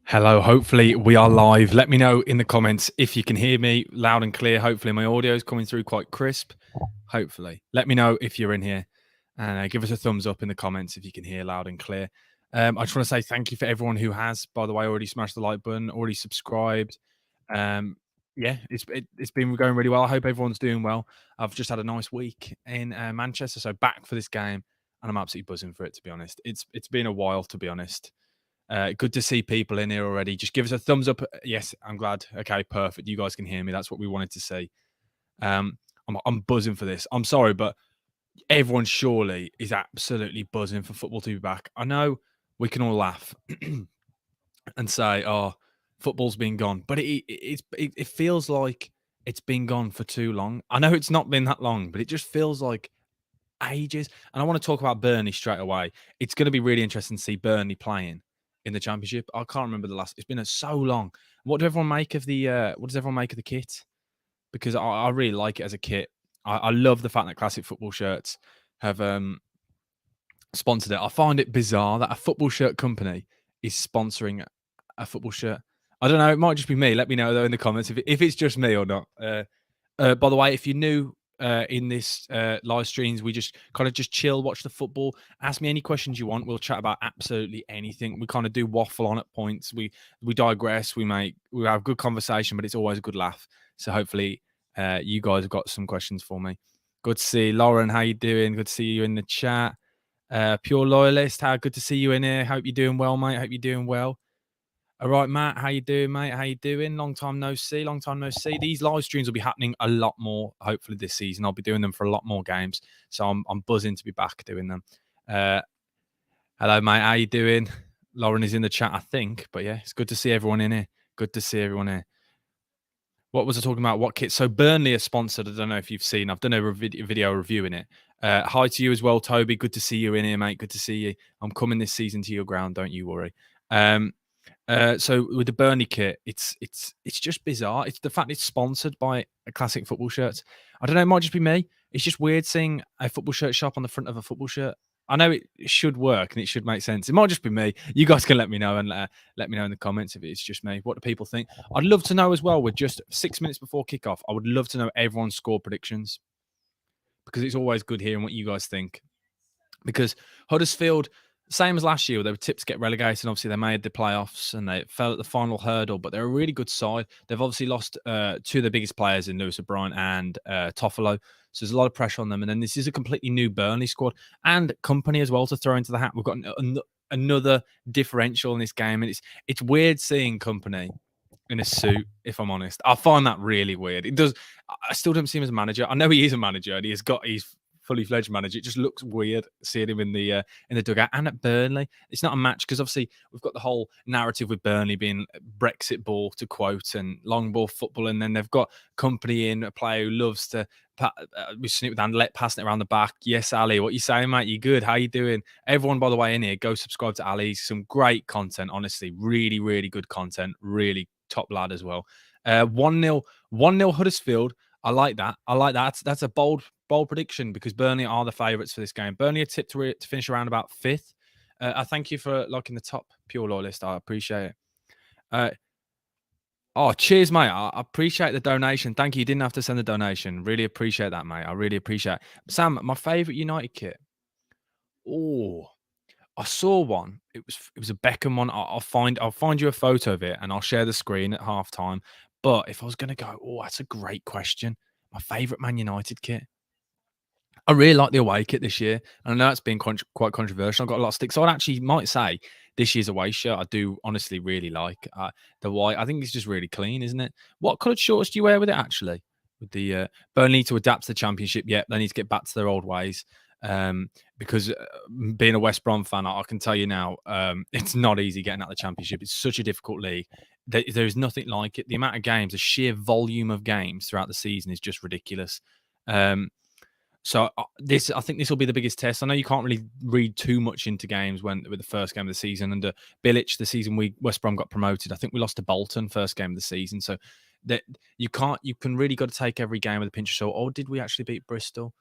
Hello, hopefully we are live. Let me know in the comments if you can hear me loud and clear. Hopefully my audio is coming through quite crisp. Hopefully. Let me know if you're in here and give us a thumbs up in the comments if you can hear loud and clear. I just want to say thank you for everyone who has, by the way, already smashed the like button, already subscribed. Um, yeah, it's been going really well. I hope everyone's doing well. I've just had a nice week in Manchester, so back for this game, and I'm absolutely buzzing for it. To be honest, it's been a while. To be honest, good to see people in here already. Just give us a thumbs up. Yes, I'm glad. Okay, perfect. You guys can hear me. That's what we wanted to see. I'm buzzing for this. I'm sorry, but everyone surely is absolutely buzzing for football to be back. I know we can all laugh and say, "Oh, football's been gone," but it feels like it's been gone for too long. I know it's not been that long, but it just feels like ages. And I want to talk about Burnley straight away. It's going to be really interesting to see Burnley playing in the Championship. I can't remember the last. It's been so long. What do everyone make of the? What does everyone make of the kit? Because I really like it as a kit. I love the fact that Classic Football Shirts have sponsored it. I find it bizarre that a football shirt company is sponsoring a football shirt. I don't know. It might just be me. Let me know though in the comments if it's just me or not. By the way, if you're new in this live streams, we just kind of just chill, watch the football, ask me any questions you want. We'll chat about absolutely anything. We kind of do waffle on at points. We digress. We have good conversation, but it's always a good laugh. So hopefully you guys have got some questions for me. Good to see Lauren. How you doing? Good to see you in the chat. Pure loyalist. How good to see you in here. Hope you're doing well, mate. Hope you're doing well. All right, Matt, how you doing, mate? How you doing? Long time no see. Long time no see. These live streams will be happening a lot more, hopefully, this season. I'll be doing them for a lot more games, so I'm buzzing to be back doing them. Hello, mate. How you doing? Lauren is in the chat, I think, but yeah, it's good to see everyone in here. Good to see everyone here. What was I talking about? What kit? So Burnley are sponsored. I don't know if you've seen. I've done a video reviewing it. Hi to you as well, Toby. Good to see you in here, mate. Good to see you. I'm coming this season to your ground. Don't you worry. So with the Burnley kit, it's just bizarre. It's the fact it's sponsored by a Classic Football Shirts. I don't know. It might just be me. It's just weird seeing a football shirt shop on the front of a football shirt. I know it should work and it should make sense. It might just be me. You guys can let me know and let me know in the comments if it's just me. What do people think? I'd love to know as well. With just 6 minutes before kickoff, I would love to know everyone's score predictions because it's always good hearing what you guys think. Because Huddersfield, same as last year, they were tipped to get relegated. Obviously, they made the playoffs and they fell at the final hurdle, but they're a really good side. They've obviously lost two of the biggest players in Lewis O'Brien and Toffolo. So there's a lot of pressure on them. And then this is a completely new Burnley squad and company as well to throw into the hat. We've got another differential in this game. And it's weird seeing company in a suit, if I'm honest. I find that really weird. It does. I still don't see him as a manager. I know he is a manager and he's fully fledged manager. It just looks weird seeing him in the dugout and at Burnley. It's not a match because obviously we've got the whole narrative with Burnley being Brexit ball to quote and long ball football, and then they've got company in a player who loves to we sneak with Anderlecht passing it around the back. Yes, Ali, what you saying, mate? You good? How you doing? Everyone, by the way, in here, go subscribe to Ali. Some great content, honestly, really, really good content. Really top lad as well. 1-0 Huddersfield. I like that. That's a bold prediction because Burnley are the favourites for this game. Burnley are tipped to finish around about 5th. I thank you for liking the top pure loyalist. I appreciate it. Oh, cheers, mate. I appreciate the donation. Thank you. You didn't have to send the donation. Really appreciate that, mate. I really appreciate it. Sam, my favourite United kit. Oh, I saw one. It was a Beckham one. I'll find you a photo of it and I'll share the screen at halftime. But if I was gonna go, oh, that's a great question. My favourite Man United kit. I really like the away kit this year. And I know it's been quite controversial. I've got a lot of sticks. So I actually might say this year's away shirt I do honestly really like. The white, I think it's just really clean, isn't it? What coloured shorts do you wear with it actually? With the Burnley need to adapt to the Championship. Yeah, they need to get back to their old ways. Because being a West Brom fan, I can tell you now, it's not easy getting out of the Championship. It's such a difficult league. There is nothing like it. The amount of games, the sheer volume of games throughout the season is just ridiculous. So I think this will be the biggest test. I know you can't really read too much into games with the first game of the season. Under Bilic, the season West Brom got promoted, I think we lost to Bolton first game of the season. So that you can really got to take every game with a pinch of salt. Or did we actually beat Bristol?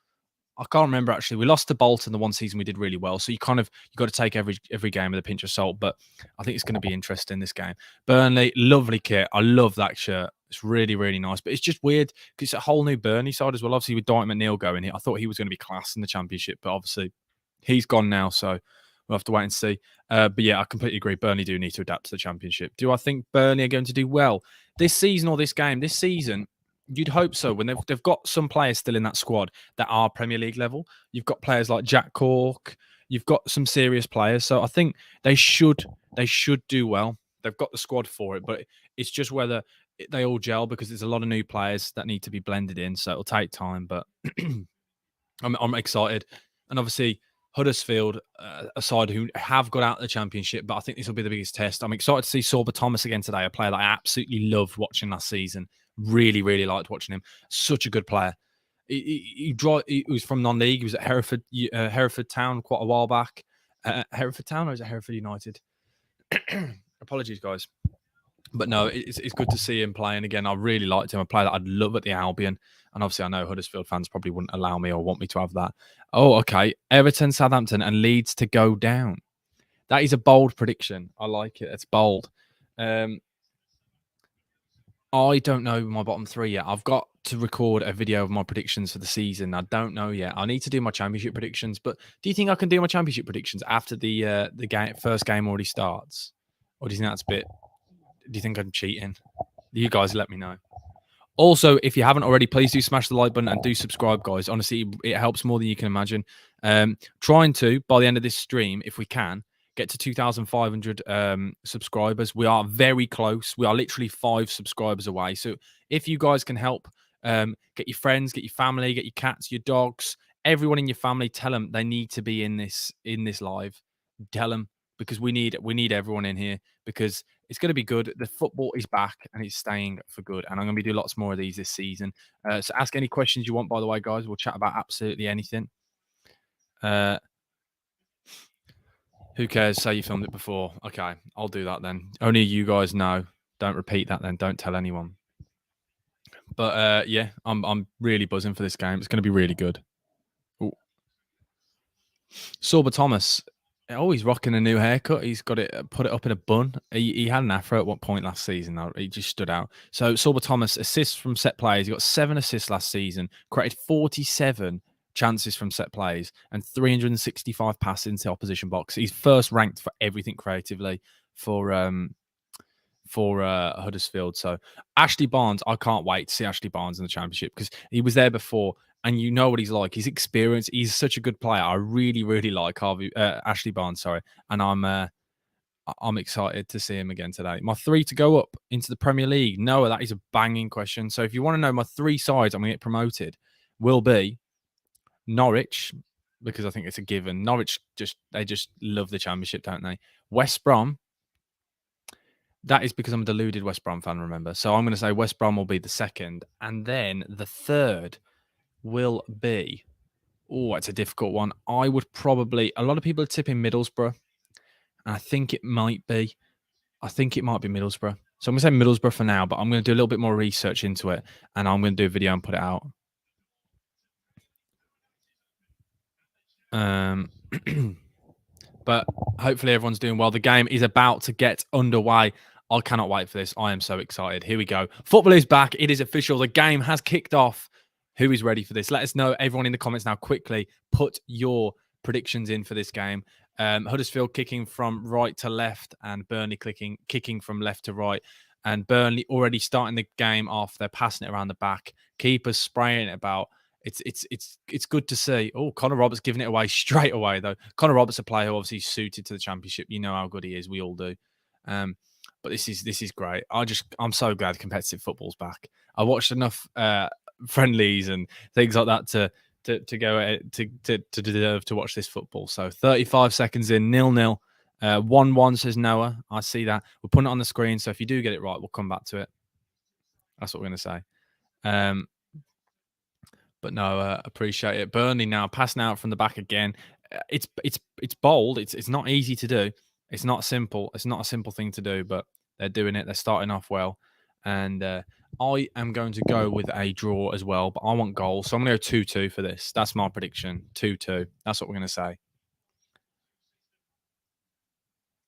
I can't remember actually. We lost to Bolton the one season we did really well. So you got to take every game with a pinch of salt. But I think it's going to be interesting this game. Burnley, lovely kit. I love that shirt. It's really, really nice. But it's just weird because it's a whole new Burnley side as well. Obviously with Dwight McNeil going here, I thought he was going to be class in the Championship, but obviously he's gone now. So we'll have to wait and see. But yeah, I completely agree. Burnley do need to adapt to the Championship. Do I think Burnley are going to do well this season or this game? This season, you'd hope so. When they've got some players still in that squad that are Premier League level. You've got players like Jack Cork. You've got some serious players. So I think they should do well. They've got the squad for it, but it's just whether they all gel because there's a lot of new players that need to be blended in. So it'll take time, but I'm excited. And obviously, Huddersfield, a side who have got out of the Championship, but I think this will be the biggest test. I'm excited to see Sorba Thomas again today, a player that I absolutely loved watching last season. Really, really liked watching him. Such a good player. He was from non-league. He was at Hereford Town quite a while back. Hereford Town, or is it Hereford United? Apologies, guys. But no, it's good to see him playing again. I really liked him. A player that I'd love at the Albion. And obviously, I know Huddersfield fans probably wouldn't allow me or want me to have that. Oh, okay. Everton, Southampton, and Leeds to go down. That is a bold prediction. I like it. It's bold. I don't know my bottom three yet. I've got to record a video of my predictions for the season. I don't know yet. I need to do my Championship predictions. But do you think I can do my Championship predictions after the first game already starts? Or do you think that's a bit... Do you think I'm cheating? You guys let me know. Also, if you haven't already, please do smash the like button and do subscribe, guys. Honestly, it helps more than you can imagine. Trying to, by the end of this stream, if we can, get to 2,500 subscribers. We are very close. We are literally 5 subscribers away. So if you guys can help, get your friends, get your family, get your cats, your dogs, everyone in your family, tell them they need to be in this live. Tell them, because we need everyone in here, because it's going to be good. The football is back and it's staying for good. And I'm going to be doing lots more of these this season. So ask any questions you want, by the way, guys. We'll chat about absolutely anything. Who cares? Say you filmed it before. Okay, I'll do that then. Only you guys know. Don't repeat that then. Don't tell anyone. But yeah, I'm really buzzing for this game. It's going to be really good. Ooh. Sorba Thomas. Oh, he's rocking a new haircut. He's got it, put it up in a bun. He had an afro at one point last season. Though. He just stood out. So Sorba Thomas, assists from set plays. He got 7 assists last season, created 47 chances from set plays, and 365 passes into the opposition box. He's first ranked for everything creatively for Huddersfield. So Ashley Barnes, I can't wait to see Ashley Barnes in the Championship because he was there before. And you know what he's like. He's experienced. He's such a good player. I really, really like Ashley Barnes. Sorry, and I'm excited to see him again today. My 3 to go up into the Premier League. Noah, that is a banging question. So if you want to know my 3 sides, I'm going to get promoted. Will be Norwich, because I think it's a given. Norwich they just love the Championship, don't they? West Brom. That is because I'm a deluded West Brom fan. Remember, so I'm going to say West Brom will be the second, and then the third will be, it's a difficult one. I would probably, a lot of people are tipping Middlesbrough, and I think it might be Middlesbrough. So I'm going to say Middlesbrough for now, but I'm going to do a little bit more research into it, and I'm going to do a video and put it out. But hopefully everyone's doing well. The game is about to get underway. I cannot wait for this. I am so excited. Here we go. Football is back. It is official. The game has kicked off. Who is ready for this? Let us know, everyone in the comments now. Quickly put your predictions in for this game. Huddersfield kicking from right to left, and Burnley kicking from left to right. And Burnley already starting the game off. They're passing it around the back. Keepers spraying it about. It's good to see. Oh, Connor Roberts giving it away straight away though. Connor Roberts, a player who obviously suited to the Championship. You know how good he is. We all do. But this is great. I'm so glad competitive football's back. I watched enough friendlies and things like that to go to deserve to watch this football. So 35 seconds in, 0-0. 1-1 says Noah. I see that. We'll put it on the screen. So if you do get it right, we'll come back to it. That's what we're going to say. But no, appreciate it. Burnley now passing out from the back again. It's bold. It's not easy to do. It's not simple. It's not a simple thing to do, but they're doing it. They're starting off well. And I am going to go with a draw as well, but I want goals. So I'm going to go 2-2 for this. That's my prediction. 2-2. That's what we're going to say.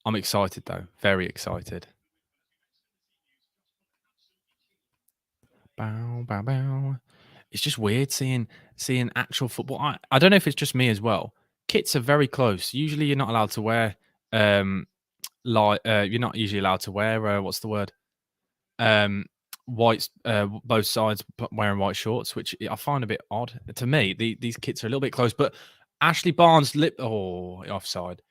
I'm excited, though. Very excited. Bow, bow, bow. It's just weird seeing actual football. I don't know if it's just me as well. Kits are very close. Usually, you're not allowed to wear like you're not usually allowed to wear what's the word um white both sides wearing white shorts, which I find a bit odd to me. These kits are a little bit close, but Ashley Barnes lip offside.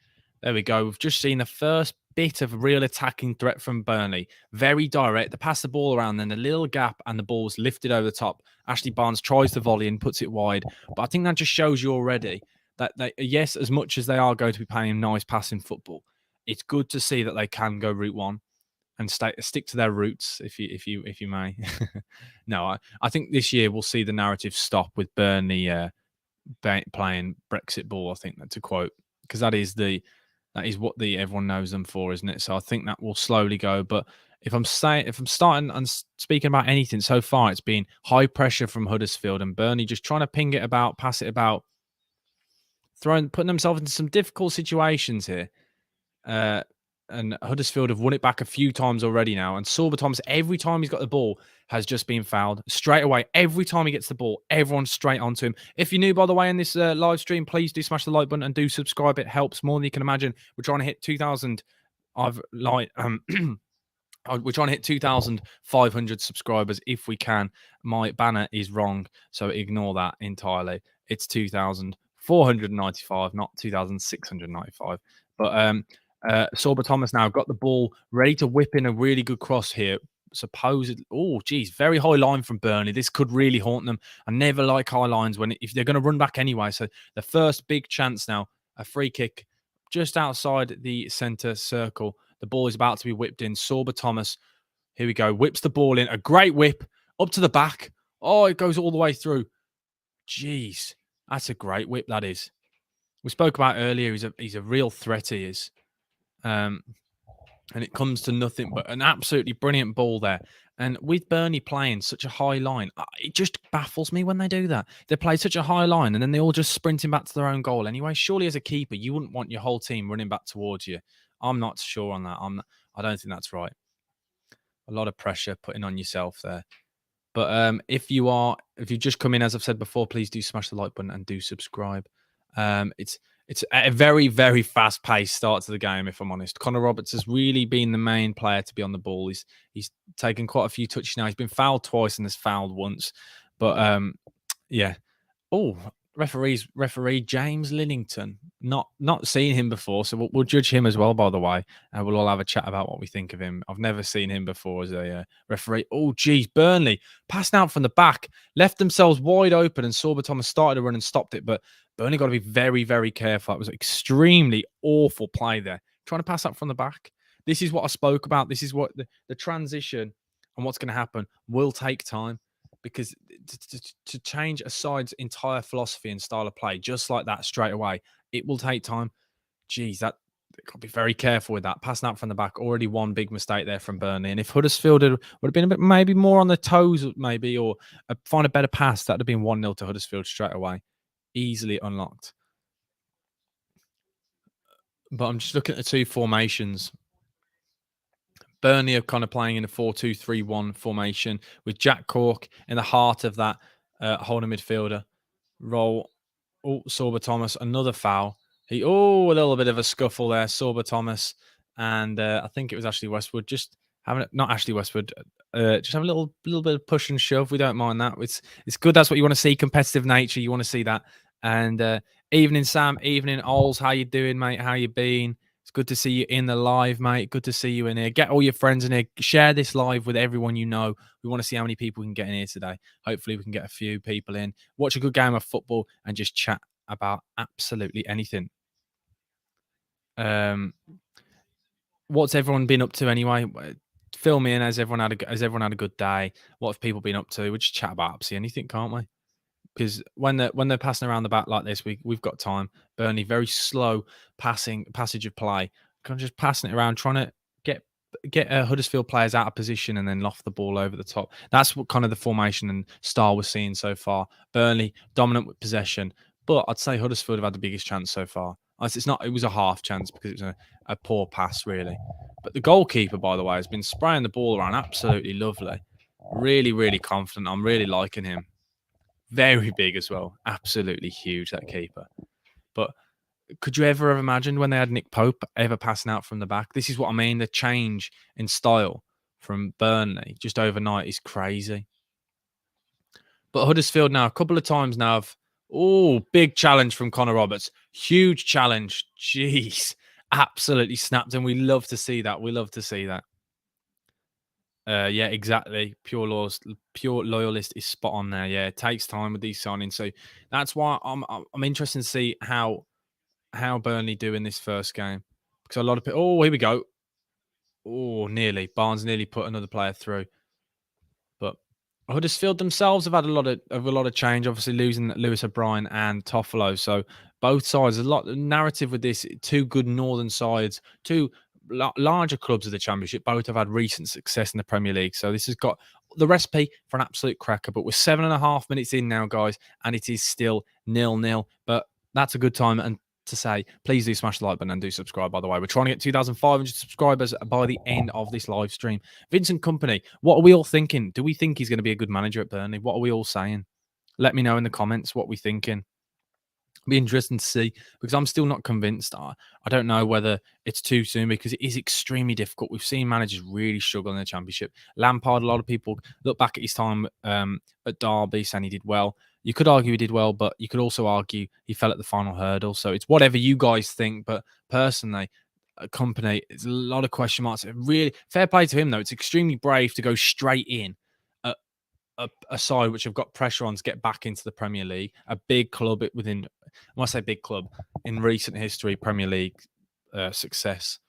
There we go. We've just seen the first bit of real attacking threat from Burnley. Very direct. They pass the ball around, then a little gap, and the ball's lifted over the top. Ashley Barnes tries the volley and puts it wide. But I think that just shows you already that yes, as much as they are going to be playing nice passing football, it's good to see that they can go route one and stick to their roots, if you may. No, I think this year we'll see the narrative stop with Burnley playing Brexit ball. I think that to quote, because that is what the everyone knows them for, isn't it? So I think that will slowly go. But if I'm starting and speaking about anything so far, it's been high pressure from Huddersfield and Burnley just trying to ping it about, pass it about, putting themselves into some difficult situations here. And Huddersfield have won it back a few times already now. And Sorba Thomas, every time he's got the ball, has just been fouled straight away. Every time he gets the ball, everyone's straight onto him. If you're new, by the way, in this live stream, please do smash the like button and do subscribe. It helps more than you can imagine. We're trying to hit 2,000. We're trying to hit 2,500 subscribers if we can. My banner is wrong, so ignore that entirely. It's 2,495, not 2,695. But Sorba Thomas now got the ball ready to whip in a really good cross here. Supposedly, oh, geez, very high line from Burnley. This could really haunt them. I never like high lines if they're going to run back anyway. So the first big chance now, a free kick just outside the centre circle. The ball is about to be whipped in. Sorba Thomas, here we go, whips the ball in. A great whip up to the back. Oh, it goes all the way through. Jeez, that's a great whip, that is. We spoke about earlier, he's a real threat, he is. And it comes to nothing but an absolutely brilliant ball there. And with Burnley playing such a high line, it just baffles me when they do that. They play such a high line and then they all just sprinting back to their own goal anyway. Surely as a keeper, you wouldn't want your whole team running back towards you. I'm not sure on that. I don't think that's right. A lot of pressure putting on yourself there. But if you've just come in, as I've said before, please do smash the like button and do subscribe. It's a very, very fast-paced start to the game, if I'm honest. Connor Roberts has really been the main player to be on the ball. He's taken quite a few touches now. He's been fouled twice and has fouled once. But yeah. Oh, referee James Lillington. Not seen him before, so we'll judge him as well, by the way. And we'll all have a chat about what we think of him. I've never seen him before as a referee. Oh, geez, Burnley passing out from the back, left themselves wide open, and Sorba Thomas started to run and stopped it. But Burnley got to be very, very careful. It was an extremely awful play there. Trying to pass up from the back. This is what I spoke about. This is what the transition and what's going to happen will take time. Because to change a side's entire philosophy and style of play just like that straight away, it will take time. Geez, that got to be very careful with that. Passing out from the back, already one big mistake there from Burnley. And if Huddersfield would have been a bit maybe more on the toes, maybe, or find a better pass, that would have been 1-0 to Huddersfield straight away. Easily unlocked. But I'm just looking at the two formations. Burnley are kind of playing in a 4-2-3-1 formation with Jack Cork in the heart of that holding midfielder role. Oh, Sorba Thomas, another foul. A little bit of a scuffle there, Sorba Thomas, and I think it was Ashley Westwood just having not Ashley Westwood, just have a little bit of push and shove. We don't mind that. It's good. That's what you want to see. Competitive nature. You want to see that. And evening, Sam. Evening, Ols. How you doing, mate? How you been? It's good to see you in the live, mate. Good to see you in here. Get all your friends in here. Share this live with everyone you know. We want to see how many people we can get in here today. Hopefully, we can get a few people in. Watch a good game of football and just chat about absolutely anything. What's everyone been up to anyway? Fill me in. Has everyone had a good day? What have people been up to? We just chat about absolutely anything, can't we? Because when they're passing around the back like this, we've got time. Burnley very slow passage of play, kind of just passing it around, trying to get Huddersfield players out of position and then loft the ball over the top. That's what kind of the formation and style we're seeing so far. Burnley dominant with possession, but I'd say Huddersfield have had the biggest chance so far. It's not. It was a half chance because it was a poor pass, really. But the goalkeeper, by the way, has been spraying the ball around absolutely lovely. Really, really confident. I'm really liking him. Very big as well. Absolutely huge, that keeper. But could you ever have imagined when they had Nick Pope ever passing out from the back? This is what I mean. The change in style from Burnley just overnight is crazy. But Huddersfield now, a couple of times now, big challenge from Connor Roberts. Huge challenge. Jeez. Absolutely snapped. And we love to see that. We love to see that. Yeah, exactly. Pure loyalist is spot on there. Yeah, it takes time with these signings. So that's why I'm interested to see how Burnley do in this first game. Because a lot of people, here we go. Oh, nearly. Barnes nearly put another player through. But Huddersfield themselves have had a lot of change, obviously losing Lewis O'Brien and Toffolo. So both sides, a lot of narrative with this. Two good northern sides, two larger clubs of the Championship. Both have had recent success in the Premier League. So this has got the recipe for an absolute cracker. But we're 7.5 minutes in now, guys, and it is still 0-0. But that's a good time and to say, please do smash the like button and do subscribe, by the way. We're trying to get 2,500 subscribers by the end of this live stream. Vincent Kompany, what are we all thinking? Do we think he's going to be a good manager at Burnley? What are we all saying? Let me know in the comments what we're thinking. Be interesting to see because I'm still not convinced. I don't know whether it's too soon because it is extremely difficult. We've seen managers really struggle in the Championship. Lampard, a lot of people look back at his time at Derby saying he did well. You could argue he did well, but you could also argue he fell at the final hurdle. So it's whatever you guys think. But personally, Kompany, it's a lot of question marks. Really fair play to him though. It's extremely brave to go straight in a side which have got pressure on to get back into the Premier League, a big club within, when I say big club, in recent history, Premier League success,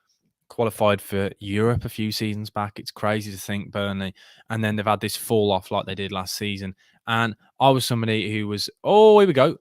qualified for Europe a few seasons back. It's crazy to think Burnley, and then they've had this fall off like they did last season. And I was somebody who was, here we go.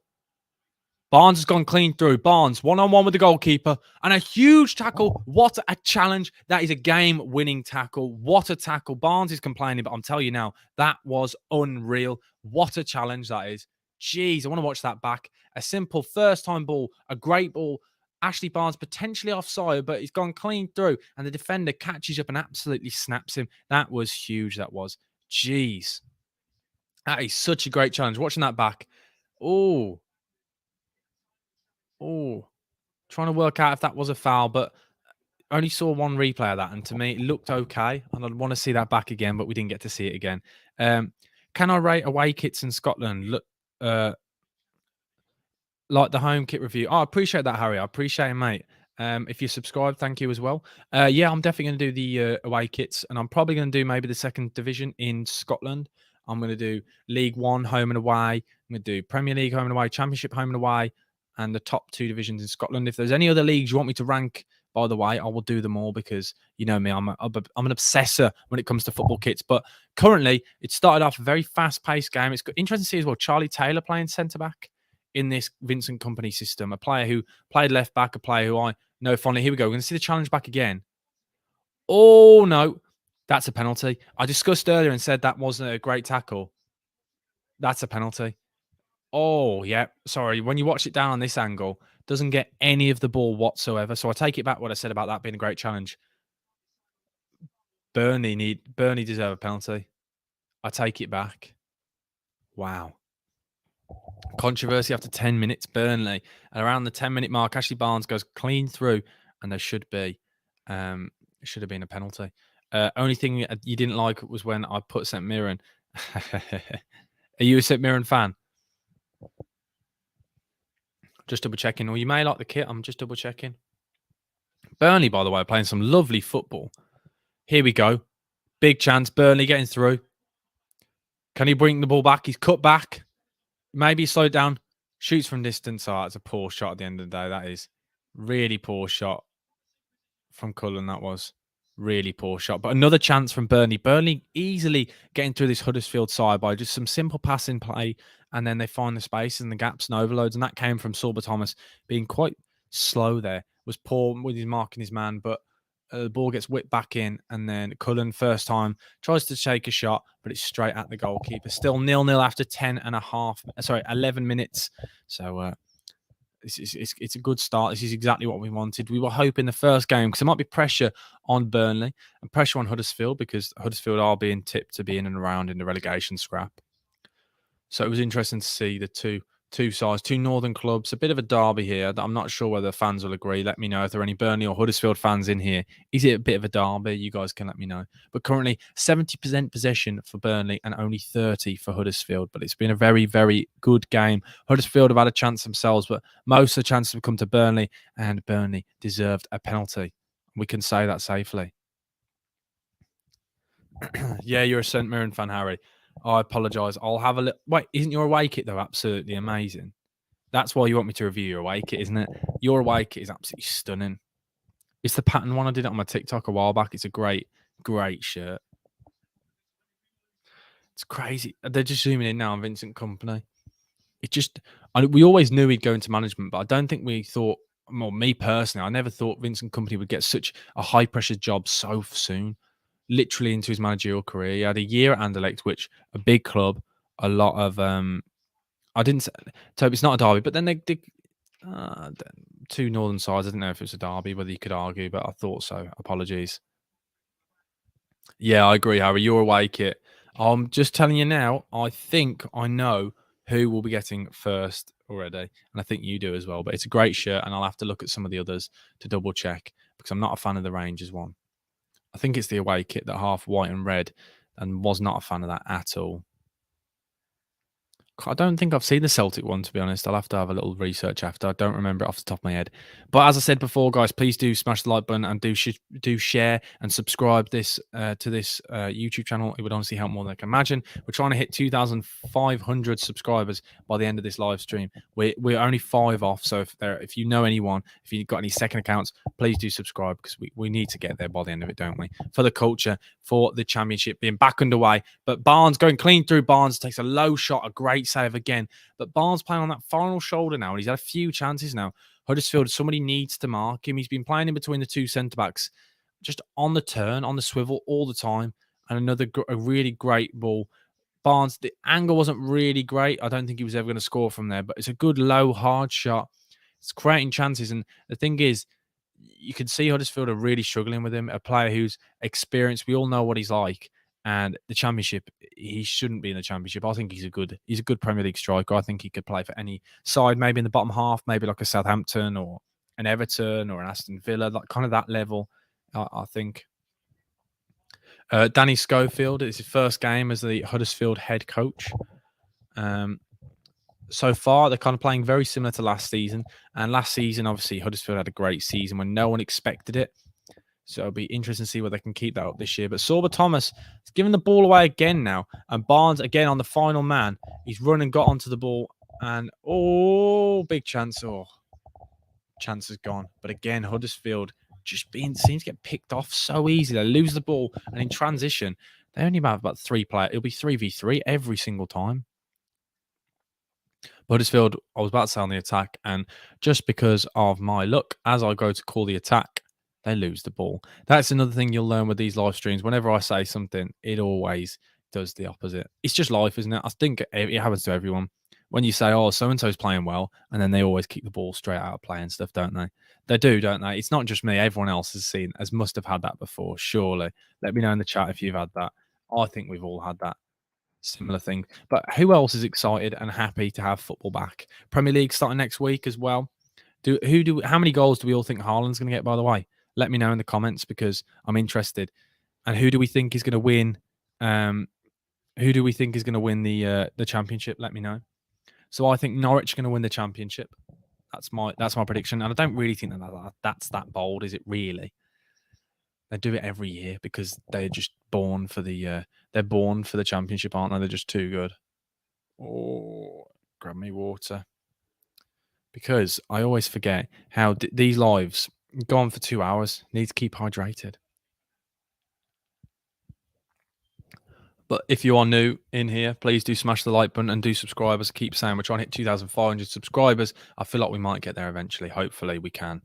Barnes has gone clean through. Barnes, one-on-one with the goalkeeper. And a huge tackle. What a challenge. That is a game-winning tackle. What a tackle. Barnes is complaining, but I'm telling you now, that was unreal. What a challenge that is. Jeez, I want to watch that back. A simple first-time ball. A great ball. Ashley Barnes potentially offside, but he's gone clean through. And the defender catches up and absolutely snaps him. That was huge, that was. Jeez. That is such a great challenge. Watching that back. Trying to work out if that was a foul, but I only saw one replay of that, and to me, it looked okay, and I'd want to see that back again, but we didn't get to see it again. Can I rate away kits in Scotland? Look, like the home kit review. I appreciate that, Harry. I appreciate it, mate. If you subscribe, thank you as well. Yeah, I'm definitely going to do the away kits, and I'm probably going to do maybe the second division in Scotland. I'm going to do League One home and away. I'm going to do Premier League home and away, Championship home and away, and the top 2 divisions in Scotland. If there's any other leagues you want me to rank, by the way, I will do them all because you know me, I'm an obsessor when it comes to football kits. But currently, it started off a very fast-paced game. It's interesting to see as well Charlie Taylor playing centre-back in this Vincent Kompany system, a player who played left-back, a player who I know fondly. Here we go. We're going to see the challenge back again. Oh, no. That's a penalty. I discussed earlier and said that wasn't a great tackle. That's a penalty. Oh, yeah. Sorry. When you watch it down on this angle, doesn't get any of the ball whatsoever. So I take it back what I said about that being a great challenge. Burnley deserve a penalty. I take it back. Wow. Controversy after 10 minutes, Burnley. And around the 10-minute mark, Ashley Barnes goes clean through, and there should have been a penalty. Only thing you didn't like was when I put St. Mirren. Are you a St. Mirren fan? Just double checking. Or you may like the kit. I'm just double checking. Burnley, by the way, playing some lovely football. Here we go. Big chance. Burnley getting through. Can he bring the ball back? He's cut back. Maybe he slowed down. Shoots from distance. Oh, it's a poor shot at the end of the day. That is really poor shot from Cullen. That was really poor shot. But another chance from Burnley. Burnley easily getting through this Huddersfield side by just some simple passing play. And then they find the spaces and the gaps and overloads. And that came from Sorba Thomas being quite slow there. Was poor with his marking his man. But The ball gets whipped back in, and then Cullen, first time, tries to take a shot, but it's straight at the goalkeeper. Still 0-0 after 11 minutes. So it's a good start. This is exactly what we wanted. We were hoping the first game, because there might be pressure on Burnley and pressure on Huddersfield, because Huddersfield are being tipped to be in and around in the relegation scrap. So it was interesting to see the two sides, two northern clubs, a bit of a derby here. I'm not sure whether fans will agree. Let me know if there are any Burnley or Huddersfield fans in here. Is it a bit of a derby? You guys can let me know. But currently 70% possession for Burnley and only 30 for Huddersfield. But it's been a very, very good game. Huddersfield have had a chance themselves, but most of the chances have come to Burnley, and Burnley deserved a penalty. We can say that safely. Yeah, you're a St Mirren fan, Harry. I apologise. I'll have a look. Wait, isn't your away kit though absolutely amazing? That's why you want me to review your away kit, isn't it? Your away kit is absolutely stunning. It's the pattern one. I did it on my TikTok a while back. It's a great, great shirt. It's crazy. They're just zooming in now on Vincent Company. We always knew he'd go into management, but I don't think we thought, well, me personally, I never thought Vincent Company would get such a high pressure job so soon, literally into his managerial career. He had a year at Anderlecht, which a big club, a lot of, I didn't say, Toby, it's not a derby, but then they did two northern sides. I didn't know if it was a derby, whether you could argue, but I thought so. Apologies. Yeah, I agree, Harry. Your away kit. I'm just telling you now, I think I know who will be getting first already. And I think you do as well. But it's a great shirt, and I'll have to look at some of the others to double check, because I'm not a fan of the Rangers one. I think it's the away kit, that half white and red, and was not a fan of that at all. I don't think I've seen the Celtic one, to be honest. I'll have to have a little research after. I don't remember it off the top of my head. But as I said before, guys, please do smash the like button and do share and subscribe to this YouTube channel. It would honestly help more than I can imagine. We're trying to hit 2,500 subscribers by the end of this live stream. We're only 5 off, so if you know anyone, if you've got any second accounts, please do subscribe, because we need to get there by the end of it, don't we? For the culture, for the championship being back underway. But Barnes going clean through. Barnes takes a low shot, a great save again. But Barnes playing on that final shoulder now, and he's had a few chances now. Huddersfield, somebody needs to mark him. He's been playing in between the two centre-backs, just on the turn, on the swivel all the time. And a really great ball. Barnes, the angle wasn't really great. I don't think he was ever going to score from there, but it's a good, low, hard shot. It's creating chances. And the thing is, you can see Huddersfield are really struggling with him, a player who's experienced. We all know what he's like. And the championship, he shouldn't be in the championship. I think he's a good Premier League striker. I think he could play for any side, maybe in the bottom half, maybe like a Southampton or an Everton or an Aston Villa, like kind of that level, I think. Danny Schofield, it's his first game as the Huddersfield head coach. So far, they're kind of playing very similar to last season. And last season, obviously, Huddersfield had a great season when no one expected it. So it'll be interesting to see whether they can keep that up this year. But Sorba Thomas is giving the ball away again now. And Barnes, again, on the final man. He's run and got onto the ball. And, big chance. Chance is gone. But again, Huddersfield seems to get picked off so easy. They lose the ball. And in transition, they only have about 3 players. It'll be 3v3 every single time. Huddersfield, I was about to say on the attack. And just because of my luck, as I go to call the attack, they lose the ball. That's another thing you'll learn with these live streams. Whenever I say something, it always does the opposite. It's just life, isn't it? I think it happens to everyone. When you say, so-and-so's playing well, and then they always kick the ball straight out of play and stuff, don't they? They do, don't they? It's not just me. Everyone else must have had that before, surely. Let me know in the chat if you've had that. I think we've all had that similar thing. But who else is excited and happy to have football back? Premier League starting next week as well. How many goals do we all think Haaland's going to get, by the way? Let me know in the comments, because I'm interested. And who do we think is going to win? Who do we think is going to win the championship? Let me know. So I think Norwich are going to win the championship. That's my prediction. And I don't really think that's that bold, is it really? They do it every year because they're just born for the championship, aren't they? They're just too good. Oh, grab me water. Because I always forget how these lives go on for 2 hours. Need to keep hydrated. But if you are new in here, please do smash the like button and do subscribe. As I keep saying, we're trying to hit 2,500 subscribers. I feel like we might get there eventually. Hopefully we can.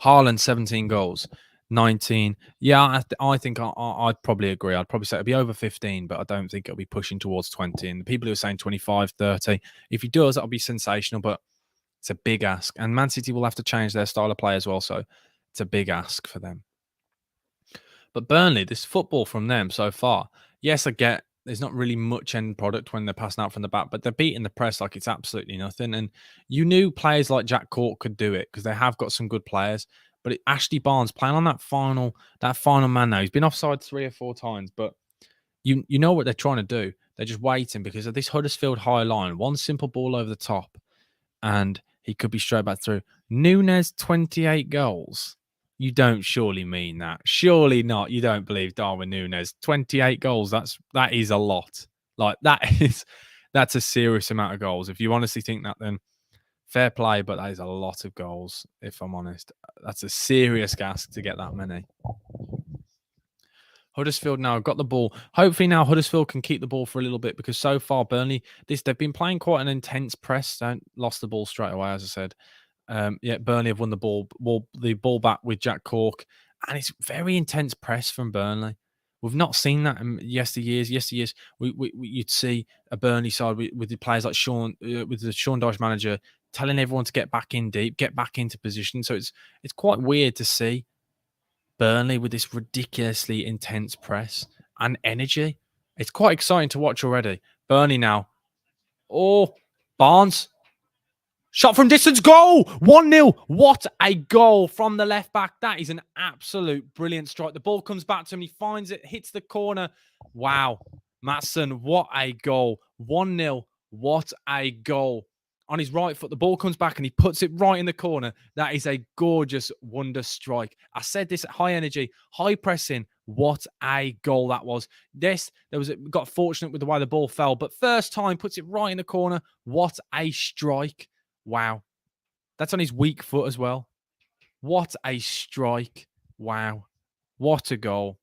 Haaland, 17 goals. 19. Yeah, I think I'd probably agree. I'd probably say it'll be over 15, but I don't think it'll be pushing towards 20. And the people who are saying 25, 30, if he does, that'll be sensational, but it's a big ask. And Man City will have to change their style of play as well. So it's a big ask for them. But Burnley, this football from them so far, yes, I get there's not really much end product when they're passing out from the back, but they're beating the press like it's absolutely nothing. And you knew players like Jack Cork could do it because they have got some good players. But Ashley Barnes playing on that final man now. He's been offside 3 or 4 times, but you know what they're trying to do. They're just waiting because of this Huddersfield high line. One simple ball over the top, and he could be straight back through. Nunes 28 goals. You don't surely mean that. Surely not. You don't believe Darwin Nunes 28 goals. That is a lot. Like that's a serious amount of goals. If you honestly think that, then fair play, but that is a lot of goals. If I'm honest, that's a serious ask to get that many. Huddersfield now got the ball. Hopefully now Huddersfield can keep the ball for a little bit because so far Burnley, they've been playing quite an intense press. Don't lost the ball straight away, as I said. Yeah, Burnley have won the ball back with Jack Cork, and it's very intense press from Burnley. We've not seen that in yesteryears. You'd see a Burnley side with the players like with the Sean Dyche manager telling everyone to get back in deep, get back into position. So it's quite weird to see Burnley with this ridiculously intense press and energy. It's quite exciting to watch already. Burnley now. Oh, Barnes. Shot from distance, goal! 1-0. What a goal from the left back. That is an absolute brilliant strike. The ball comes back to him. He finds it, hits the corner. Wow. Maatsen, what a goal. 1-0. What a goal. On his right foot, the ball comes back and he puts it right in the corner. That is a gorgeous wonder strike. I said this at high energy, high pressing. What a goal that was. Got fortunate with the way the ball fell, but first time puts it right in the corner. What a strike. Wow. That's on his weak foot as well. What a strike. Wow. What a goal.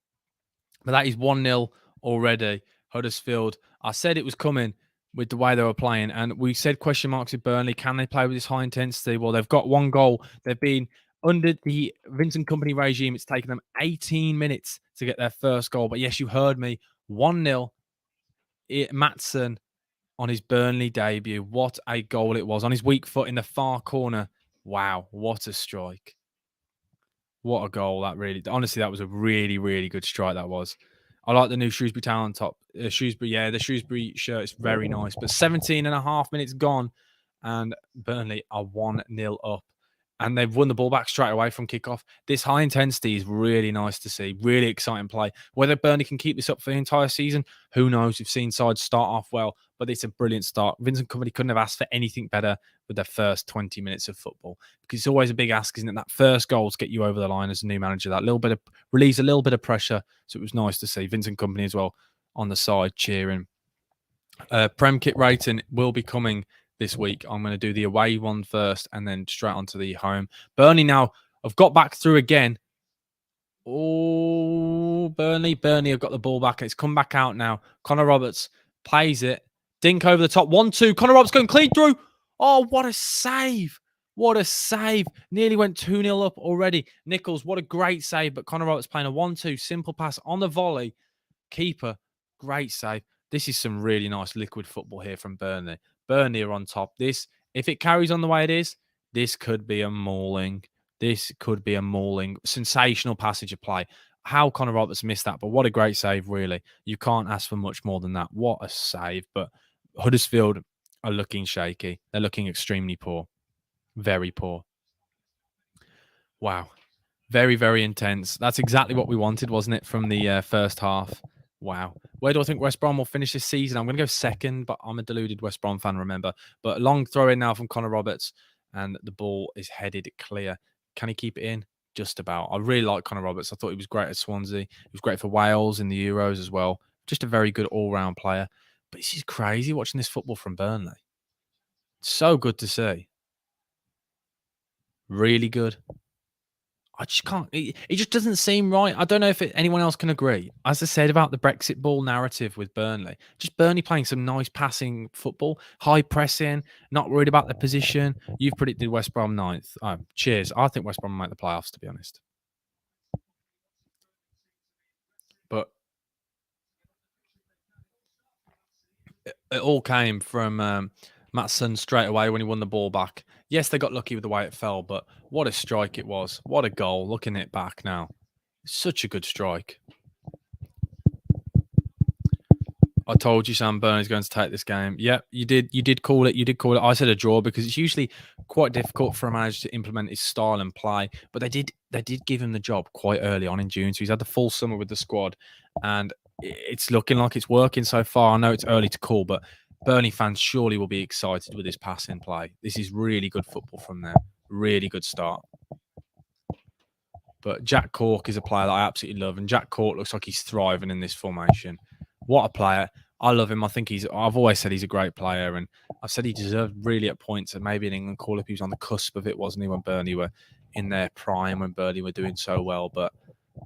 But that is 1-0 already. Huddersfield. I said it was coming with the way they were playing. And we said question marks with Burnley. Can they play with this high intensity? Well, they've got one goal. They've been under the Vincent Company regime. It's taken them 18 minutes to get their first goal. But yes, you heard me. 1-0. Maatsen on his Burnley debut. What a goal it was. On his weak foot in the far corner. Wow, what a strike. What a goal that really... Honestly, that was a really, really good strike that was. I like the new Shrewsbury Town on top. The Shrewsbury shirt is very nice. But 17 and a half minutes gone, and Burnley are 1-0 up. And they've won the ball back straight away from kickoff. This high intensity is really nice to see. Really exciting play. Whether Burnley can keep this up for the entire season, who knows? We've seen sides start off well, but it's a brilliant start. Vincent Company couldn't have asked for anything better with their first 20 minutes of football, because it's always a big ask, isn't it? That first goal to get you over the line as a new manager. That relieves a little bit of pressure. So it was nice to see Vincent Company as well on the side cheering. Prem kit rating will be coming this week. I'm going to do the away one first and then straight onto the home. Burnley now have got back through again. Oh, Burnley have got the ball back. It's come back out now. Connor Roberts plays it. Dink over the top. 1-2. Connor Roberts going clean through. Oh, what a save. What a save. Nearly went 2-0 up already. Nichols, what a great save. But Connor Roberts playing a 1-2 simple pass on the volley. Keeper, great save. This is some really nice liquid football here from Burnley. Burnley are on top. If it carries on the way it is, this could be a mauling. This could be a mauling. Sensational passage of play. How Connor Roberts missed that, but what a great save, really. You can't ask for much more than that. What a save. But Huddersfield are looking shaky. They're looking extremely poor. Very poor. Wow. Very, very intense. That's exactly what we wanted, wasn't it, from the first half? Wow. Where do I think West Brom will finish this season? I'm going to go second, but I'm a deluded West Brom fan, remember. But long throw in now from Connor Roberts, and the ball is headed clear. Can he keep it in? Just about. I really like Connor Roberts. I thought he was great at Swansea. He was great for Wales in the Euros as well. Just a very good all-round player. But this is crazy watching this football from Burnley. So good to see. Really good. I just can't. It just doesn't seem right. I don't know if anyone else can agree. As I said about the Brexit ball narrative with Burnley, just Burnley playing some nice passing football, high pressing, not worried about the position. You've predicted West Brom 9th. Cheers. I think West Brom will make the playoffs, to be honest. all came from Maatsen straight away when he won the ball back. Yes, they got lucky with the way it fell, but what a strike it was. What a goal. Looking it back now. Such a good strike. I told you Sam Burnley's going to take this game. Yep, you did. You did call it. You did call it. I said a draw because it's usually quite difficult for a manager to implement his style and play. But they did. They did give him the job quite early on in June, so he's had the full summer with the squad, and it's looking like it's working so far. I know it's early to call, but Burnley fans surely will be excited with his passing play. This is really good football from them. Really good start. But Jack Cork is a player that I absolutely love, and Jack Cork looks like he's thriving in this formation. What a player. I love him. I think I've always said he's a great player, and I've said he deserved really at points, and maybe an England call-up. He was on the cusp of it, wasn't he, when Burnley were in their prime, when Burnley were doing so well. But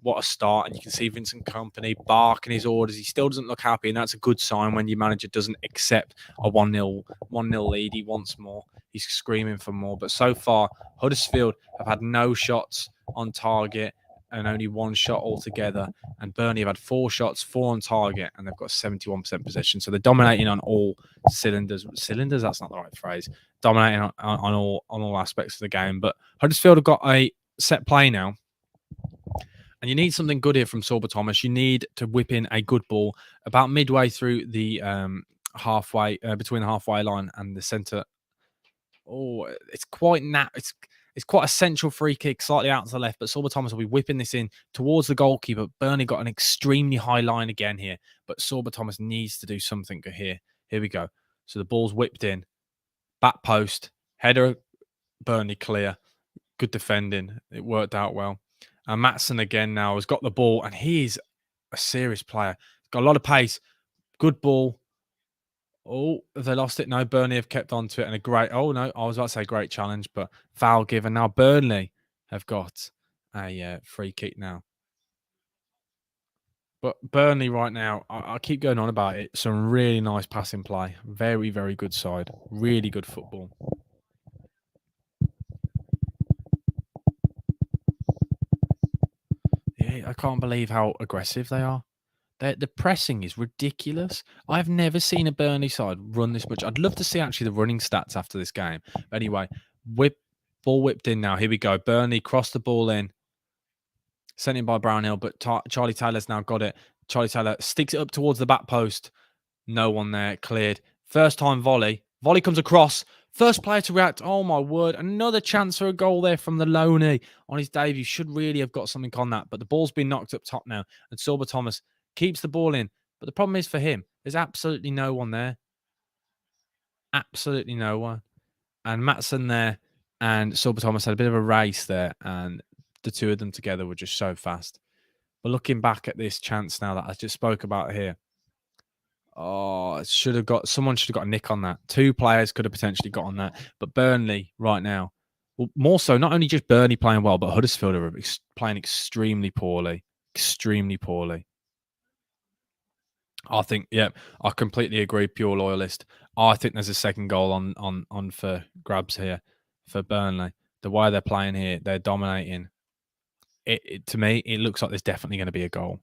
what a start. And you can see Vincent Kompany barking his orders. He still doesn't look happy, and that's a good sign when your manager doesn't accept a 1-0 lead. He wants more. He's screaming for more. But so far, Huddersfield have had no shots on target and only one shot altogether. And Burnley have had 4 shots, 4 on target, and they've got 71% possession. So they're dominating on all cylinders. Cylinders, that's not the right phrase. Dominating on all aspects of the game. But Huddersfield have got a set play now. And you need something good here from Sorba Thomas. You need to whip in a good ball about midway through the halfway, between the halfway line and the centre. Oh, it's quite it's quite a central free kick, slightly out to the left, but Sorba Thomas will be whipping this in towards the goalkeeper. Burnley got an extremely high line again here, but Sorba Thomas needs to do something here. Here we go. So the ball's whipped in, back post, header, Burnley clear. Good defending. It worked out well. And Maatsen again now has got the ball, and he's a serious player. Got a lot of pace. Good ball. Oh, have they lost it? No, Burnley have kept on to it. And a great, oh no, I was about to say great challenge, but foul given. Now Burnley have got a free kick now. But Burnley right now, I keep going on about it. Some really nice passing play. Very, very good side. Really good football. Yeah, I can't believe how aggressive they are. The pressing is ridiculous. I've never seen a Burnley side run this much. I'd love to see actually the running stats after this game. But anyway, ball whipped in now. Here we go. Burnley crossed the ball in. Sent in by Brownhill, but Charlie Taylor's now got it. Charlie Taylor sticks it up towards the back post. No one there. Cleared. First time volley. Volley comes across. First player to react. Oh, my word. Another chance for a goal there from the Loney on his debut. Should really have got something on that. But the ball's been knocked up top now. And Sorba Thomas keeps the ball in. But the problem is for him, there's absolutely no one there. Absolutely no one. And Maatsen there and Sorba Thomas had a bit of a race there. And the two of them together were just so fast. But looking back at this chance now that I just spoke about here, someone should have got a nick on that. 2 players could have potentially got on that. But Burnley right now, well, more so, not only just Burnley playing well, but Huddersfield are playing extremely poorly. Extremely poorly. I think, yeah, I completely agree. Pure loyalist. I think there's a second goal on for grabs here for Burnley. The way they're playing here, they're dominating. To me, it looks like there's definitely going to be a goal.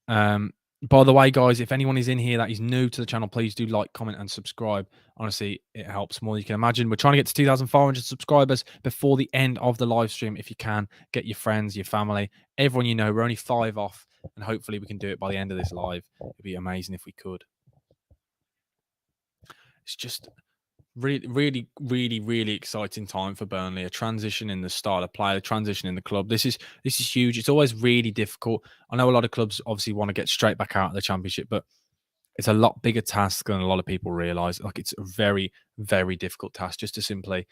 By the way, guys, if anyone is in here that is new to the channel, please do like, comment, and subscribe. Honestly, it helps more than you can imagine. We're trying to get to 2,400 subscribers before the end of the live stream. If you can, get your friends, your family, everyone you know. We're only 5 off, and hopefully we can do it by the end of this live. It'd be amazing if we could. It's just really exciting time for Burnley. A transition in the style of play, a transition in the club. This is huge. It's always really difficult. I know a lot of clubs obviously want to get straight back out of the Championship, but it's a lot bigger task than a lot of people realise. Like, it's a very difficult task just to simply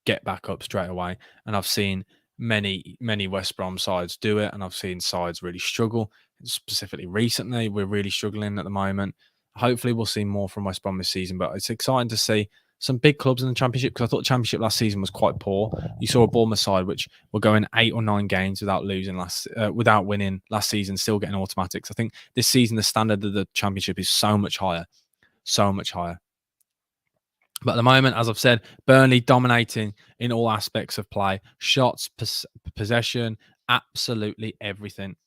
get back up straight away. And I've seen many West Brom sides do it, and I've seen sides really struggle. Specifically recently, we're really struggling at the moment. Hopefully we'll see more from West Brom this season, but it's exciting to see some big clubs in the Championship, because I thought the Championship last season was quite poor. You saw a Bournemouth side which were going 8 or 9 games without winning last season, still getting automatics. I think this season the standard of the Championship is so much higher. But at the moment, as I've said, Burnley dominating in all aspects of play, shots, possession, absolutely everything.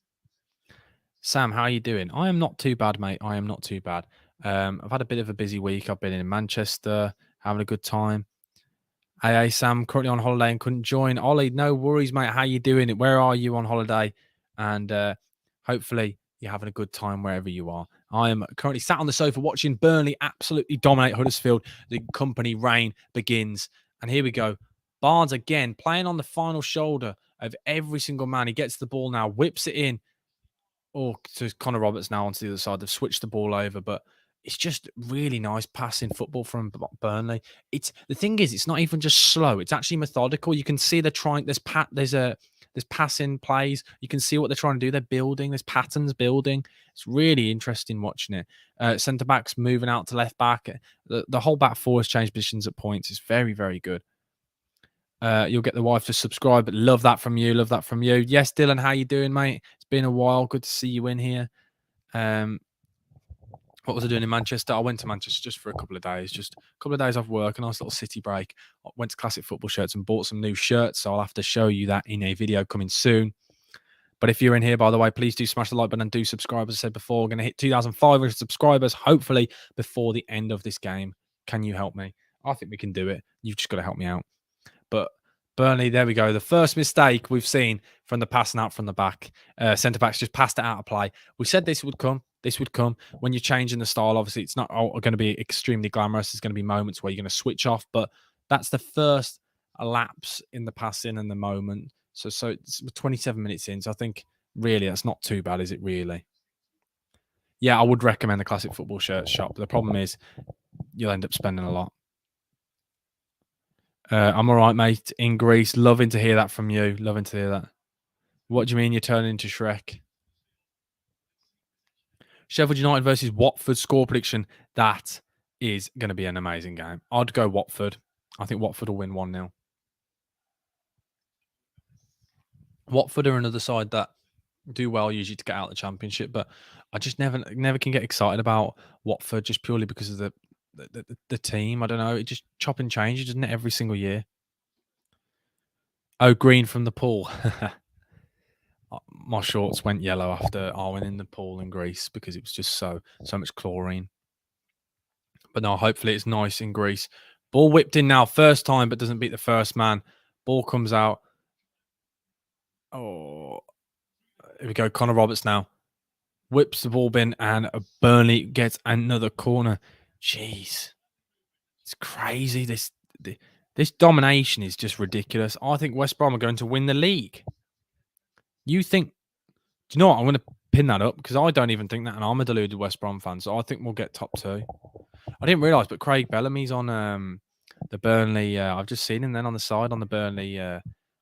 Sam, how are you doing? I am not too bad, mate. I am not too bad. I've had a bit of a busy week. I've been in Manchester, having a good time. Hey, Sam, currently on holiday and couldn't join. Ollie, no worries, mate. How you doing? Where are you on holiday? And hopefully you're having a good time wherever you are. I am currently sat on the sofa watching Burnley absolutely dominate Huddersfield. The company reign begins. And here we go. Barnes again playing on the final shoulder of every single man. He gets the ball now, whips it in. Or to Connor Roberts now onto the other side. They've switched the ball over, but it's just really nice passing football from Burnley. It's the thing is, it's not even just slow; it's actually methodical. You can see they're trying. There's passing plays. You can see what they're trying to do. They're building. There's patterns building. It's really interesting watching it. Centre backs moving out to left back. The whole back four has changed positions at points. It's very, very good. You'll get the wife to subscribe. But love that from you. Love that from you. Yes, Dylan, how you doing, mate? It's been a while. Good to see you in here. What was I doing in Manchester? I went to Manchester just for a couple of days, just a couple of days off work, a nice little city break. I went to Classic Football Shirts and bought some new shirts. So I'll have to show you that in a video coming soon. But if you're in here, by the way, please do smash the like button and do subscribe. As I said before, we're going to hit 2,500 subscribers, hopefully before the end of this game. Can you help me? I think we can do it. You've just got to help me out. But Burnley, there we go. The first mistake we've seen from the passing out from the back. Centre backs just passed it out of play. We said this would come. This would come when you're changing the style. Obviously, it's not going to be extremely glamorous. There's going to be moments where you're going to switch off, but that's the first lapse in the passing and the moment. So it's 27 minutes in. So I think really that's not too bad, is it? Really? Yeah, I would recommend the Classic Football Shirt shop. The problem is you'll end up spending a lot. I'm all right, mate. In Greece, loving to hear that from you. Loving to hear that. What do you mean you're turning into Shrek? Sheffield United versus Watford score prediction. That is going to be an amazing game. I'd go Watford. I think Watford will win 1-0. Watford are another side that do well usually to get out of the Championship, but I just never can get excited about Watford just purely because of the team. I don't know. It just chop and change, doesn't it, every single year? Oh, green from the pool. My shorts went yellow after I went in the pool in Greece because it was just so much chlorine. But no, hopefully it's nice in Greece. Ball whipped in now, first time, but doesn't beat the first man. Ball comes out. Oh, here we go. Connor Roberts now whips the ball bin, and Burnley gets another corner. Jeez, it's crazy. This domination is just ridiculous. I think West Brom are going to win the league. You think? Do you know what? I'm going to pin that up because I don't even think that, and I'm a deluded West Brom fan, so I think we'll get top two. I didn't realise, but Craig Bellamy's on the Burnley. I've just seen him then on the side on the Burnley.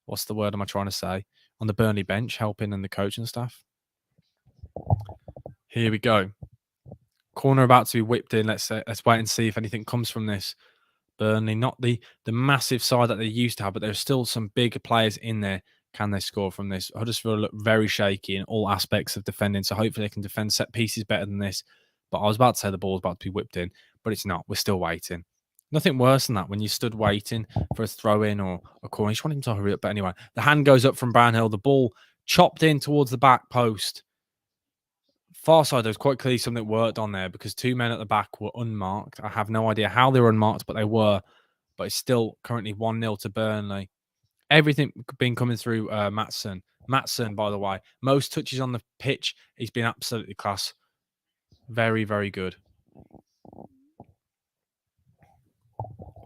What's the word am I trying to say? On the Burnley bench, helping and the coach and stuff. Here we go. Corner about to be whipped in. Let's wait and see if anything comes from this. Burnley, not the massive side that they used to have, but there's still some big players in there. Can they score from this? Huddersfield look very shaky in all aspects of defending, so hopefully they can defend set pieces better than this. But I was about to say the ball's about to be whipped in, but it's not. We're still waiting. Nothing worse than that when you stood waiting for a throw in or a corner. You just want him to hurry up. But anyway, the hand goes up from Brownhill. The ball chopped in towards the back post. Far side, there was quite clearly something worked on there because two men at the back were unmarked. I have no idea how they were unmarked, but they were. But it's still currently 1-0 to Burnley. Everything been coming through Maatsen. Maatsen, by the way, most touches on the pitch. He's been absolutely class. Very, very good.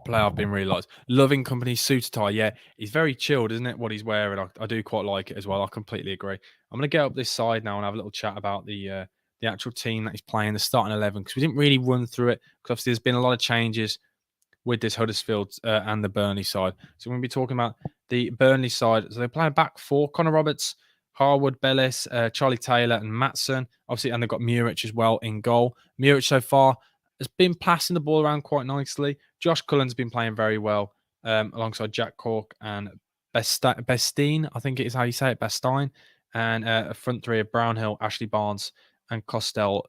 Player I've been really liked. Loving company suit tie. Yeah, he's very chilled, isn't it? What he's wearing. I do quite like it as well. I completely agree. I'm going to get up this side now and have a little chat about the actual team that he's playing, the starting 11, because we didn't really run through it because obviously there's been a lot of changes with this Huddersfield and the Burnley side. So we're going to be talking about the Burnley side. So they're playing back four. Connor Roberts, Harwood, Bellis, Charlie Taylor and Maatsen. Obviously, and they've got Muric as well in goal. Muric so far has been passing the ball around quite nicely. Josh Cullen's been playing very well alongside Jack Cork and Bestine, I think it is how you say it, Bestine. And a front three of Brownhill, Ashley Barnes and Costello.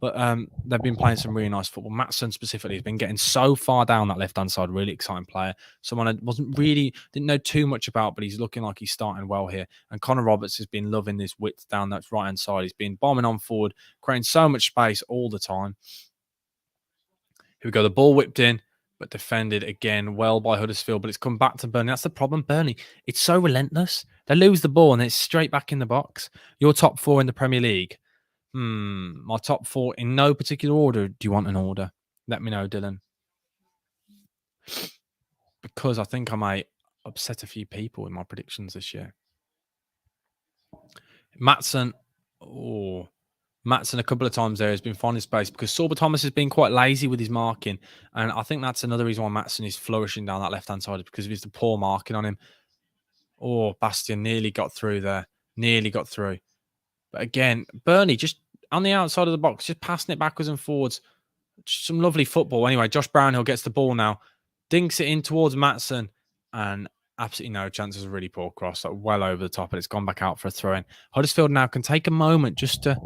But they've been playing some really nice football. Maatsen specifically has been getting so far down that left-hand side. Really exciting player. Someone I didn't know too much about, but he's looking like he's starting well here. And Connor Roberts has been loving this width down that right-hand side. He's been bombing on forward, creating so much space all the time. Here we go. The ball whipped in, but defended again well by Huddersfield. But it's come back to Burnley. That's the problem. Burnley, it's so relentless. They lose the ball and it's straight back in the box. Your top four in the Premier League. My top four in no particular order. Do you want an order? Let me know, Dylan. Because I think I might upset a few people in my predictions this year. Maatsen. Maatsen a couple of times there has been finding space because Sorba Thomas has been quite lazy with his marking. And I think that's another reason why Maatsen is flourishing down that left-hand side, because of his poor marking on him. Bastian nearly got through there. Nearly got through. But again, Burnley just on the outside of the box, just passing it backwards and forwards. Just some lovely football. Anyway, Josh Brownhill gets the ball now. Dinks it in towards Maatsen. And absolutely no chances. A really poor cross. Like well over the top. And it's gone back out for a throw-in. Huddersfield now can take a moment just to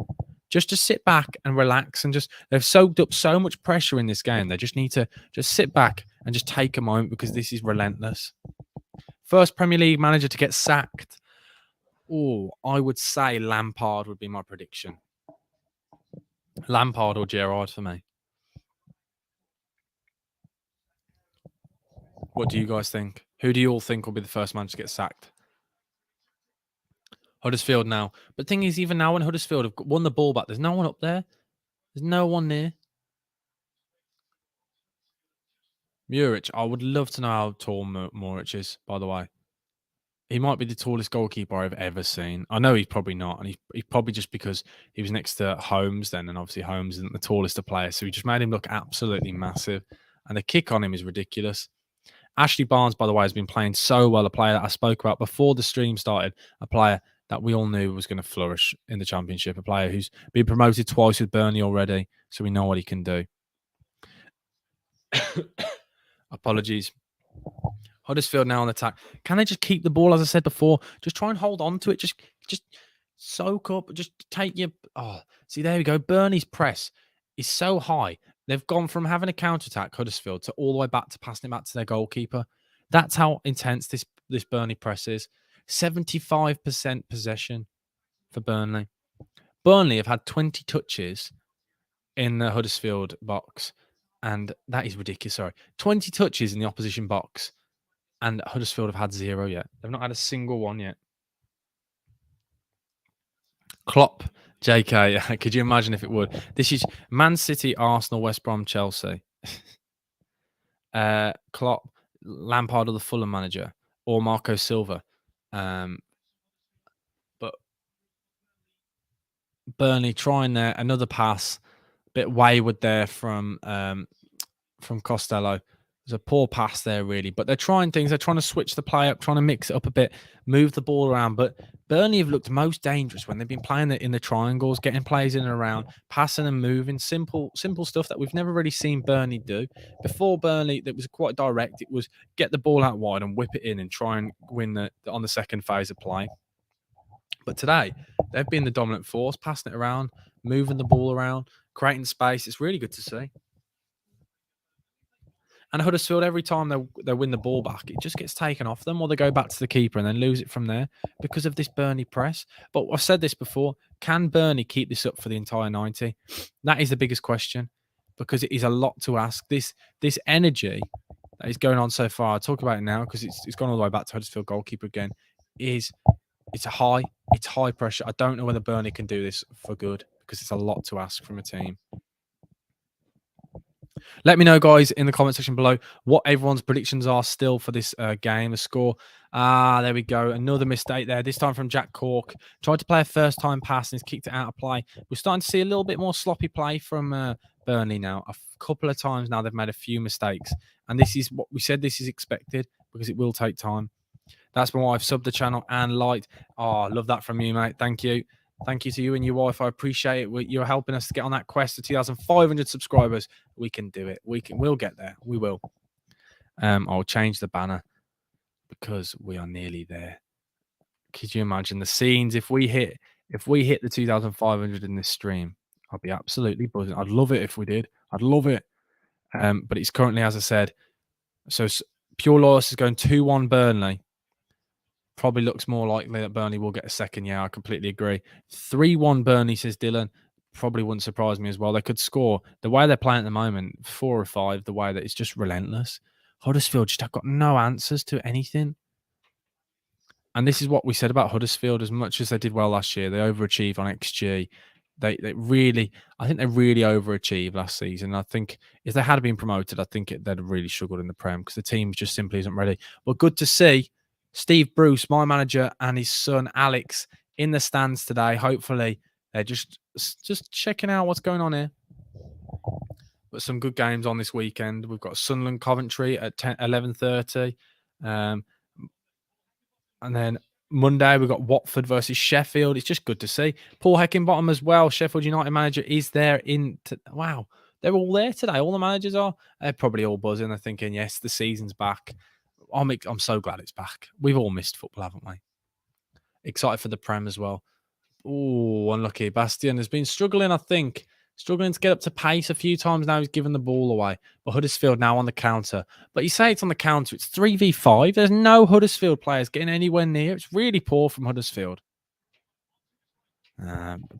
sit back and relax, and they've soaked up so much pressure in this game. They just need to just sit back and just take a moment, because this is relentless. First Premier League manager to get sacked. I would say Lampard would be my prediction. Lampard or Gerrard for me. What do you guys think? Who do you all think will be the first manager to get sacked? Huddersfield now. But the thing is, even now when Huddersfield have won the ball back, there's no one up there. There's no one near. Muric. I would love to know how tall Muric is, by the way. He might be the tallest goalkeeper I've ever seen. I know he's probably not. And he's probably just because he was next to Holmes then. And obviously Holmes isn't the tallest of players. So he just made him look absolutely massive. And the kick on him is ridiculous. Ashley Barnes, by the way, has been playing so well. A player that I spoke about before the stream started. A player that we all knew was going to flourish in the Championship. A player who's been promoted twice with Burnley already. So we know what he can do. Apologies. Huddersfield now on attack. Can they just keep the ball, as I said before? Just try and hold on to it. Just soak up. Just take your... see, there we go. Burnley's press is so high. They've gone from having a counter-attack, Huddersfield, to all the way back to passing it back to their goalkeeper. That's how intense this Burnley press is. 75% possession for Burnley. Burnley have had 20 touches in the Huddersfield box. And that is ridiculous. Sorry. 20 touches in the opposition box. And Huddersfield have had 0 yet. They've not had a single one yet. Klopp, JK. Could you imagine if it would? This is Man City, Arsenal, West Brom, Chelsea. Klopp, Lampard or the Fulham manager, or Marco Silva. But Burnley trying there. Another pass. Bit wayward there from Costello. There's a poor pass there, really. But they're trying things. They're trying to switch the play up, trying to mix it up a bit, move the ball around. But Burnley have looked most dangerous when they've been playing in the triangles, getting plays in and around, passing and moving. Simple stuff that we've never really seen Burnley do. Before Burnley, that was quite direct. It was get the ball out wide and whip it in and try and win on the second phase of play. But today, they've been the dominant force, passing it around, moving the ball around, creating space. It's really good to see. And Huddersfield, every time they win the ball back, it just gets taken off them, or they go back to the keeper and then lose it from there because of this Burnley press. But I've said this before, can Burnley keep this up for the entire 90? That is the biggest question, because it is a lot to ask. This energy that is going on so far, I'll talk about it now because it's gone all the way back to Huddersfield goalkeeper again, it's high pressure. I don't know whether Burnley can do this for good, because it's a lot to ask from a team. Let me know, guys, in the comment section below what everyone's predictions are still for this game. The score. There we go. Another mistake there, this time from Jack Cork. Tried to play a first-time pass and he's kicked it out of play. We're starting to see a little bit more sloppy play from Burnley now. A couple of times now they've made a few mistakes. And this is what we said, this is expected, because it will take time. That's why I've subbed the channel and liked. I love that from you, mate. Thank you. Thank you to you and your wife. I appreciate it. You're helping us to get on that quest to 2,500 subscribers. We can do it. We'll get there. We will. I'll change the banner because we are nearly there. Could you imagine the scenes if we hit the 2,500 in this stream? I'd be absolutely buzzing. I'd love it if we did. I'd love it. But it's currently, as I said, so Pure Loyalist is going 2-1 Burnley. Probably looks more likely that Burnley will get a second. Yeah, I completely agree. 3-1 Burnley, says Dylan. Probably wouldn't surprise me as well. They could score. The way they're playing at the moment, 4 or 5, the way that it's just relentless. Huddersfield just have got no answers to anything. And this is what we said about Huddersfield. As much as they did well last year, they overachieved on XG. They really, I think they really overachieved last season. I think if they had been promoted, I think they'd have really struggled in the Prem because the team just simply isn't ready. But good to see Steve Bruce, my manager, and his son Alex in the stands today. Hopefully, they're just checking out what's going on here. But some good games on this weekend. We've got Sunderland Coventry at 11:30. And then Monday, we've got Watford versus Sheffield. It's just good to see. Paul Heckingbottom as well, Sheffield United manager, is there wow, they're all there today. All the managers are. They're probably all buzzing. They're thinking, yes, the season's back. I'm so glad it's back. We've all missed football, haven't we? Excited for the Prem as well. Oh, unlucky. Bastion has been struggling, I think. Struggling to get up to pace a few times now. He's given the ball away. But Huddersfield now on the counter. But you say it's on the counter. It's 3v5. There's no Huddersfield players getting anywhere near. It's really poor from Huddersfield.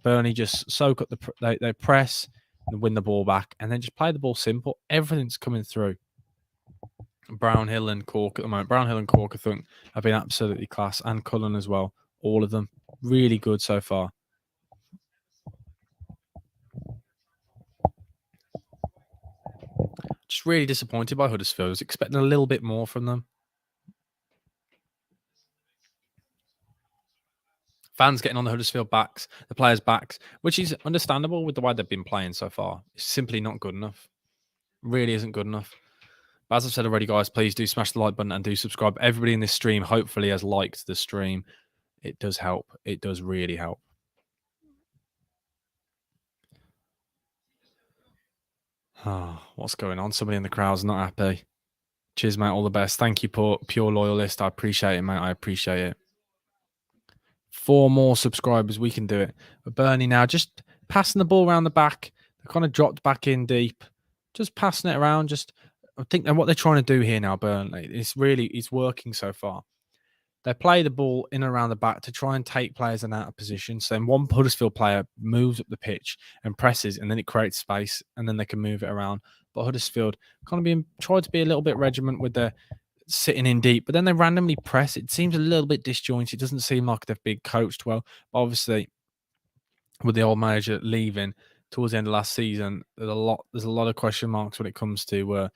Burnley just soak up they press and win the ball back. And then just play the ball simple. Everything's coming through. Brownhill and Cork at the moment. Brownhill and Cork, I think, have been absolutely class. And Cullen as well. All of them. Really good so far. Just really disappointed by Huddersfield. I was expecting a little bit more from them. Fans getting on the Huddersfield backs, the players' backs, which is understandable with the way they've been playing so far. It's simply not good enough. Really isn't good enough. But as I've said already, guys, please do smash the like button and do subscribe. Everybody in this stream hopefully has liked the stream. It does help. It does really help. Oh, what's going on? Somebody in the crowd's not happy. Cheers, mate. All the best. Thank you, Pure Loyalist. I appreciate it, mate. I appreciate it. 4 more subscribers. We can do it. But Burnley now just passing the ball around the back. They kind of dropped back in deep. Just passing it around. I think what they're trying to do here now, Burnley, it's working so far. They play the ball in and around the back to try and take players in out of position. So then one Huddersfield player moves up the pitch and presses, and then it creates space, and then they can move it around. But Huddersfield kind of tried to be a little bit regiment with their sitting in deep, but then they randomly press. It seems a little bit disjointed. It doesn't seem like they've been coached well. But obviously, with the old manager leaving towards the end of last season, there's a lot of question marks when it comes to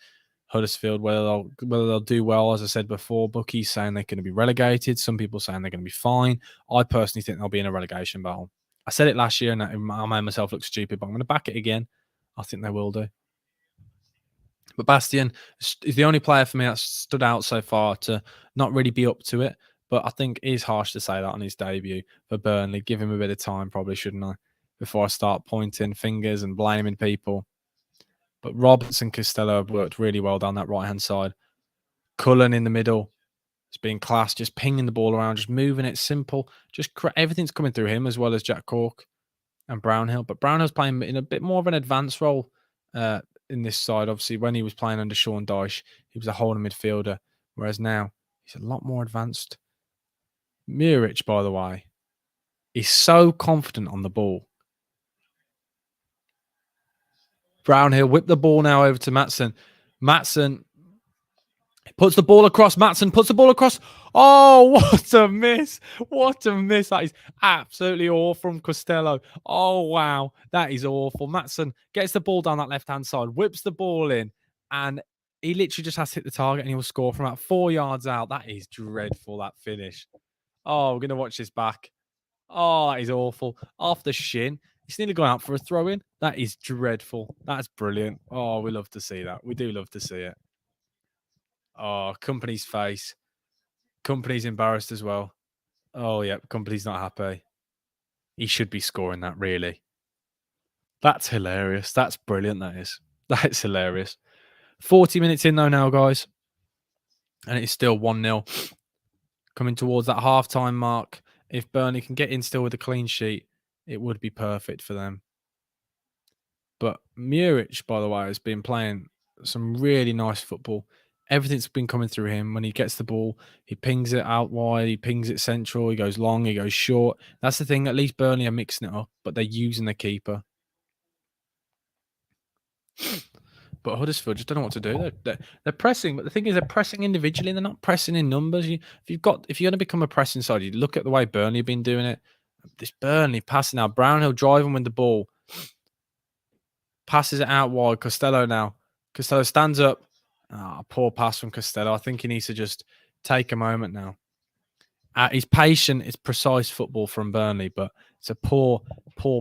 Huddersfield, whether they'll do well. As I said before, bookies saying they're going to be relegated. Some people saying they're going to be fine. I personally think they'll be in a relegation battle. I said it last year, and I made myself look stupid, but I'm going to back it again. I think they will do. But Bastion is the only player for me that stood out so far to not really be up to it. But I think it is harsh to say that on his debut for Burnley. Give him a bit of time, probably, shouldn't I? Before I start pointing fingers and blaming people. But Roberts and Costello have worked really well down that right-hand side. Cullen in the middle. It's been class, just pinging the ball around, just moving it simple. Just everything's coming through him as well as Jack Cork and Brownhill. But Brownhill's playing in a bit more of an advanced role in this side. Obviously, when he was playing under Sean Dyche, he was a holding midfielder, whereas now he's a lot more advanced. Muric, by the way, is so confident on the ball. Brownhill whip the ball now over to Maatsen. Maatsen puts the ball across. Maatsen puts the ball across. Oh, what a miss. What a miss. That is absolutely awful from Costello. Oh, wow. That is awful. Maatsen gets the ball down that left-hand side, whips the ball in, and he literally just has to hit the target and he will score from about 4 yards out. That is dreadful, that finish. Oh, we're going to watch this back. Oh, that is awful. Off the shin. He's nearly gone out for a throw-in. That is dreadful. That's brilliant. Oh, we love to see that. We do love to see it. Oh, Company's face. Company's embarrassed as well. Oh, yeah. Company's not happy. He should be scoring that, really. That's hilarious. That's brilliant, that is. That's hilarious. 40 minutes in, though, now, guys. And it's still 1-0. Coming towards that half-time mark. If Burnley can get in still with a clean sheet, it would be perfect for them. But Muric, by the way, has been playing some really nice football. Everything's been coming through him. When he gets the ball, he pings it out wide, he pings it central, he goes long, he goes short. That's the thing. At least Burnley are mixing it up, but they're using the keeper. But Huddersfield just don't know what to do. They're pressing, but the thing is, they're pressing individually. They're not pressing in numbers. If you're going to become a pressing side, you look at the way Burnley have been doing it. This Burnley passing now, Brownhill driving with the ball, passes it out wide. Costello now. Costello stands up. Poor pass from Costello. I think he needs to just take a moment now. He's patient. It's precise football from Burnley, but it's a poor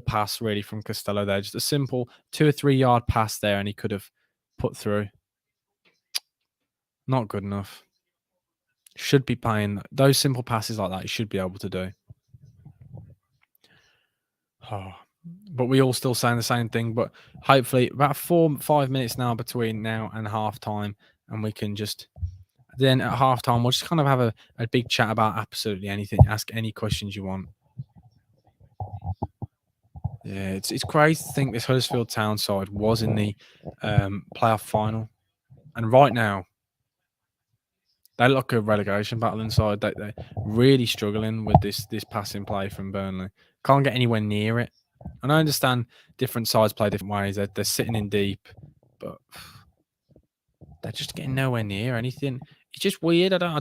pass really from Costello there. Just a simple 2 or 3 yard pass there, and he could have put through. Not good enough. Should be playing those simple passes like that. He should be able to do. Oh, but we all still saying the same thing. But hopefully, about 4-5 minutes now between now and half time, and we can just then at half time we'll just kind of have a big chat about absolutely anything. Ask any questions you want. Yeah, it's crazy to think this Huddersfield Town side was in the playoff final, and right now they look a relegation battle inside. They're really struggling with this passing play from Burnley. Can't get anywhere near it. And I understand different sides play different ways. They're sitting in deep, but they're just getting nowhere near anything. It's just weird. I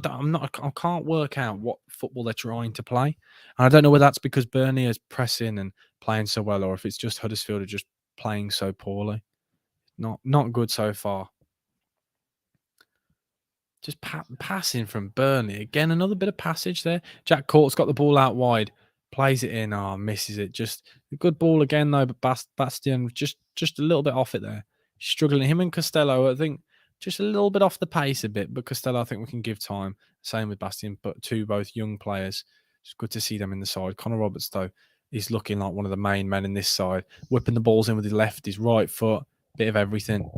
can't work out what football they're trying to play. And I don't know whether that's because Burnley is pressing and playing so well, or if it's just Huddersfield are just playing so poorly. Not good so far. Just passing from Burnley. Again, another bit of passage there. Jack Court's got the ball out wide. Plays it in. Misses it. Just a good ball again, though. But Bastian just a little bit off it there. Struggling. Him and Costello, I think, just a little bit off the pace a bit. But Costello, I think we can give time. Same with Bastian, but both young players. It's good to see them in the side. Connor Roberts, though, is looking like one of the main men in this side. Whipping the balls in with his left, his right foot. Bit of everything.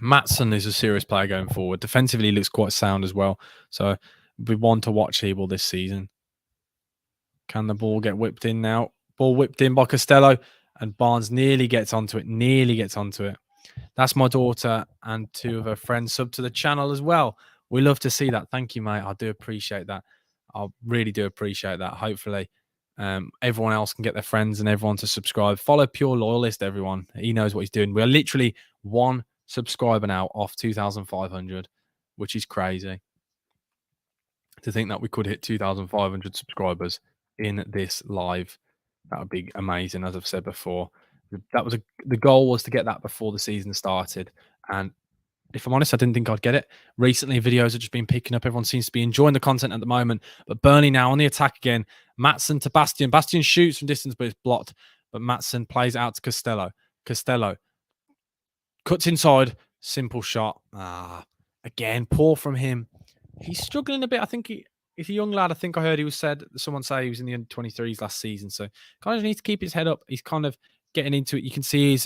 Maatson is a serious player going forward. Defensively, he looks quite sound as well. So we want to watch Hebel this season. Can the ball get whipped in now? Ball whipped in by Costello, and Barnes nearly gets onto it. That's my daughter and 2 of her friends sub to the channel as well. We love to see that. Thank you, mate. I do appreciate that. I really do appreciate that. Hopefully, everyone else can get their friends and everyone to subscribe. Follow Pure Loyalist, everyone. He knows what he's doing. We're literally 1 subscriber now off 2,500, which is crazy. To think that we could hit 2,500 subscribers in this live, that would be amazing. As I've said before, the goal was to get that before the season started, and if I'm honest, I didn't think I'd get it. Recently, videos have just been picking up. Everyone seems to be enjoying the content at the moment. But Burnley now on the attack again. Maatson to Bastian. Bastian shoots from distance, but it's blocked. But Maatson plays it out to Costello. Costello cuts inside. Simple shot. Again, poor from him. He's struggling a bit. I think he's a young lad. I think I heard someone say he was in the under-23s last season. So kind of needs to keep his head up. He's kind of getting into it. You can see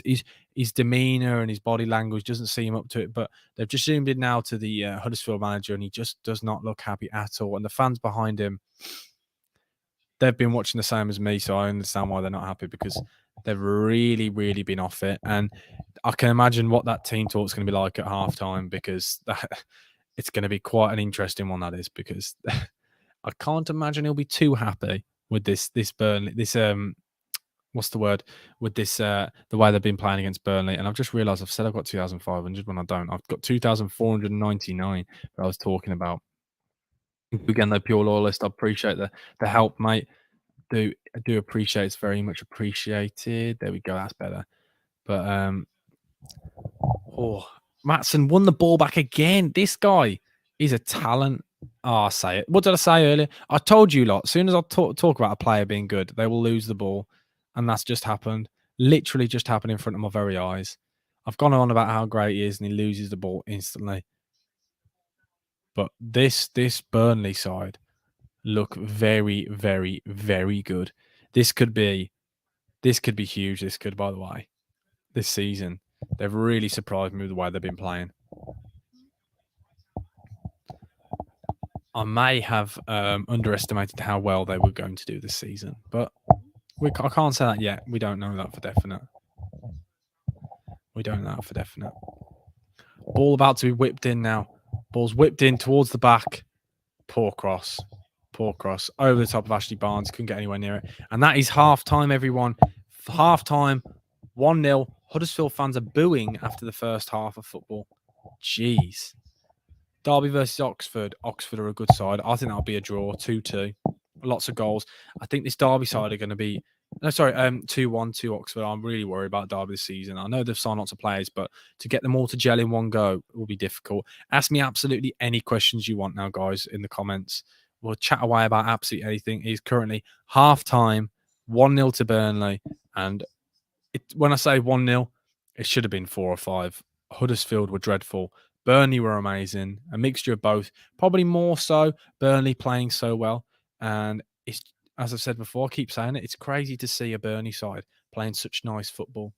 his demeanor and his body language doesn't seem up to it. But they've just zoomed in now to the Huddersfield manager, and he just does not look happy at all. And the fans behind him, they've been watching the same as me, so I understand why they're not happy, because they've really, really been off it. And I can imagine what that team talk is going to be like at halftime, because it's going to be quite an interesting one, that is, because I can't imagine he'll be too happy with this Burnley, what's the word, with this the way they've been playing against Burnley. And I've just realised I've said I've got 2,500 when I don't. I've got 2,499 that I was talking about. Again, though, Pure Loyalist, I appreciate the help, mate. I do appreciate, it's very much appreciated. There we go, that's better. But Maatson won the ball back again. This guy is a talent. I'll say it. What did I say earlier? I told you lot. As soon as I talk about a player being good, they will lose the ball. And that's just happened. Literally just happened in front of my very eyes. I've gone on about how great he is, and he loses the ball instantly. But this Burnley side look very, very, very good. This could be huge. This could, by the way, this season. They've really surprised me with the way they've been playing. I may have underestimated how well they were going to do this season, but I can't say that yet. We don't know that for definite. We don't know that for definite. Ball about to be whipped in now. Ball's whipped in towards the back. Poor cross. Poor cross. Over the top of Ashley Barnes. Couldn't get anywhere near it. And that is half time, everyone. Half time. 1-0. Huddersfield fans are booing after the first half of football. Jeez. Derby versus Oxford. Oxford are a good side. I think that'll be a draw. 2-2. Lots of goals. I think this Derby side are going to be... No, sorry, 2-1 to Oxford. I'm really worried about Derby this season. I know they've signed lots of players, but to get them all to gel in one go will be difficult. Ask me absolutely any questions you want now, guys, in the comments. We'll chat away about absolutely anything. It is currently half-time, 1-0 to Burnley. And when I say 1-0, it should have been 4 or 5. Huddersfield were dreadful. Burnley were amazing. A mixture of both. Probably more so Burnley playing so well. And it's, as I've said before, I keep saying it, it's crazy to see a Burnley side playing such nice football.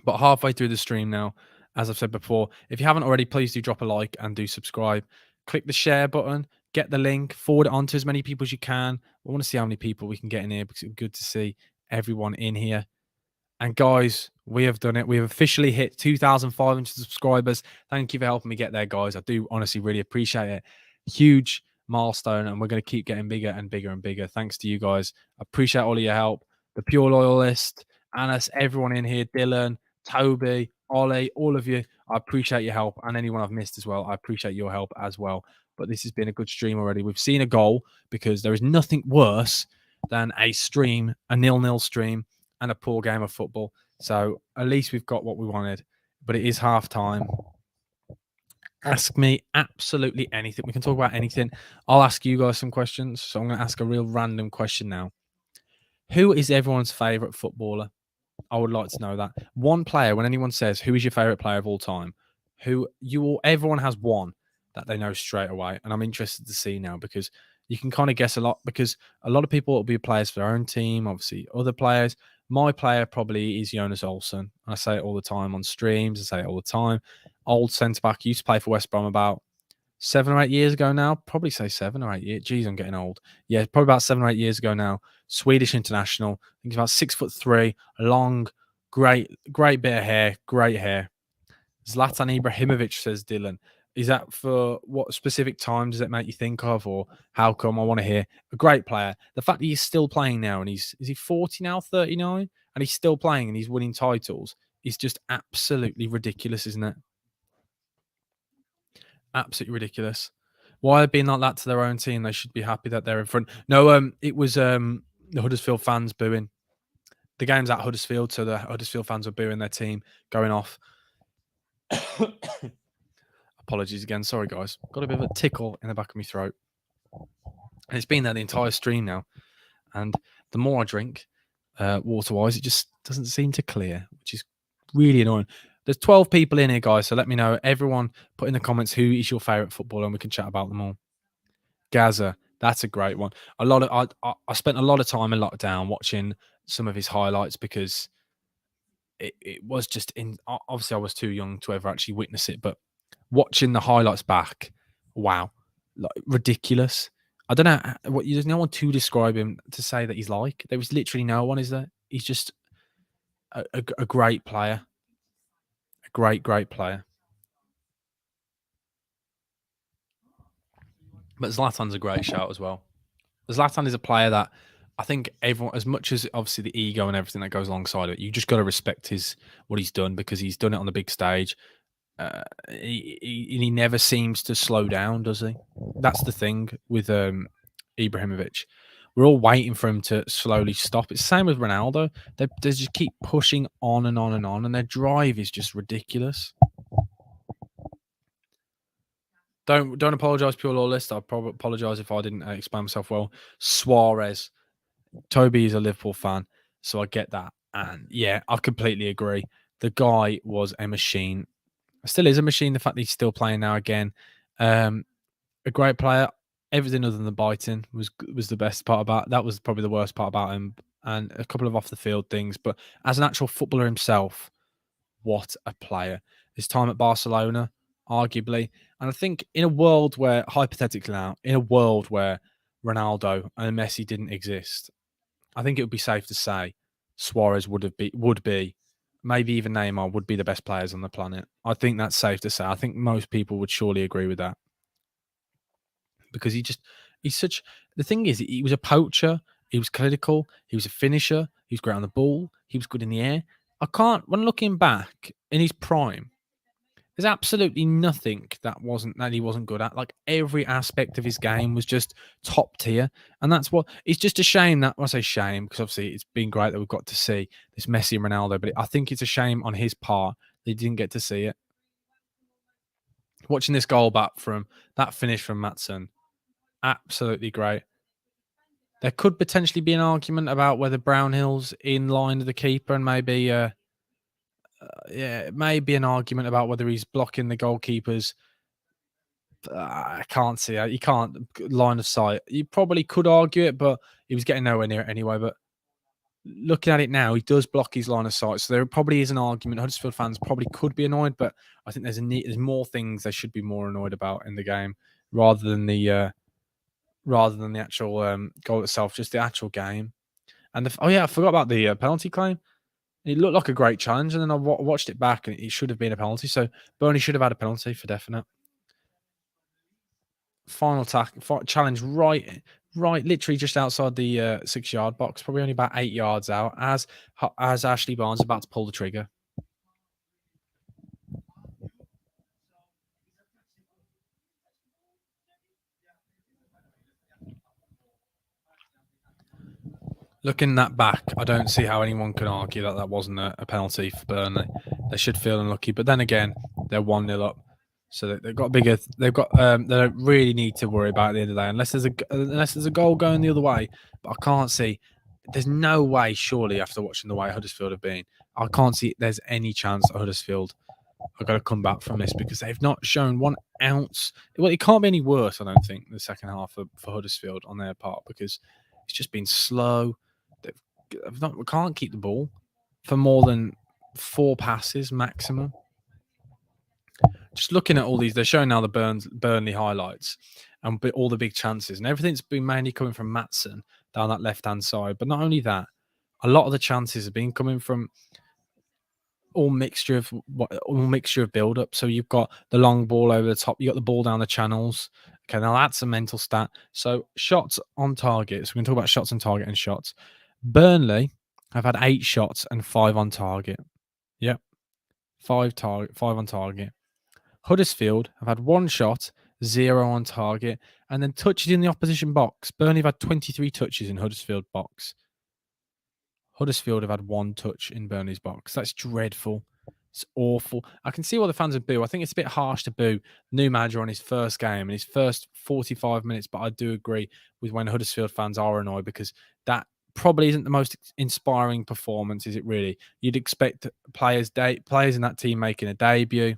But halfway through the stream now, as I've said before, if you haven't already, please do drop a like and do subscribe. Click the share button, get the link, forward it on to as many people as you can. I want to see how many people we can get in here because it's good to see everyone in here. And guys, we have done it. We have officially hit 2,500 subscribers. Thank you for helping me get there, guys. I do honestly really appreciate it. Huge milestone, and we're going to keep getting bigger and bigger and bigger. Thanks to you guys. I appreciate all of your help. The Pure Loyalist, Anas, everyone in here, Dylan, Toby, Ollie, all of you. I appreciate your help, and anyone I've missed as well. I appreciate your help as well. But this has been a good stream already. We've seen a goal because there is nothing worse than a stream, a 0-0 stream, and a poor game of football. So at least we've got what we wanted. But it is half time. Ask me absolutely anything. We can talk about anything. I'll ask you guys some questions. So I'm going to ask a real random question now. Who is everyone's favourite footballer? I would like to know that. One player, when anyone says, who is your favourite player of all time? Everyone has one that they know straight away. And I'm interested to see now because you can kind of guess a lot because a lot of people will be players for their own team, obviously other players. My player probably is Jonas Olsen. I say it all the time on streams. I say it all the time. Old centre-back. Used to play for West Brom about 7 or 8 years ago now. Probably say 7 or 8 years. Jeez, I'm getting old. Yeah, probably about 7 or 8 years ago now. Swedish international. I think he's about 6'3", long, great bit of hair, great hair. Zlatan Ibrahimovic, says Dylan. Is that for what specific time does it make you think of, or how come? I want to hear. A great player. The fact that he's still playing now, and is he 40 now, 39, and he's still playing and he's winning titles is just absolutely ridiculous, isn't it? Absolutely ridiculous. Why are they being like that to their own team? They should be happy that they're in front. No, it was the Huddersfield fans booing. The game's at Huddersfield, so the Huddersfield fans were booing their team going off. Apologies again. Sorry, guys. Got a bit of a tickle in the back of my throat. And it's been there the entire stream now. And the more I drink, water-wise, it just doesn't seem to clear, which is really annoying. There's 12 people in here, guys, so let me know. Everyone put in the comments who is your favourite footballer, and we can chat about them all. Gaza, that's a great one. I spent a lot of time in lockdown watching some of his highlights because it was just obviously I was too young to ever actually witness it, but watching the highlights back, wow, like ridiculous. I don't know there's no one to describe him to say that he's like. There is literally no one, is there? He's just a great player. A great player. But Zlatan's a great shout as well. Zlatan is a player that I think everyone, as much as obviously the ego and everything that goes alongside it, you just got to respect what he's done because he's done it on the big stage. He never seems to slow down, does he? That's the thing with Ibrahimovic. We're all waiting for him to slowly stop. It's the same with Ronaldo. They just keep pushing on and on and on, and their drive is just ridiculous. Don't apologise, Pure Law List. I probably apologise if I didn't explain myself well. Suarez. Toby is a Liverpool fan, so I get that. And yeah, I completely agree. The guy was a machine. Still is a machine. The fact that he's still playing now again. A great player. Everything other than the biting was the best part about. That was probably the worst part about him, and a couple of off the field things. But as an actual footballer himself, what a player! His time at Barcelona, arguably, and I think in a world where, hypothetically now, in a world where Ronaldo and Messi didn't exist, I think it would be safe to say Suarez would be maybe even Neymar would be the best players on the planet. I think that's safe to say. I think most people would surely agree with that because he's such. The thing is, he was a poacher. He was clinical. He was a finisher. He was great on the ball. He was good in the air. I can't. When looking back in his prime, there's absolutely nothing that he wasn't good at. Like every aspect of his game was just top tier, and that's what. It's just a shame that I say shame because obviously it's been great that we've got to see this Messi and Ronaldo, but I think it's a shame on his part that he didn't get to see it. Watching this goal back from that finish from Matson, absolutely great. There could potentially be an argument about whether Brownhill's in line with the keeper, and maybe yeah, it may be an argument about whether he's blocking the goalkeeper's. I can't see it. You can't line of sight. You probably could argue it, but he was getting nowhere near it anyway. But looking at it now, he does block his line of sight. So there probably is an argument. Huddersfield fans probably could be annoyed, but I think there's more things they should be more annoyed about in the game rather than the actual goal itself, just the actual game. And oh yeah, I forgot about the penalty claim. It looked like a great challenge, and then I watched it back, and it should have been a penalty. So Burnley should have had a penalty for definite. Final challenge right, literally just outside the 6-yard box, probably only about 8 yards out. As Ashley Barnes is about to pull the trigger. Looking that back, I don't see how anyone can argue that wasn't a penalty for Burnley. They should feel unlucky, but then again, they're 1-0 up, so they've got bigger. They've got. They don't really need to worry about it at the end of the day, unless there's a goal going the other way. But I can't see. There's no way, surely, after watching the way Huddersfield have been, I can't see there's any chance that Huddersfield are going to come back from this because they've not shown 1 ounce. Well, it can't be any worse, I don't think, the second half for Huddersfield on their part because it's just been slow. We can't keep the ball for more than 4 passes maximum. Just looking at all these, they're showing now the Burnley highlights and all the big chances, and everything's been mainly coming from Matson down that left-hand side. But not only that, a lot of the chances have been coming from all mixture of build-up. So you've got the long ball over the top, you got the ball down the channels. Okay, now that's a mental stat. So shots on target. So we're going to talk about shots on target and shots. Burnley have had 8 shots and 5 on target. Yep. 5 on target. Huddersfield have had 1 shot, 0 on target, and then touches in the opposition box. Burnley have had 23 touches in Huddersfield box. Huddersfield have had 1 touch in Burnley's box. That's dreadful. It's awful. I can see why the fans would boo. I think it's a bit harsh to boo new manager on his first game and his first 45 minutes, but I do agree with when Huddersfield fans are annoyed because that probably isn't the most inspiring performance, is it really? You'd expect players in that team making a debut.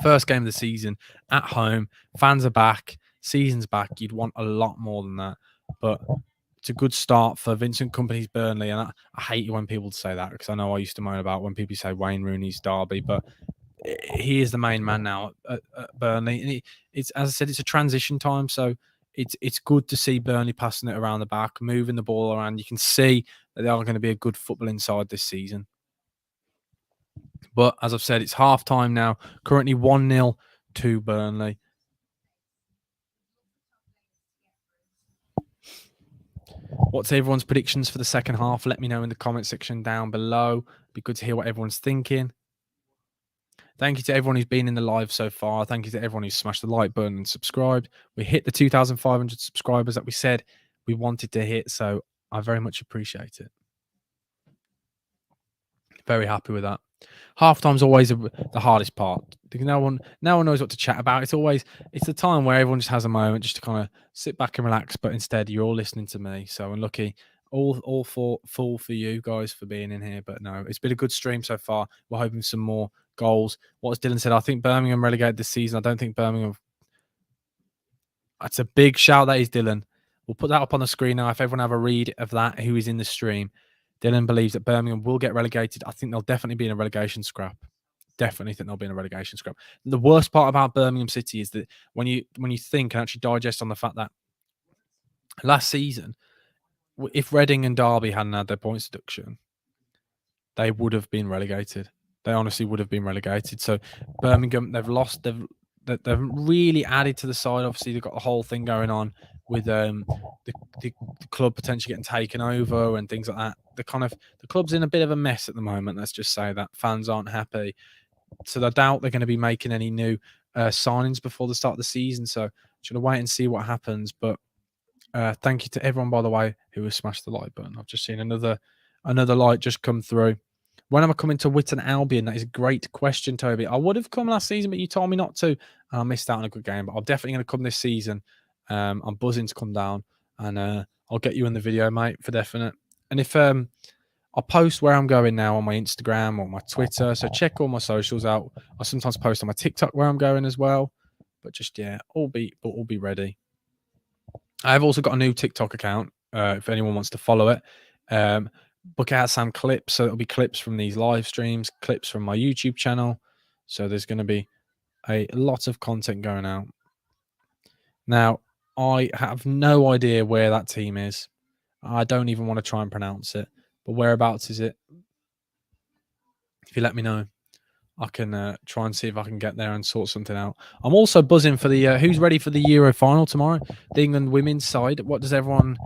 First game of the season at home, fans are back, season's back. You'd want a lot more than that. But it's a good start for Vincent Kompany's Burnley, and I hate it when people say that because I know I used to moan about when people say Wayne Rooney's Derby, but he is the main man now at Burnley, and it's, as I said, it's a transition time, so it's good to see Burnley passing it around the back, moving the ball around. You can see that they are going to be a good footballing side this season. But as I've said, it's half time now. Currently 1-0 to Burnley. What's everyone's predictions for the second half? Let me know in the comment section down below. Be good to hear what everyone's thinking. Thank you to everyone who's been in the live so far. Thank you to everyone who's smashed the like button and subscribed. We hit the 2,500 subscribers that we said we wanted to hit, so I very much appreciate it. Very happy with that. Halftime's always the hardest part. No one knows what to chat about. It's the time where everyone just has a moment just to kind of sit back and relax. But instead, you're all listening to me. So unlucky. All full for you guys for being in here. But no, it's been a good stream so far. We're hoping for some more goals. What has Dylan said? I think Birmingham relegated this season. I don't think Birmingham. That's a big shout. That is Dylan. We'll put that up on the screen now. If everyone have a read of that, who is in the stream. Dylan believes that Birmingham will get relegated. I think they'll definitely be in a relegation scrap. Definitely think they'll be in a relegation scrap. The worst part about Birmingham City is that when you think and actually digest on the fact that last season, if Reading and Derby hadn't had their points deduction, they would have been relegated. They honestly would have been relegated. So Birmingham, they've lost. They've really added to the side. Obviously, they've got the whole thing going on with the club potentially getting taken over and things like that. The club's in a bit of a mess at the moment. Let's just say that fans aren't happy. So I doubt they're going to be making any new signings before the start of the season. So should I wait and see what happens? But thank you to everyone, by the way, who has smashed the like button. I've just seen another like just come through. When am I coming to Witton Albion? That is a great question, Toby. I would have come last season, but you told me not to, and I missed out on a good game. But I'm definitely going to come this season. I'm buzzing to come down, and I'll get you in the video, mate, for definite. And if I'll post where I'm going now on my Instagram or my Twitter, so check all my socials out. I sometimes post on my TikTok where I'm going as well. But just all be ready. I've also got a new TikTok account. If anyone wants to follow it, book out some clips. So it'll be clips from these live streams, clips from my YouTube channel. So there's going to be a lot of content going out. Now, I have no idea where that team is. I don't even want to try and pronounce it. But whereabouts is it? If you let me know, I can try and see if I can get there and sort something out. I'm also buzzing for the who's ready for the Euro final tomorrow. The England women's side. What does everyone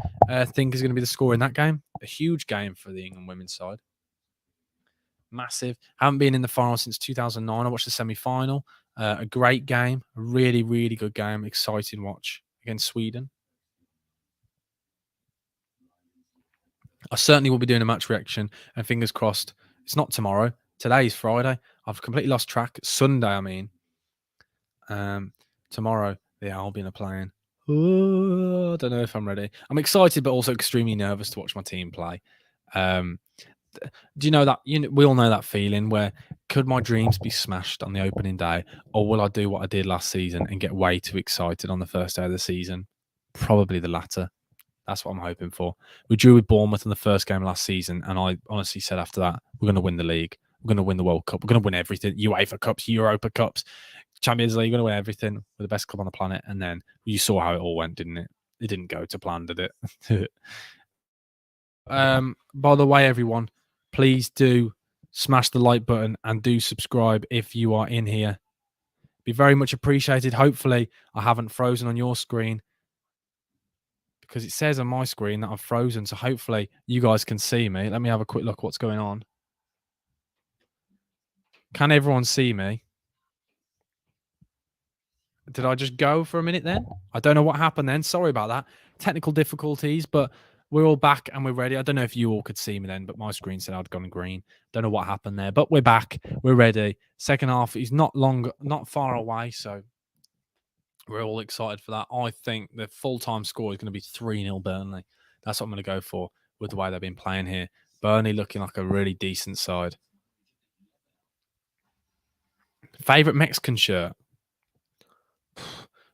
think is going to be the score in that game? A huge game for the England women's side. Massive. Haven't been in the final since 2009. I watched the semi-final. A great game. A really, really good game. Exciting watch against Sweden. I certainly will be doing a match reaction, and fingers crossed it's not tomorrow. Today's Friday. I've completely lost track. Sunday, I mean. Tomorrow, the Albion are playing. I don't know if I'm ready. I'm excited, but also extremely nervous to watch my team play. Do you know that? We all know that feeling where could my dreams be smashed on the opening day, or will I do what I did last season and get way too excited on the first day of the season? Probably the latter. That's what I'm hoping for. We drew with Bournemouth in the first game last season, and I honestly said after that, we're going to win the league. We're going to win the World Cup. We're going to win everything. UEFA Cups, Europa Cups, Champions League. We're going to win everything. We're the best club on the planet. And then you saw how it all went, didn't it? It didn't go to plan, did it? By the way, everyone, please do smash the like button and do subscribe if you are in here. Be very much appreciated. Hopefully, I haven't frozen on your screen, because it says on my screen that I've frozen. So hopefully you guys can see me. Let me have a quick look what's going on. Can everyone see me? Did I just go for a minute then? I don't know what happened then. Sorry about that. Technical difficulties, but we're all back and we're ready. I don't know if you all could see me then, but my screen said I'd gone green. Don't know what happened there, but we're back. We're ready. Second half is not far away, so we're all excited for that. I think the full-time score is going to be 3-0 Burnley. That's what I'm going to go for with the way they've been playing here. Burnley looking like a really decent side. Favorite Mexican shirt?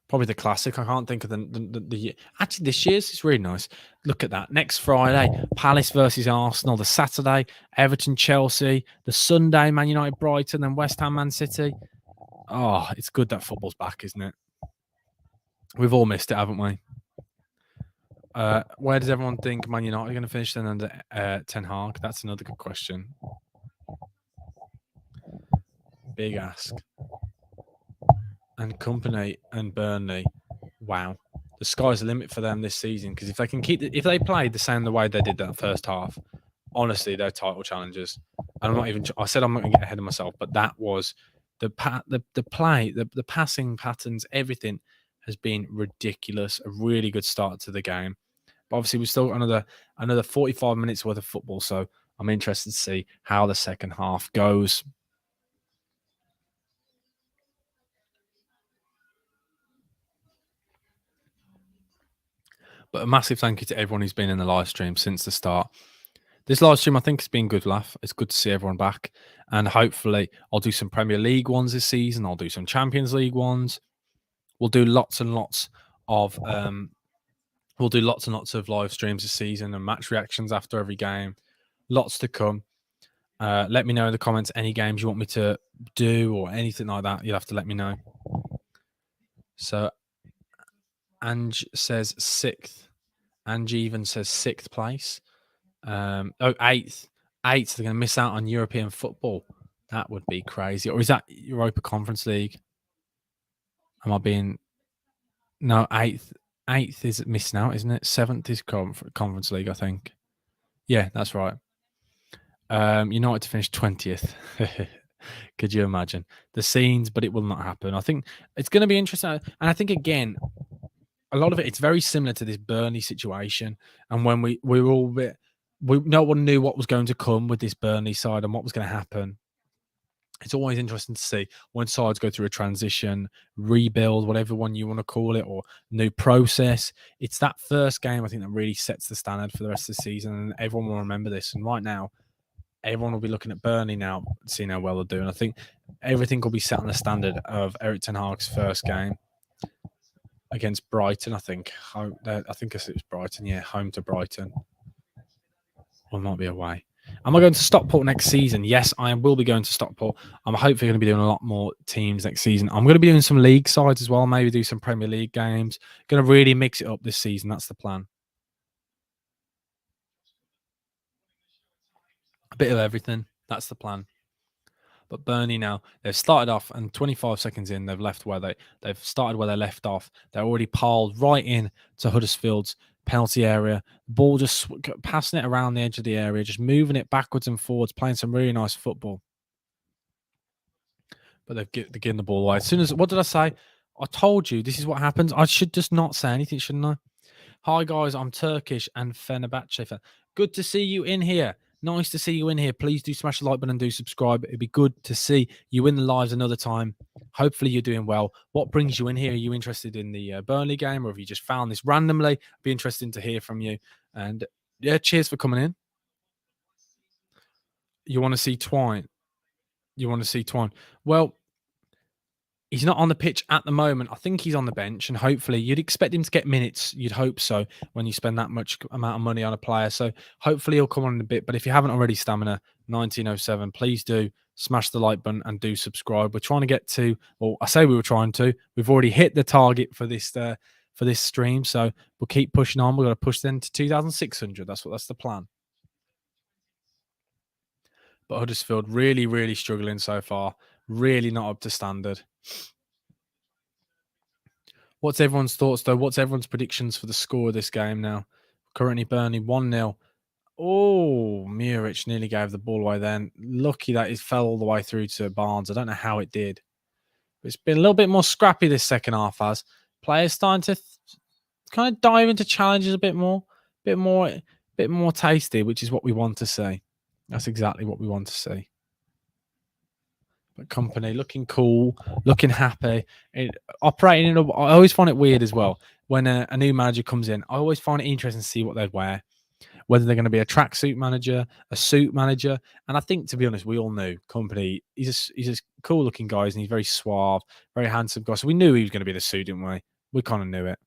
Probably the classic. I can't think of the actually this year's is really nice. Look at that. Next Friday, Palace versus Arsenal. The Saturday, Everton, Chelsea. The Sunday, Man United, Brighton, then West Ham, Man City. Oh, it's good that football's back, isn't it? We've all missed it, haven't we? Where does everyone think Man United are going to finish then under Ten Hag? That's another good question. Big ask. And Company and Burnley, wow, the sky's the limit for them this season. Because if they can if they played the way they did that first half, honestly, they're title challengers. And I'm not even. I said I'm not going to get ahead of myself, but that was the play, the passing patterns, everything has been ridiculous. A really good start to the game. But obviously, we've still got another 45 minutes worth of football, so I'm interested to see how the second half goes. But a massive thank you to everyone who's been in the live stream since the start. This live stream, I think, has been good laugh. It's good to see everyone back. And hopefully, I'll do some Premier League ones this season. I'll do some Champions League ones. We'll do lots and lots of live streams this season and match reactions after every game. Lots to come. Let me know in the comments any games you want me to do or anything like that. You'll have to let me know. So, Ange says 6th. Ange even says 6th place. Eighth. 8th, they're going to miss out on European football. That would be crazy. Or is that Europa Conference League? Am I being no 8th? 8th is missing out, isn't it? 7th is Conference League, I think. Yeah, that's right. United to finish 20th. Could you imagine the scenes? But it will not happen. I think it's going to be interesting, and I think again, a lot of it's very similar to this Burnley situation. And when we were all no one knew what was going to come with this Burnley side and what was going to happen. It's always interesting to see when sides go through a transition, rebuild, whatever one you want to call it, or new process. It's that first game, I think, that really sets the standard for the rest of the season, and everyone will remember this. And right now, everyone will be looking at Burnley now, seeing how well they're doing. I think everything will be set on the standard of Erik ten Hag's first game against Brighton. I think it was Brighton. Yeah, home to Brighton. Or might be away. Am I going to Stockport next season? Yes, I will be going to Stockport. I'm hopefully going to be doing a lot more teams next season. I'm going to be doing some league sides as well, maybe do some Premier League games. Going to really mix it up this season. That's the plan. A bit of everything. That's the plan. But Burnley now, they've started off, and 25 seconds in, they've started where they left off. They're already piled right in to Huddersfield's penalty area. The ball just passing it around the edge of the area, just moving it backwards and forwards, playing some really nice football. But they're getting the ball away. As soon as, what did I say? I told you this is what happens. I should just not say anything, shouldn't I? Hi guys, I'm Turkish and Fenerbahce fan. Good to see you in here. Nice to see you in here. Please do smash the like button and do subscribe. It'd be good to see you in the lives another time. Hopefully you're doing well. What brings you in here? Are you interested in the Burnley game, or have you just found this randomly? It'd be interesting to hear from you. And yeah, cheers for coming in. You want to see Twine? You want to see Twine? Well, he's not on the pitch at the moment. I think he's on the bench, and hopefully you'd expect him to get minutes. You'd hope so when you spend that much amount of money on a player. So hopefully he'll come on in a bit. But if you haven't already, Stamina 1907, please do smash the like button and do subscribe. We're trying to get to, well, I say we were trying to. We've already hit the target for this stream. So we'll keep pushing on. We're going to push then to 2,600. That's the plan. But Huddersfield really, really struggling so far. Really not up to standard. What's everyone's thoughts, though? What's everyone's predictions for the score of this game now? Currently, Burnley 1-0. Oh, Muric nearly gave the ball away then. Lucky that it fell all the way through to Barnes. I don't know how it did. But it's been a little bit more scrappy this second half as players starting to kind of dive into challenges a bit more tasty, which is what we want to see. That's exactly what we want to see. But Company looking cool, looking happy, operating in I always find it weird as well when a new manager comes in. I always find it interesting to see what they'd wear, whether they're going to be a tracksuit manager, a suit manager. And I think, to be honest, we all knew Company. He's a cool looking guy, and he's very suave, very handsome guy. So we knew he was going to be the suit, didn't we? We kind of knew it.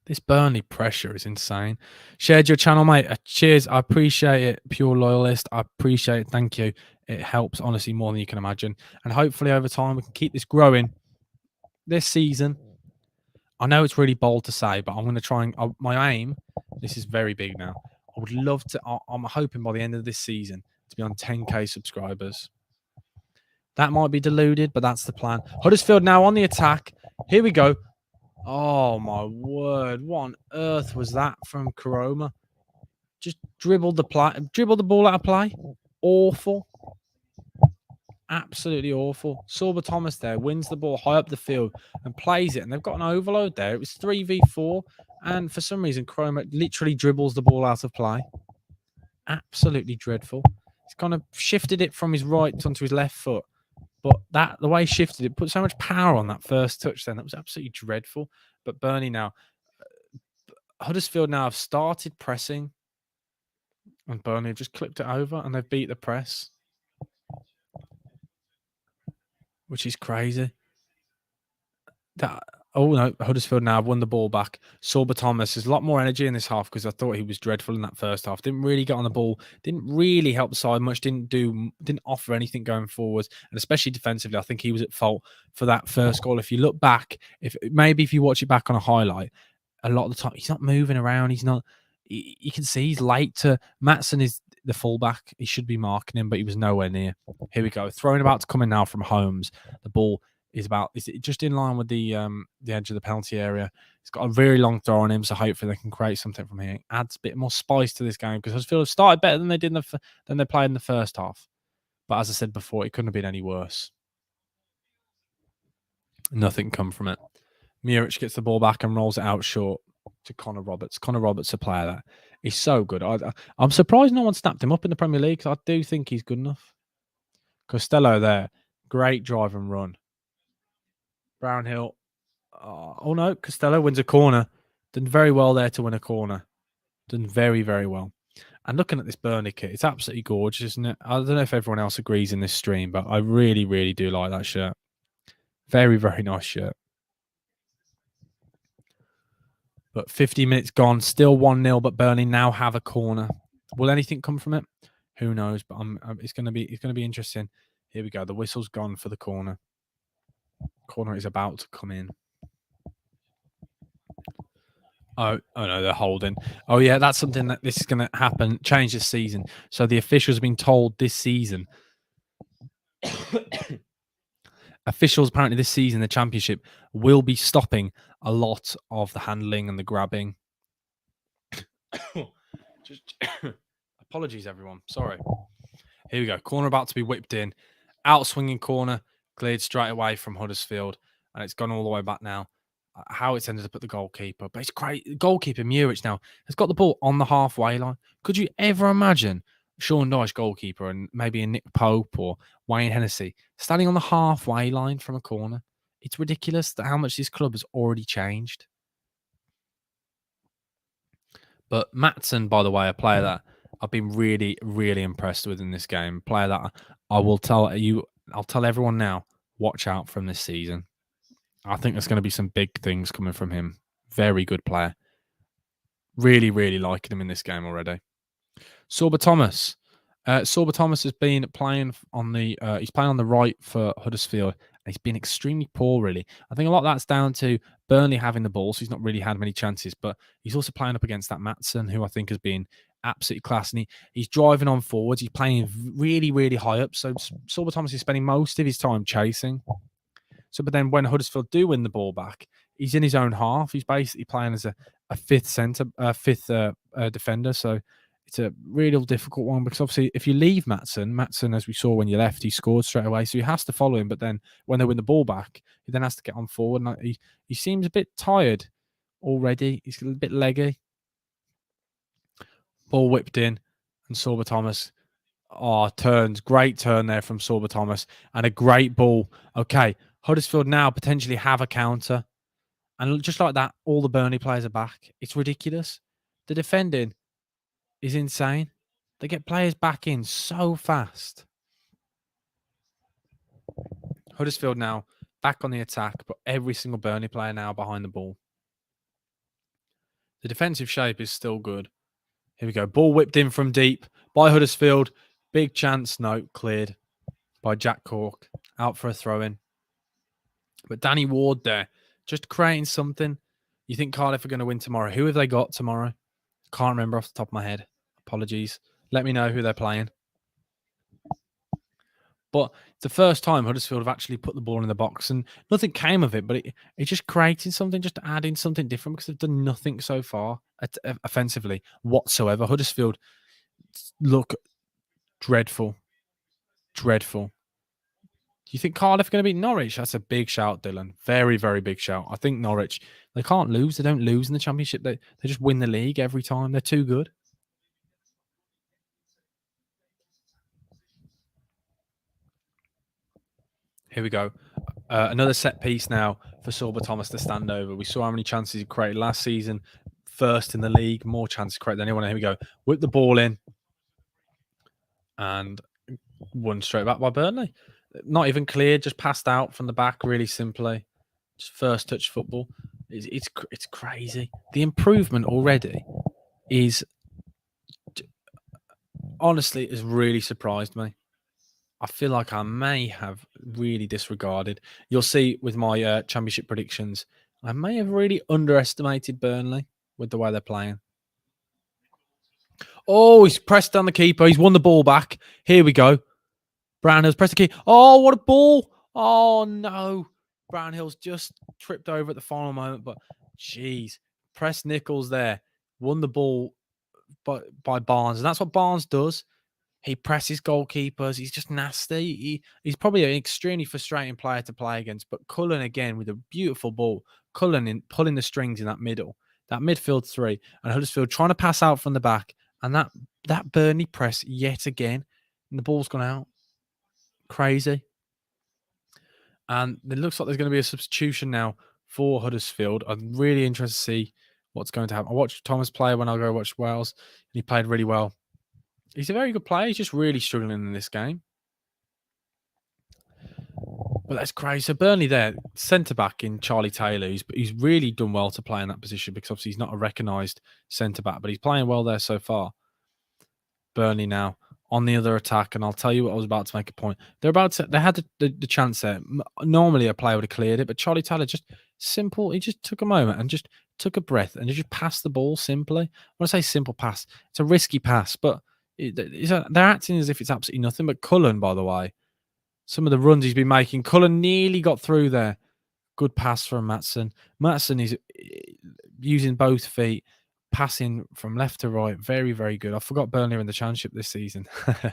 This Burnley pressure is insane. Shared your channel, mate. Cheers. I appreciate it. Pure loyalist. I appreciate it. Thank you. It helps, honestly, more than you can imagine. And hopefully over time we can keep this growing. This season, I know it's really bold to say, but I'm going to try and my aim, this is very big now. I would love to, I'm hoping by the end of this season to be on 10K subscribers. That might be deluded, but that's the plan. Huddersfield now on the attack. Here we go. Oh, my word. What on earth was that from Karoma? Just dribbled the ball out of play. Awful. Absolutely awful. Sorba Thomas there wins the ball high up the field and plays it. And they've got an overload there. It was 3v4. And for some reason, Karoma literally dribbles the ball out of play. Absolutely dreadful. He's kind of shifted it from his right onto his left foot. But the way he shifted it put so much power on that first touch then. That was absolutely dreadful. But Burnley now, Huddersfield now have started pressing. And Burnley have just clipped it over and they've beat the press. Which is crazy. Huddersfield now have won the ball back. Sorba Thomas has a lot more energy in this half because I thought he was dreadful in that first half. Didn't really get on the ball. Didn't really help the side much. Didn't offer anything going forward, and especially defensively. I think he was at fault for that first goal. If you look back, if you watch it back on a highlight, a lot of the time he's not moving around. He's not. You can see he's late to. Maatsen is the fullback. He should be marking him, but he was nowhere near. Here we go. Throwing about to come in now from Holmes. The ball is it just in line with the edge of the penalty area. He's got a very long throw on him, so hopefully they can create something from here. Adds a bit more spice to this game because Huddersfield have started better than they did than they played in the first half. But as I said before, it couldn't have been any worse. Nothing come from it. Muric gets the ball back and rolls it out short to Connor Roberts. Connor Roberts, a player that is so good. I'm surprised no one snapped him up in the Premier League. I do think he's good enough. Costello there, great drive and run. Brownhill. Oh no, Costello wins a corner. Done very well there to win a corner. Done very, very well. And looking at this Burnley kit, it's absolutely gorgeous, isn't it? I don't know if everyone else agrees in this stream, but I really, really do like that shirt. Very, very nice shirt. But 50 minutes gone, still 1-0, but Burnley now have a corner. Will anything come from it? Who knows? But it's going to be interesting. Here we go. The whistle's gone for the corner. Corner is about to come in. Oh no, they're holding. Oh yeah, that's something that this is going to happen. Change this season. So the officials have been told this season. Officials apparently this season, the championship will be stopping a lot of the handling and the grabbing. Apologies, everyone. Sorry. Here we go. Corner about to be whipped in. Out swinging corner. Cleared straight away from Huddersfield. And it's gone all the way back now. How it's ended up at the goalkeeper. But it's great. Goalkeeper Muric now has got the ball on the halfway line. Could you ever imagine Sean Dyche, goalkeeper, and maybe a Nick Pope or Wayne Hennessy standing on the halfway line from a corner? It's ridiculous how much this club has already changed. But Maatsen, by the way, a player that I've been really, really impressed with in this game. A player that I'll tell everyone now, watch out from this season. I think there's going to be some big things coming from him. Very good player. Really, really liking him in this game already. Sorba Thomas. Sorba Thomas has been playing on the he's playing on the right for Huddersfield, and he's been extremely poor, really. I think a lot of that's down to Burnley having the ball, so he's not really had many chances, but he's also playing up against that Maatsen, who I think has been absolutely class, and he's driving on forwards. He's playing really, really high up, so Sorba Thomas is spending most of his time chasing. So, but then when Huddersfield do win the ball back, he's in his own half. He's basically playing as a fifth defender. So it's a really difficult one because obviously if you leave Maatsen, as we saw when you left, he scored straight away. So he has to follow him. But then when they win the ball back, he then has to get on forward. And he seems a bit tired already. He's a bit leggy. Ball whipped in, and Sorba Thomas. Turns. Great turn there from Sorba Thomas. And a great ball. Okay. Huddersfield now potentially have a counter. And just like that, all the Burnley players are back. It's ridiculous. The defending is insane. They get players back in so fast. Huddersfield now back on the attack, but every single Burnley player now behind the ball. The defensive shape is still good. Here we go. Ball whipped in from deep by Huddersfield. Big chance. No, cleared by Jack Cork. Out for a throw-in. But Danny Ward there, just creating something. You think Cardiff are going to win tomorrow? Who have they got tomorrow? Can't remember off the top of my head. Apologies. Let me know who they're playing. But it's the first time Huddersfield have actually put the ball in the box, and nothing came of it. But it just created something, just adding something different because they've done nothing so far offensively whatsoever. Huddersfield look dreadful. Dreadful. Do you think Cardiff are going to beat Norwich? That's a big shout, Dylan. Very, very big shout. I think Norwich, they can't lose. They don't lose in the Championship. They just win the league every time. They're too good. Here we go. Another set piece now for Sorba Thomas to stand over. We saw how many chances he created last season. First in the league. More chances created than anyone. Here we go. Whip the ball in. And won straight back by Burnley. Not even cleared, just passed out from the back really simply. Just first touch football. It's crazy. The improvement already is honestly has really surprised me. I feel like I may have really disregarded. You'll see with my championship predictions, I may have really underestimated Burnley with the way they're playing. Oh, he's pressed down the keeper. He's won the ball back. Here we go. Brownhill's pressed the key. Oh, what a ball. Oh, no. Brownhill's just tripped over at the final moment. But, jeez. Press Nichols there. Won the ball by Barnes. And that's what Barnes does. He presses goalkeepers. He's just nasty. He's probably an extremely frustrating player to play against. But Cullen, again, with a beautiful ball. Cullen pulling the strings in that middle. That midfield three. And Huddersfield trying to pass out from the back. And that Burnley press yet again. And the ball's gone out. Crazy. And it looks like there's going to be a substitution now for Huddersfield. I'm really interested to see what's going to happen. I watched Thomas play when I go watch Wales, and he played really well. He's a very good player. He's just really struggling in this game. But that's crazy. So Burnley there, centre-back in Charlie Taylor. He's really done well to play in that position because obviously he's not a recognised centre-back, but he's playing well there so far. Burnley now on the other attack, and I'll tell you what, I was about to make a point. They had the chance there. Normally a player would have cleared it, but Charlie Taylor just simple. He just took a moment and just took a breath and just passed the ball simply. When I say simple pass, it's a risky pass, but they're acting as if it's absolutely nothing. But Cullen, by the way, some of the runs he's been making, Cullen nearly got through there. Good pass from Maatsen. Maatsen is using both feet, passing from left to right. Very, very good. I forgot Burnley are in the Championship this season. To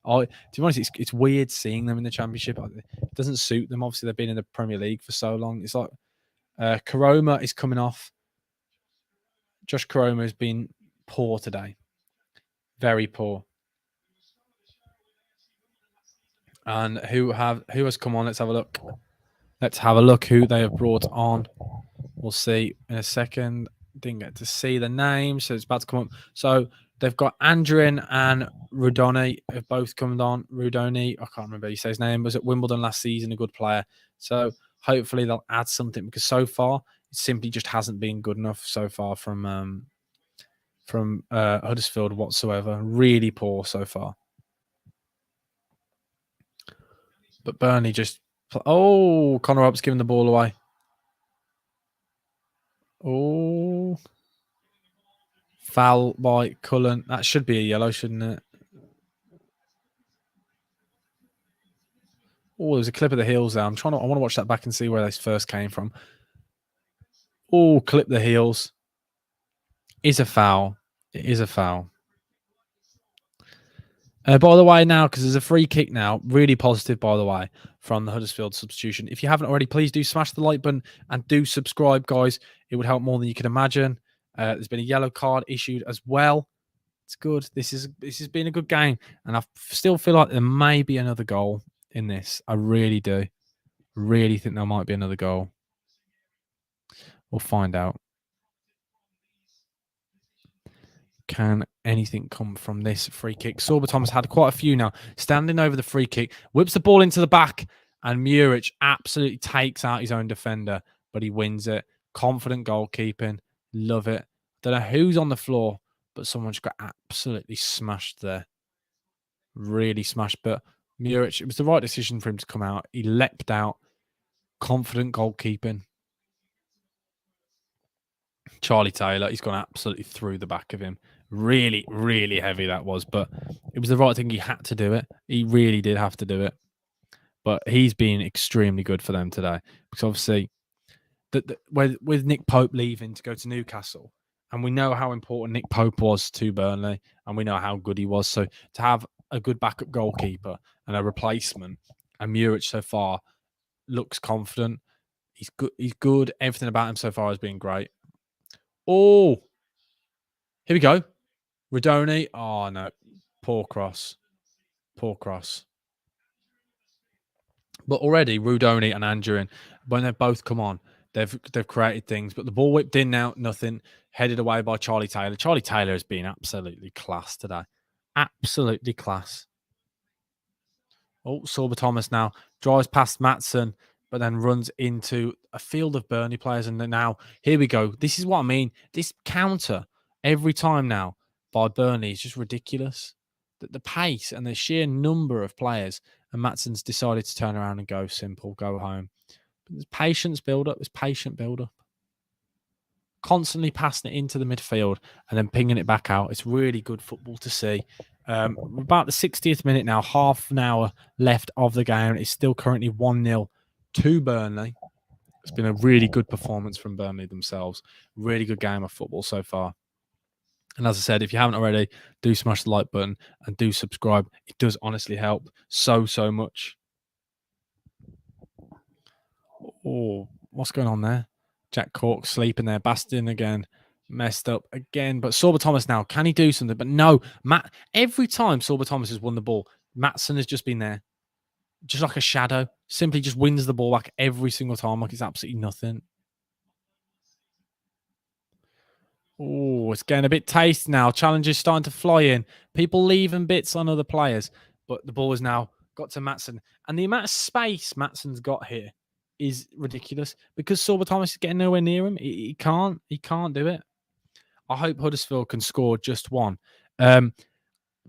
be honest, it's weird seeing them in the Championship. It doesn't suit them. Obviously, they've been in the Premier League for so long. It's like Karoma is coming off. Josh Karoma has been poor today. Very poor. And who has come on? Let's have a look. Let's have a look who they have brought on. We'll see in a second. Didn't get to see the name, so it's about to come up. So they've got Andrin and Rudoni have both come on. Rudoni, I can't remember how you say his name, was at Wimbledon last season, a good player. So hopefully they'll add something because so far it simply just hasn't been good enough so far from Huddersfield whatsoever. Really poor so far. But Burnley just... Oh, Connor Up's giving the ball away. Oh. Foul by Cullen. That should be a yellow, shouldn't it? Oh, there's a clip of the heels there. I want to watch that back and see where they first came from. Oh, clip the heels. Is a foul. It is a foul. By the way, now, because there's a free kick now, really positive, by the way, from the Huddersfield substitution. If you haven't already, please do smash the like button and do subscribe, guys. It would help more than you can imagine. There's been a yellow card issued as well. It's good. This has been a good game, and I still feel like there may be another goal in this. I really do. Really think there might be another goal. We'll find out. Can anything come from this free kick? Sorba Thomas had quite a few now. Standing over the free kick, whips the ball into the back, and Muric absolutely takes out his own defender, but he wins it. Confident goalkeeping. Love it. Don't know who's on the floor, but someone just got absolutely smashed there. Really smashed. But Muric, it was the right decision for him to come out. He leapt out. Confident goalkeeping. Charlie Taylor, he's gone absolutely through the back of him. Really, really heavy that was, but it was the right thing. He had to do it. He really did have to do it. But he's been extremely good for them today because obviously, with Nick Pope leaving to go to Newcastle, and we know how important Nick Pope was to Burnley, and we know how good he was. So to have a good backup goalkeeper and a replacement, and Muric so far looks confident. He's good. He's good. Everything about him so far has been great. Oh, here we go. Rodoni. Oh, no. Poor cross. Poor cross. But already, Rudoni and Andrew, when they've both come on, they've created things. But the ball whipped in now, nothing. Headed away by Charlie Taylor. Charlie Taylor has been absolutely class today. Absolutely class. Oh, Sorba Thomas now drives past Maatsen, but then runs into a field of Burnley players. And then now, here we go. This is what I mean. This counter every time now by Burnley is just ridiculous. The pace and the sheer number of players. And Maatsen's decided to turn around and go simple, go home. But there's patience build up. There's patient build up. constantly passing it into the midfield and then pinging it back out. It's really good football to see. About the 60th minute now, half an hour left of the game. It's still currently 1-0 to Burnley. It's been a really good performance from Burnley themselves. Really good game of football so far. And as I said, if you haven't already, do smash the like button and do subscribe. It does honestly help so much. Oh, what's going on there? Jack Cork sleeping there. Bastion again. Messed up again. But Sorba Thomas now, can he do something? But no, Matt, every time Sorba Thomas has won the ball, Maatsen has just been there. Just like a shadow. Simply just wins the ball back every single time like it's absolutely nothing. Oh, it's getting a bit tasty now. Challenges starting to fly in. People leaving bits on other players. But the ball has now got to Maatsen. And the amount of space Maatsen's got here is ridiculous because Sorba Thomas is getting nowhere near him. He can't do it. I hope Huddersfield can score just one.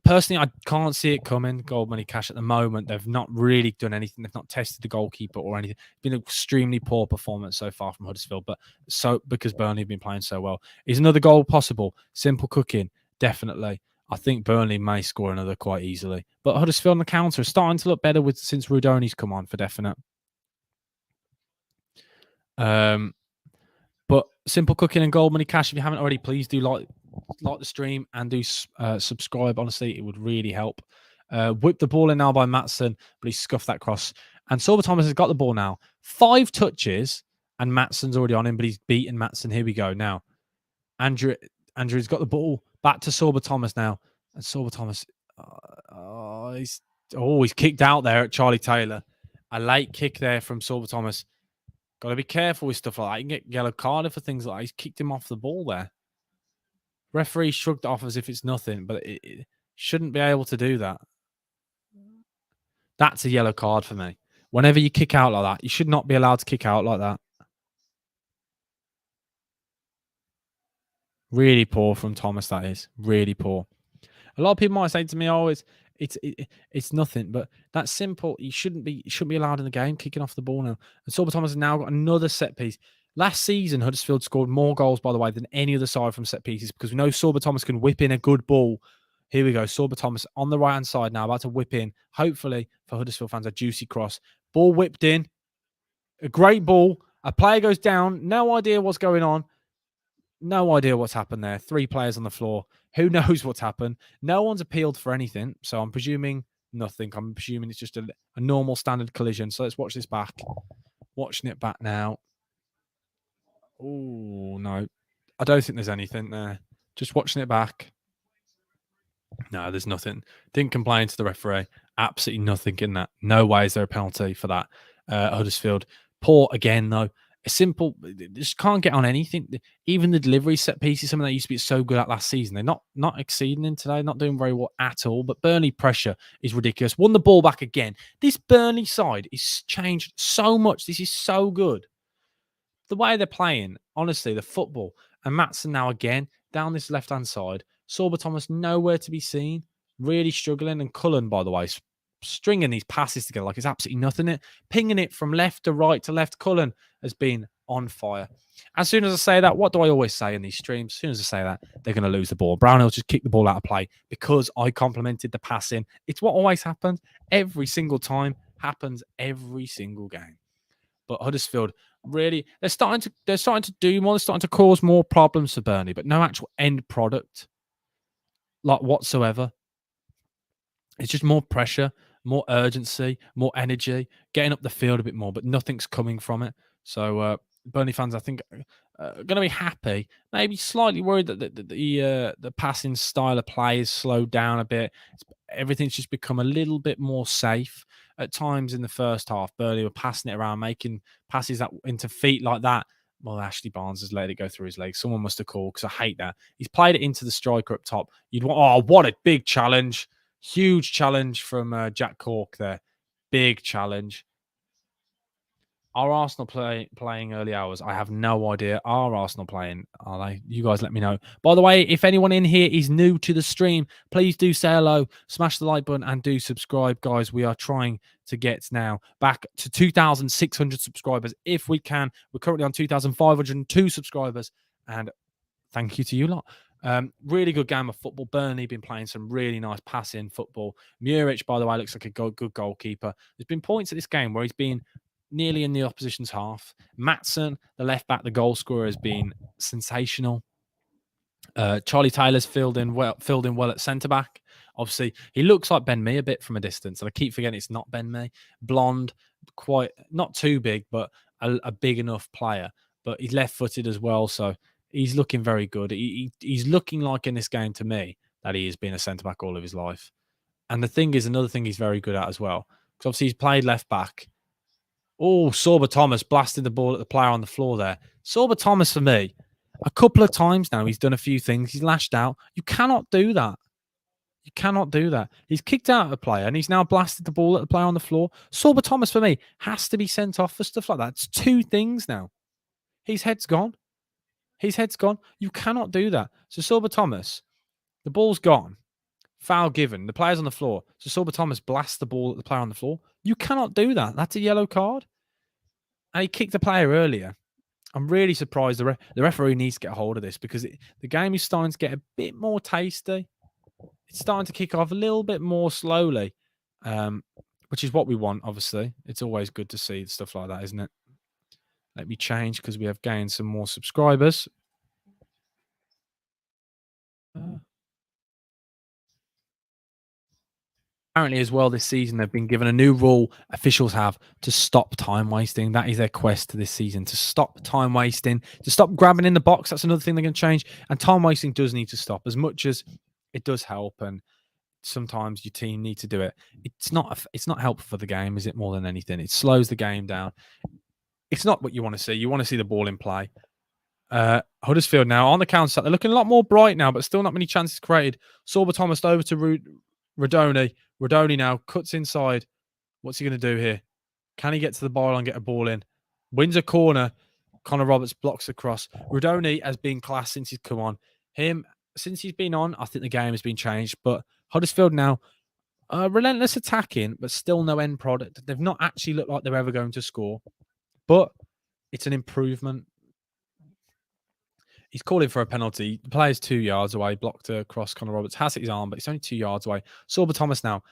Personally, I can't see it coming. Gold money cash at the moment. They've not really done anything. They've not tested the goalkeeper or anything. It's been an extremely poor performance so far from Huddersfield, but so because Burnley have been playing so well. Is another goal possible? Simple cooking, definitely. I think Burnley may score another quite easily. But Huddersfield on the counter is starting to look better since Rudoni's come on for definite. But simple cooking and gold money cash. If you haven't already, please do like the stream and do subscribe. Honestly, it would really help. Whip the ball in now by Maatsen, but he scuffed that cross. And Sorba Thomas has got the ball now. 5 touches, and Maatsen's already on him, but he's beaten Maatsen. Here we go. Now, Andrew's got the ball back to Sorba Thomas now. And Sorba Thomas, he's kicked out there at Charlie Taylor. A late kick there from Sorba Thomas. Got to be careful with stuff like that. You can get yellow carded for things like that. He's kicked him off the ball there. Referee shrugged it off as if it's nothing, but it shouldn't be able to do that. That's a yellow card for me. Whenever you kick out like that, you should not be allowed to kick out like that. Really poor from Thomas, that is. Really poor. A lot of people might say to me, oh, it's nothing, but that's simple. You shouldn't be allowed in the game kicking off the ball now. And Sorba Thomas has now got another set piece. Last season, Huddersfield scored more goals, by the way, than any other side from set pieces because we know Sorba Thomas can whip in a good ball. Here we go. Sorba Thomas on the right-hand side now, about to whip in. Hopefully, for Huddersfield fans, a juicy cross. Ball whipped in. A great ball. A player goes down. No idea what's going on. No idea what's happened there. 3 players on the floor. Who knows what's happened? No one's appealed for anything. So I'm presuming nothing. I'm presuming it's just a normal standard collision. So let's watch this back. Watching it back now. Oh, no. I don't think there's anything there. Just watching it back. No, there's nothing. Didn't complain to the referee. Absolutely nothing in that. No way is there a penalty for that. Huddersfield. Poor again, though. A simple, just can't get on anything. Even the delivery set pieces, something that used to be so good at last season, they're not exceeding in today, not doing very well at all. But Burnley pressure is ridiculous. Won the ball back again. This Burnley side is changed so much. This is so good. The way they're playing, honestly, the football. And Maatsen now again down this left-hand side. Sorba Thomas nowhere to be seen. Really struggling. And Cullen, by the way, stringing these passes together like it's absolutely nothing. Pinging it from left to right to left. Cullen has been on fire. As soon as I say that, what do I always say in these streams? As soon as I say that, they're going to lose the ball. Brownhill's just kicked the ball out of play because I complimented the passing. It's what always happens every single time. Happens every single game. But Huddersfield really, they're starting to do more. They're starting to cause more problems for Burnley, but no actual end product like whatsoever. It's just more pressure, more urgency, more energy, getting up the field a bit more, but nothing's coming from it. So Burnley fans, I think, are going to be happy. Maybe slightly worried that the passing style of play is slowed down a bit. Everything's just become a little bit more safe. At times in the first half, Burnley were passing it around, making passes that into feet like that. Well, Ashley Barnes has let it go through his legs. Someone must have called because I hate that. He's played it into the striker up top. You'd want, oh, what a big challenge. Huge challenge from Jack Cork there. Big challenge. Are Arsenal playing early hours? I have no idea. Are Arsenal playing? Are they? You guys let me know. By the way, if anyone in here is new to the stream, please do say hello, smash the like button, and do subscribe, guys. We are trying to get now back to 2,600 subscribers if we can. We're currently on 2,502 subscribers, And thank you to you lot. Really good game of football. Burnley been playing some really nice passing football. Muric, by the way, looks like a good goalkeeper. There's been points at this game where he's been nearly in the opposition's half. Matson, the left back, the goal scorer, has been sensational. Charlie Taylor's filled in well at centre back. Obviously, he looks like Ben Mee a bit from a distance, and I keep forgetting it's not Ben Mee. Blonde, quite not too big, but a big enough player. But he's left-footed as well, so he's looking very good. He's looking like in this game to me that he has been a centre back all of his life. And the thing is, another thing he's very good at as well, because obviously he's played left back. Oh, Sorba Thomas blasted the ball at the player on the floor there. Sorba Thomas for me. A couple of times now, he's done a few things. He's lashed out. You cannot do that. You cannot do that. He's kicked out a player and he's now blasted the ball at the player on the floor. Sorba Thomas, for me, has to be sent off for stuff like that. It's two things now. His head's gone. His head's gone. You cannot do that. So Sorba Thomas, the ball's gone. Foul given. The player's on the floor. So Sorba Thomas blasts the ball at the player on the floor. You cannot do that. That's a yellow card. And he kicked the player earlier. I'm really surprised the referee needs to get a hold of this because the game is starting to get a bit more tasty. It's starting to kick off a little bit more slowly, which is what we want, obviously. It's always good to see stuff like that, isn't it? Let me change because we have gained some more subscribers. Apparently, as well, this season, they've been given a new rule officials have to stop time wasting. That is their quest this season, to stop time wasting, to stop grabbing in the box. That's another thing they're going to change. And time wasting does need to stop as much as it does help. And sometimes your team need to do it. It's not helpful for the game, is it, more than anything? It slows the game down. It's not what you want to see. You want to see the ball in play. Huddersfield now on the counter attack. They're looking a lot more bright now, but still not many chances created. Sorba Thomas over to Rodoni. Rodoni now cuts inside. What's he going to do here? Can he get to the bar and get a ball in? Wins a corner. Connor Roberts blocks the cross. Rodoni has been class since he's come on. Since he's been on, I think the game has been changed. But Huddersfield now, relentless attacking, but still no end product. They've not actually looked like they're ever going to score. But it's an improvement. He's calling for a penalty. The player's 2 yards away. Blocked across. Connor Roberts has hit his arm, but it's only 2 yards away. Sorba Thomas now.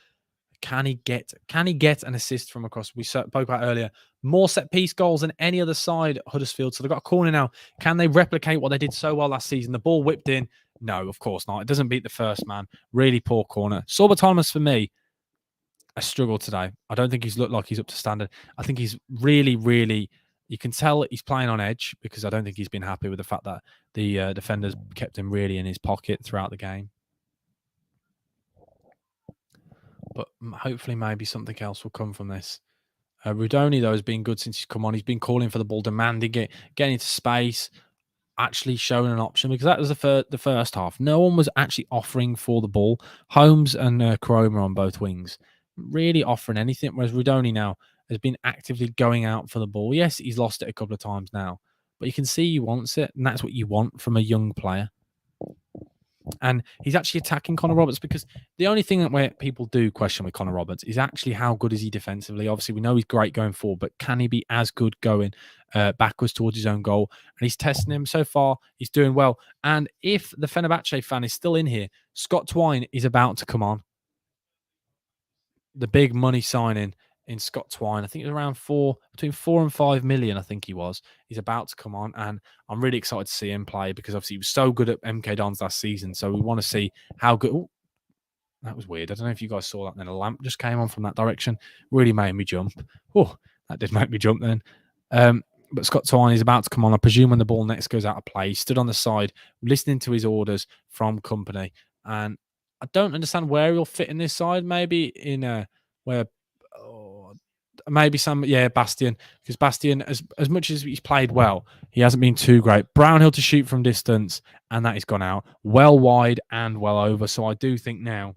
Can he get an assist from across? We spoke about earlier. More set piece goals than any other side at Huddersfield. So they've got a corner now. Can they replicate what they did so well last season? The ball whipped in. No, of course not. It doesn't beat the first man. Really poor corner. Sorba Thomas, for me, a struggle today. I don't think he's looked like he's up to standard. I think he's really, you can tell he's playing on edge because I don't think he's been happy with the fact that the defenders kept him really in his pocket throughout the game. But hopefully maybe something else will come from this. Rudoni, though, has been good since he's come on. He's been calling for the ball, demanding it, getting into space, actually showing an option, because that was the first half. No one was actually offering for the ball. Holmes and Koroma on both wings, really offering anything, whereas Rudoni now has been actively going out for the ball. Yes, he's lost it a couple of times now, but you can see he wants it, and that's what you want from a young player. And he's actually attacking Connor Roberts because the only thing that where people do question with Connor Roberts is actually how good is he defensively. Obviously, we know he's great going forward, but can he be as good going backwards towards his own goal? And he's testing him so far. He's doing well. And if the Fenerbahce fan is still in here, Scott Twine is about to come on. The big money signing in Scott Twine. I think it was around between 4 and 5 million, I think he was. He's about to come on, and I'm really excited to see him play because obviously he was so good at MK Dons last season. So we want to see how good. Ooh, that was weird. I don't know if you guys saw that. And then a lamp just came on from that direction. Really made me jump. Oh, that did make me jump then. But Scott Twine is about to come on. I presume when the ball next goes out of play. He stood on the side, listening to his orders from company. And I don't understand where he'll fit in this side. Maybe in where maybe Bastian, because Bastian, as much as he's played well, he hasn't been too great. Brownhill to shoot from distance, and that has gone out well wide and well over. So I do think now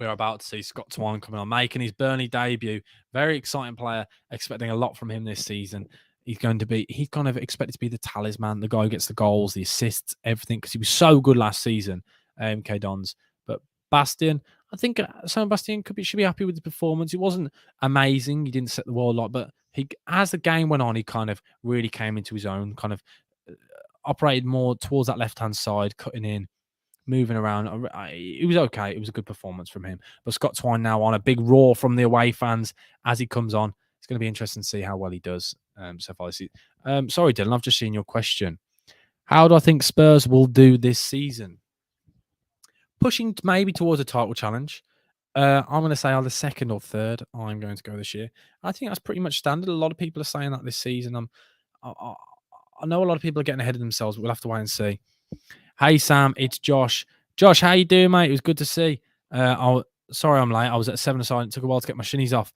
we're about to see Scott Twine coming on, making his Burnley debut. Very exciting player, expecting a lot from him this season. He's kind of expected to be the talisman, the guy who gets the goals, the assists, everything, because he was so good last season, MK Dons. But Bastian, I think Sam Bastian should be happy with the performance. It wasn't amazing. He didn't set the world light, but as the game went on, he kind of really came into his own, kind of operated more towards that left-hand side, cutting in, moving around. It was okay. It was a good performance from him. But Scott Twine now on a big roar from the away fans as he comes on. It's going to be interesting to see how well he does so far this season. Sorry, Dylan, I've just seen your question. How do I think Spurs will do this season? Pushing maybe towards a title challenge. I'm going to say either second or third. I'm going to go this year. I think that's pretty much standard. A lot of people are saying that this season. I, I, I know a lot of people are getting ahead of themselves. But we'll have to wait and see. Hey Sam, it's Josh. Josh, how you doing, mate? It was good to see. Sorry I'm late. I was at 7 aside. It took a while to get my shinnies off.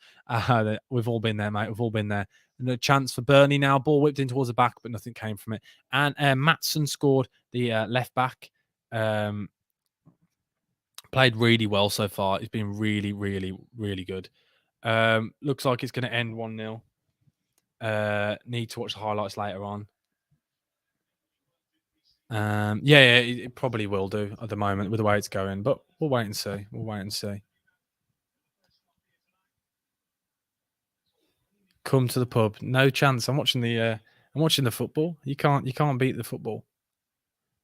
We've all been there, mate. We've all been there. And a chance for Burnley now. Ball whipped in towards the back, but nothing came from it. And Matson scored, the left back. Played really well so far. It's been really, really, really good. Looks like it's going to end 1-0. Need to watch the highlights later on. Yeah, it probably will do at the moment with the way it's going, but we'll wait and see. We'll wait and see. Come to the pub. No chance. I'm watching the football. You can't beat the football.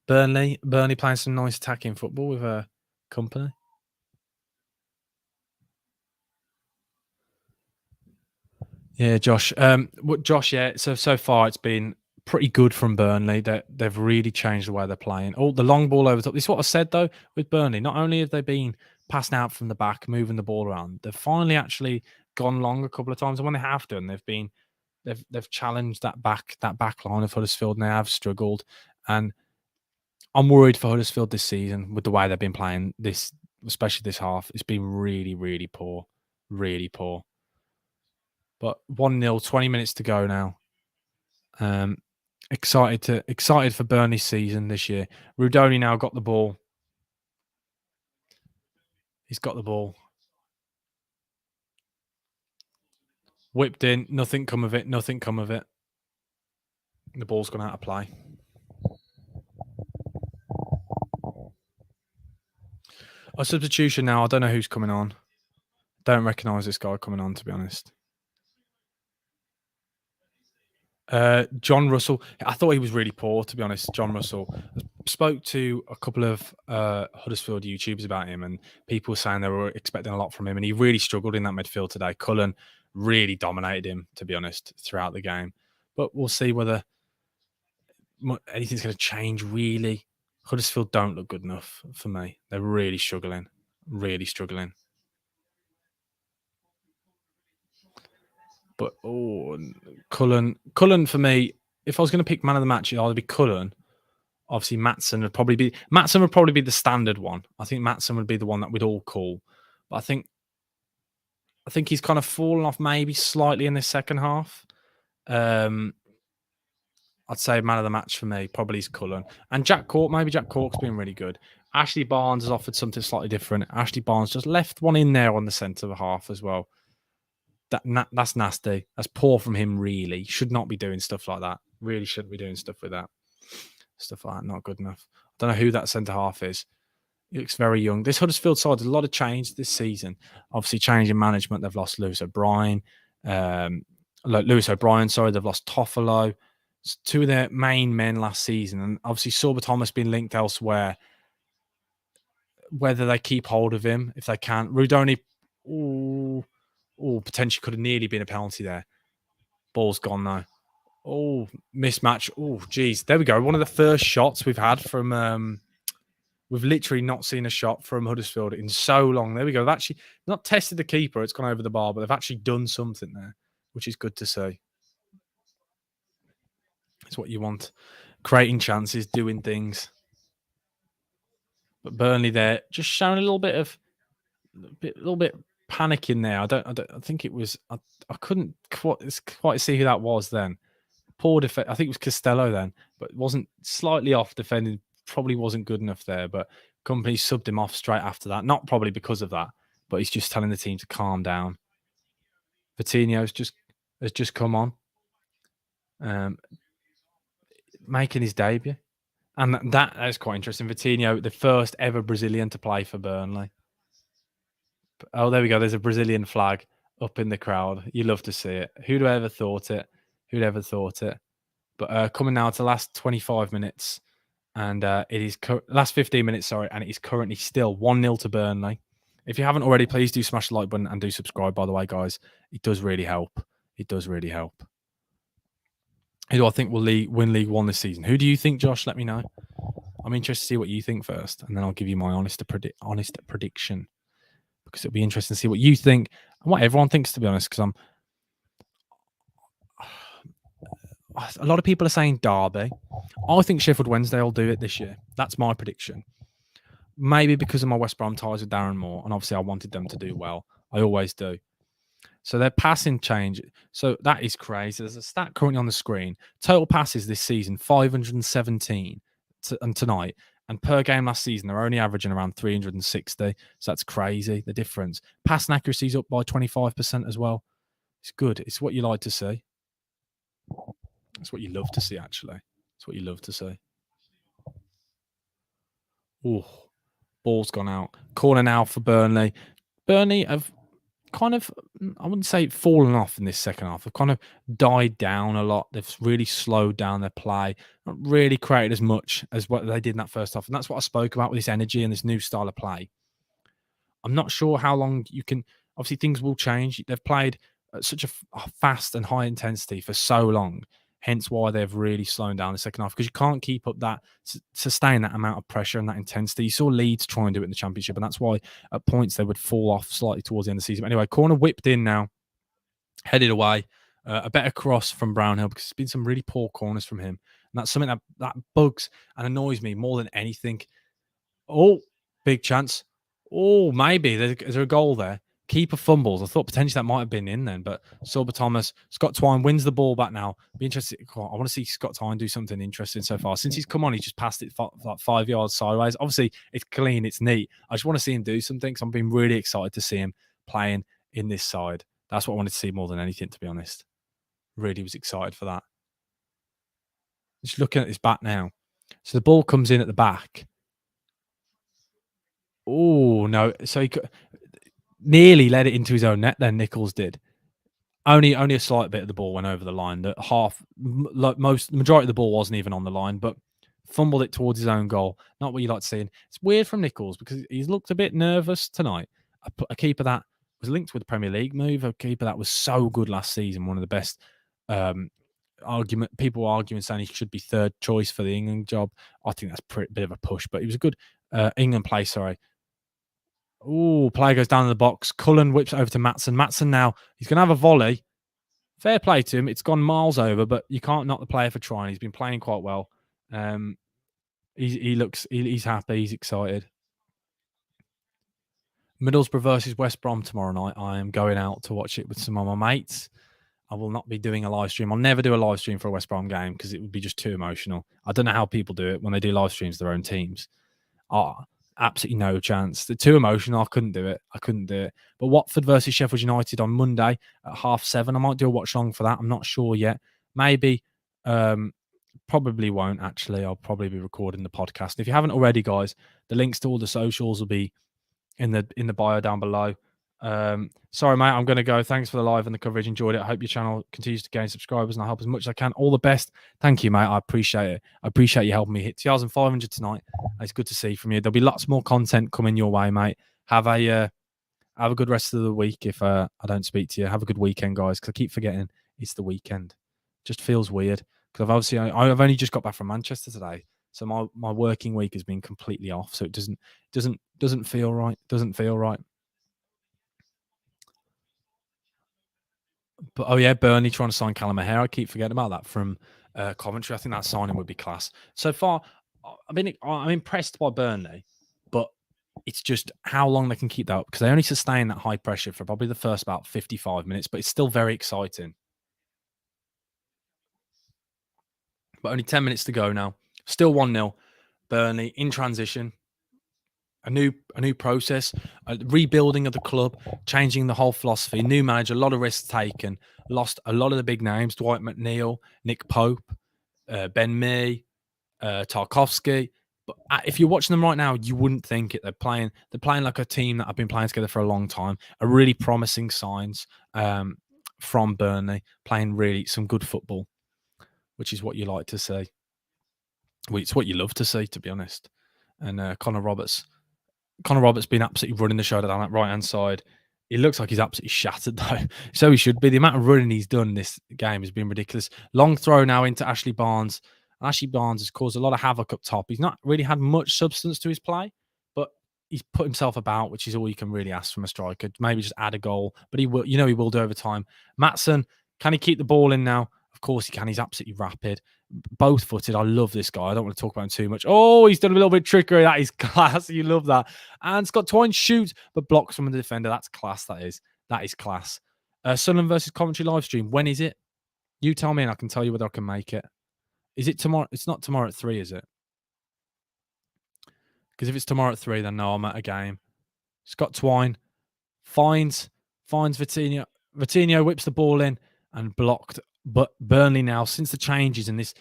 Burnley playing some nice attacking football with a company. Yeah, Josh. Josh, yeah. So far it's been pretty good from Burnley. They've really changed the way they're playing. Oh, the long ball over the top. This is what I said though with Burnley. Not only have they been passing out from the back, moving the ball around, they've finally actually gone long a couple of times. And when they have done, they've challenged that back line of Huddersfield, and they have struggled. And I'm worried for Huddersfield this season with the way they've been playing this, especially this half. It's been really, really poor. Really poor. But 1-0, 20 minutes to go now. Excited for Burnley's season this year. Rudoni now got the ball. He's got the ball. Whipped in. Nothing come of it. Nothing come of it. The ball's gone out of play. A substitution now. I don't know who's coming on. Don't recognise this guy coming on, to be honest. John Russell. I thought he was really poor, to be honest. John Russell. I spoke to a couple of Huddersfield YouTubers about him, and people were saying they were expecting a lot from him, and he really struggled in that midfield today. Cullen really dominated him, to be honest, throughout the game. But we'll see whether anything's going to change, really. Huddersfield don't look good enough for me. They're really struggling. Really struggling. But Cullen for me, if I was going to pick man of the match, it'd either be Cullen. Obviously, Matson would probably be the standard one. I think Matson would be the one that we'd all call. But I think he's kind of fallen off maybe slightly in the second half. I'd say man of the match for me probably is Cullen. And Jack Cork, maybe Jack Cork's been really good. Ashley Barnes has offered something slightly different. Ashley Barnes just left one in there on the centre of the half as well. That's nasty. That's poor from him, really. Should not be doing stuff like that. Really shouldn't be doing stuff with that. Stuff like that, not good enough. I don't know who that centre half is. He looks very young. This Huddersfield side, there's a lot of change this season. Obviously, change in management. They've lost Lewis O'Brien. They've lost Toffolo. It's two of their main men last season. And obviously, Sorba Thomas been linked elsewhere. Whether they keep hold of him, if they can. Rudoni, potentially could have nearly been a penalty there. Ball's gone now. Oh, mismatch. Oh, geez. There we go. One of the first shots we've had from... we've literally not seen a shot from Huddersfield in so long. There we go. They've actually not tested the keeper. It's gone over the bar, but they've actually done something there, which is good to see. It's what you want. Creating chances, doing things. But Burnley there just showing a little bit panic in there. I think it was. I couldn't quite see who that was then. Poor defense. I think it was Costello then, but it wasn't slightly off defending. Probably wasn't good enough there. But company subbed him off straight after that. Not probably because of that, but he's just telling the team to calm down. Coutinho has just come on, making his debut. And that is quite interesting. Coutinho, the first ever Brazilian to play for Burnley. Oh, there we go. There's a Brazilian flag up in the crowd. You love to see it. Who'd ever thought it? But coming now to the last 25 minutes, and it is last 15 minutes, sorry, and it is currently still 1-0 to Burnley. If you haven't already, please do smash the like button and do subscribe, by the way, guys. It does really help. It does really help. Who do I think will win League One this season? Who do you think, Josh? Let me know. I'm interested to see what you think first, and then I'll give you my honest prediction, because it'll be interesting to see what you think and what everyone thinks, to be honest, because a lot of people are saying Derby. I think Sheffield Wednesday will do it this year. That's my prediction. Maybe because of my West Brom ties with Darren Moore, and obviously I wanted them to do well. I always do. So their passing change. So that is crazy. There's a stat currently on the screen. Total passes this season, 517 and tonight. And per game last season, they're only averaging around 360. So that's crazy, the difference. Passing accuracy is up by 25% as well. It's good. It's what you like to see. It's what you love to see, actually. It's what you love to see. Oh, ball's gone out. Corner now for Burnley. Burnley have kind of, I wouldn't say fallen off in this second half. They've kind of died down a lot. They've really slowed down their play, not really created as much as what they did in that first half. And that's what I spoke about with this energy and this new style of play. I'm not sure how long you can, obviously things will change. They've played at such a fast and high intensity for so long, hence why they've really slowed down the second half, because you can't keep up that, sustain that amount of pressure and that intensity. You saw Leeds try and do it in the Championship, and that's why at points they would fall off slightly towards the end of the season. But anyway, corner whipped in now, headed away. A better cross from Brownhill, because there's been some really poor corners from him. And that's something that bugs and annoys me more than anything. Oh, big chance. Oh, maybe. Is there a goal there? Keeper fumbles. I thought potentially that might have been in then, but Silver Thomas, Scott Twine wins the ball back now. Be interested. I want to see Scott Twine do something interesting so far. Since he's come on, he's just passed it like 5 yards sideways. Obviously, it's clean, it's neat. I just want to see him do something, because I'm being really excited to see him playing in this side. That's what I wanted to see more than anything, to be honest. Really was excited for that. Just looking at his back now. So the ball comes in at the back. Oh, no. So he nearly led it into his own net then, Nichols did. Only a slight bit of the ball went over the line. The majority of the ball wasn't even on the line, but fumbled it towards his own goal. Not what you like to see. And it's weird from Nichols, because he's looked a bit nervous tonight. A keeper that was linked with the Premier League move, a keeper that was so good last season, one of the best. People arguing saying he should be third choice for the England job. I think that's a bit of a push, but he was a good England play. Sorry. Oh, player goes down in the box. Cullen whips over to Maatsen. Maatsen now, he's going to have a volley. Fair play to him. It's gone miles over, but you can't knock the player for trying. He's been playing quite well. He's happy. He's excited. Middlesbrough versus West Brom tomorrow night. I am going out to watch it with some of my mates. I will not be doing a live stream. I'll never do a live stream for a West Brom game, because it would be just too emotional. I don't know how people do it when they do live streams of their own teams. Absolutely no chance. They're too emotional. I couldn't do it. But Watford versus Sheffield United on Monday at 7:30. I might do a watch long for that. I'm not sure yet. Maybe. Probably won't, actually. I'll probably be recording the podcast. If you haven't already, guys, the links to all the socials will be in the bio down below. Sorry, mate, I'm going to go. Thanks for the live and the coverage. Enjoyed it. I hope your channel continues to gain subscribers, and I help as much as I can. All the best. Thank you, mate. I appreciate it. I appreciate you helping me hit 2,500 tonight. It's good to see from you. There'll be lots more content coming your way, mate. Have a good rest of the week. If I don't speak to you, have a good weekend, guys, because I keep forgetting it's the weekend. Just feels weird, because I've only just got back from Manchester today, so my working week has been completely off. So it doesn't feel right. Doesn't feel right. But oh yeah, Burnley trying to sign Callum O'Hare. I keep forgetting about that from Coventry. I think that signing would be class. So far, I'm impressed by Burnley, but it's just how long they can keep that up, because they only sustain that high pressure for probably the first about 55 minutes, but it's still very exciting. But only 10 minutes to go now. Still 1-0. Burnley in transition. A new process, a rebuilding of the club, changing the whole philosophy, new manager, a lot of risks taken, lost a lot of the big names, Dwight McNeil, Nick Pope, Ben Mee, Tarkovsky. But if you're watching them right now, you wouldn't think it. They're playing like a team that have been playing together for a long time. A really promising signs from Burnley, playing really some good football. which is what you like to see. Well, it's what you love to see, to be honest. And Connor Roberts been absolutely running the show down that right hand side. He looks like he's absolutely shattered though. So he should be. The amount of running he's done this game has been ridiculous. Long throw now into Ashley Barnes. Ashley Barnes has caused a lot of havoc up top. He's not really had much substance to his play, but he's put himself about, which is all you can really ask from a striker. Maybe just add a goal, but he will. You know he will do over time. Maatsen, can he keep the ball in now? Of course he can. He's absolutely rapid. Both footed. I love this guy. I don't want to talk about him too much. Oh, he's done a little bit of trickery. That is class. You love that. And Scott Twine shoots, but blocks from the defender. That's class. That is. That is class. Sunderland versus Coventry live stream. When is it? You tell me and I can tell you whether I can make it. Is it tomorrow? It's not tomorrow at 3, is it? Because if it's tomorrow at 3, then no, I'm at a game. Scott Twine finds Vitinho. Vitinho whips the ball in and blocked. But Burnley now, since the changes and this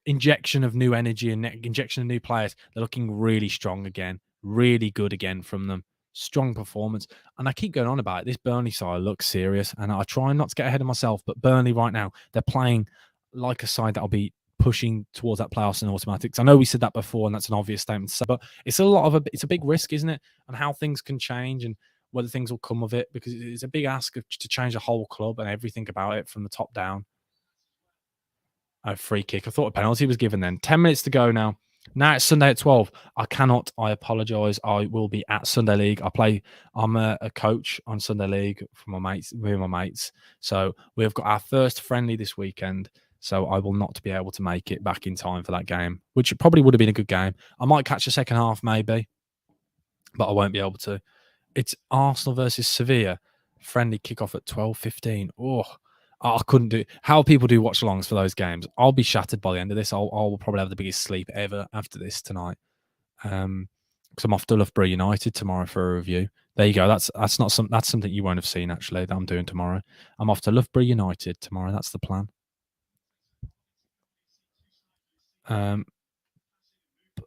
injection of new energy and injection of new players, they're looking really strong again. Really good again from them. Strong performance. And I keep going on about it. This Burnley side looks serious. And I try not to get ahead of myself. But Burnley right now, they're playing like a side that'll be pushing towards that playoffs and automatics. I know we said that before, and that's an obvious statement to say, but it's a big risk, isn't it? And how things can change and whether things will come of it, because it's a big ask to change the whole club and everything about it from the top down. A free kick. I thought a penalty was given then. 10 minutes to go now. Now it's Sunday at 12. I apologise. I will be at Sunday League. I'm a coach on Sunday League for my mates, with my mates. So we've got our first friendly this weekend. So I will not be able to make it back in time for that game, which probably would have been a good game. I might catch the second half maybe, but I won't be able to. It's Arsenal versus Sevilla. Friendly kickoff at 12:15. Oh, I couldn't do it. How people do watch alongs for those games. I'll be shattered by the end of this. I'll probably have the biggest sleep ever after this tonight. Because I'm off to Loughborough United tomorrow for a review. There you go. That's something you won't have seen actually that I'm doing tomorrow. I'm off to Loughborough United tomorrow. That's the plan.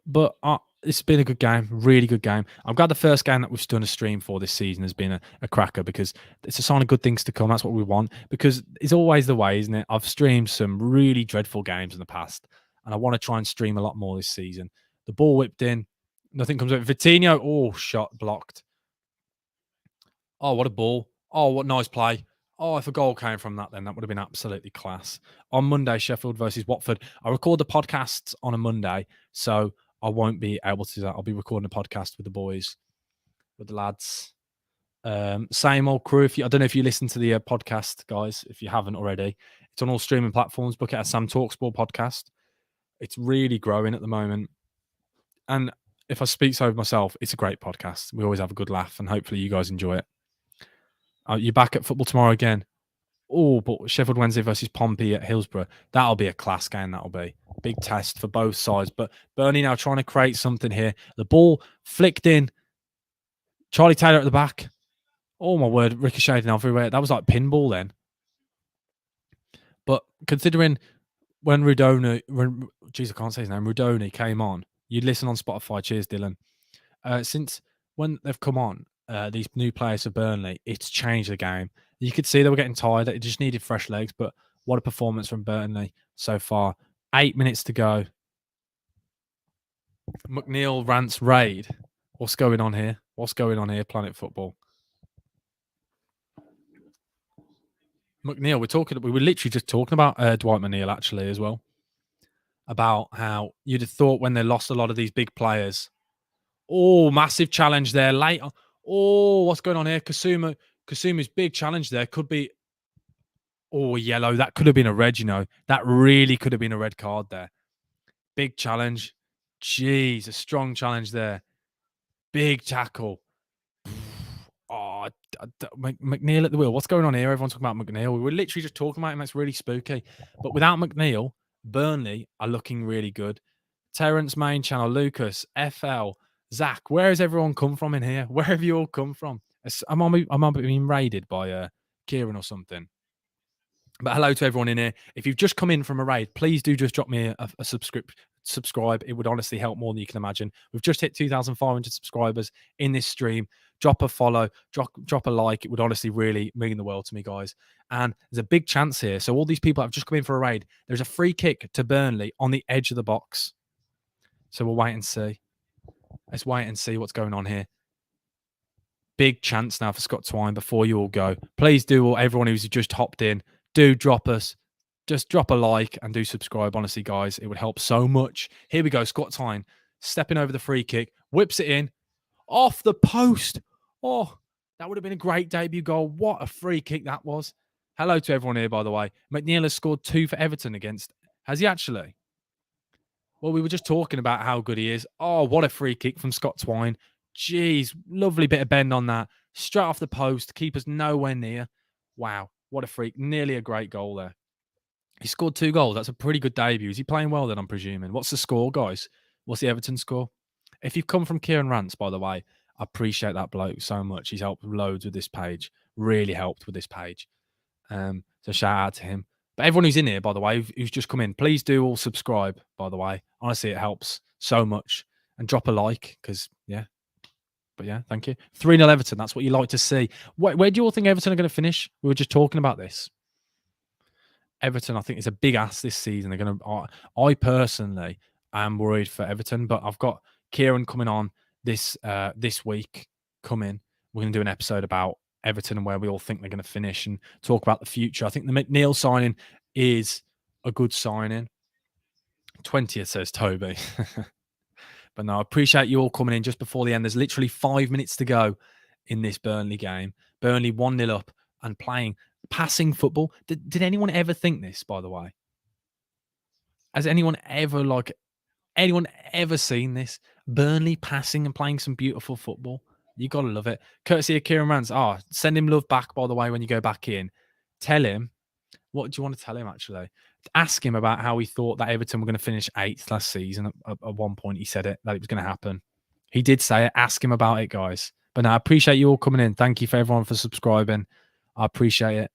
But it's been a good game, really good game. I'm glad the first game that we've done a stream for this season has been a cracker, because it's a sign of good things to come. That's what we want, because it's always the way, isn't it? I've streamed some really dreadful games in the past, and I want to try and stream a lot more this season. The ball whipped in, nothing comes out. Vitinho, oh, shot blocked. Oh, what a ball. Oh, what nice play. Oh, if a goal came from that, then that would have been absolutely class. On Monday, Sheffield versus Watford. I record the podcasts on a Monday, so I won't be able to do that. I'll be recording a podcast with the boys, with the lads. Same old crew. I don't know if you listen to the podcast, guys. If you haven't already, it's on all streaming platforms. Book it at Sam Talksport podcast. It's really growing at the moment. And if I speak so of myself, it's a great podcast. We always have a good laugh, and hopefully you guys enjoy it. You're back at football tomorrow again. Oh, but Sheffield Wednesday versus Pompey at Hillsborough. That'll be a class game. That'll be a big test for both sides. But Burnley now trying to create something here. The ball flicked in. Charlie Taylor at the back. Oh, my word. Ricocheting everywhere. That was like pinball then. But considering when Rudoni came on, you'd listen on Spotify. Cheers, Dylan. Since when they've come on, these new players for Burnley, it's changed the game. You could see they were getting tired. It just needed fresh legs. But what a performance from Burnley so far. 8 minutes to go. McNeil rants raid. What's going on here? What's going on here, Planet Football? McNeil, we were literally just talking about Dwight McNeil actually as well. About how you'd have thought when they lost a lot of these big players. Oh, massive challenge there. Late. Oh, what's going on here? Kasuma's big challenge there could be. Oh, yellow. That could have been a red, you know. That really could have been a red card there. Big challenge. Jeez, a strong challenge there. Big tackle. Oh, McNeil at the wheel. What's going on here? Everyone's talking about McNeil. We were literally just talking about him. That's really spooky. But without McNeil, Burnley are looking really good. Terrence, main channel, Lucas, FL, Zach. Where has everyone come from in here? Where have you all come from? Am I being raided by Kieran or something? But hello to everyone in here. If you've just come in from a raid, please do just drop me a subscription. subscribe. It would honestly help more than you can imagine. We've just hit 2,500 subscribers in this stream. Drop a follow, drop a like. It would honestly really mean the world to me, guys. And there's a big chance here. So all these people have just come in for a raid. There's a free kick to Burnley on the edge of the box. So we'll wait and see. Let's wait and see what's going on here. Big chance now for Scott Twine before you all go. Please do, everyone who's just hopped in, do drop us. Just drop a like and do subscribe. Honestly, guys, it would help so much. Here we go. Scott Twine stepping over the free kick. Whips it in. Off the post. Oh, that would have been a great debut goal. What a free kick that was. Hello to everyone here, by the way. McNeil has scored 2 for Everton against... Has he actually? Well, we were just talking about how good he is. Oh, what a free kick from Scott Twine. Jeez, lovely bit of bend on that. Straight off the post. Keeper's nowhere near. Wow, what a freak. Nearly a great goal there. He scored 2 goals. That's a pretty good debut. Is he playing well then, I'm presuming? What's the score, guys? What's the Everton score? If you've come from Kieran Rants, by the way, I appreciate that bloke so much. He's helped loads with this page. Really helped with this page. So shout out to him. But everyone who's in here, by the way, who's just come in, please do all subscribe, by the way. Honestly, it helps so much. And drop a like, because, yeah. But yeah, thank you. 3-0 Everton. That's what you like to see. Where do you all think Everton are going to finish? We were just talking about this. Everton, I think, is a big ask this season. They're going to. I personally am worried for Everton, but I've got Kieran coming on this week. We're going to do an episode about Everton and where we all think they're going to finish and talk about the future. I think the McNeil signing is a good signing. 20th, says Toby. But no, I appreciate you all coming in just before the end. There's literally 5 minutes to go in this Burnley game. Burnley 1-0 up and passing football. Did anyone ever think this, by the way? Has anyone ever seen this? Burnley passing and playing some beautiful football. You got to love it. Courtesy of Kieran Rants. Send him love back, by the way, when you go back in. Tell him. What do you want to tell him, actually? Ask him about how he thought that Everton were going to finish 8th last season. At one point, he said that it was going to happen. He did say it. Ask him about it, guys. But no, I appreciate you all coming in. Thank you for everyone for subscribing. I appreciate it.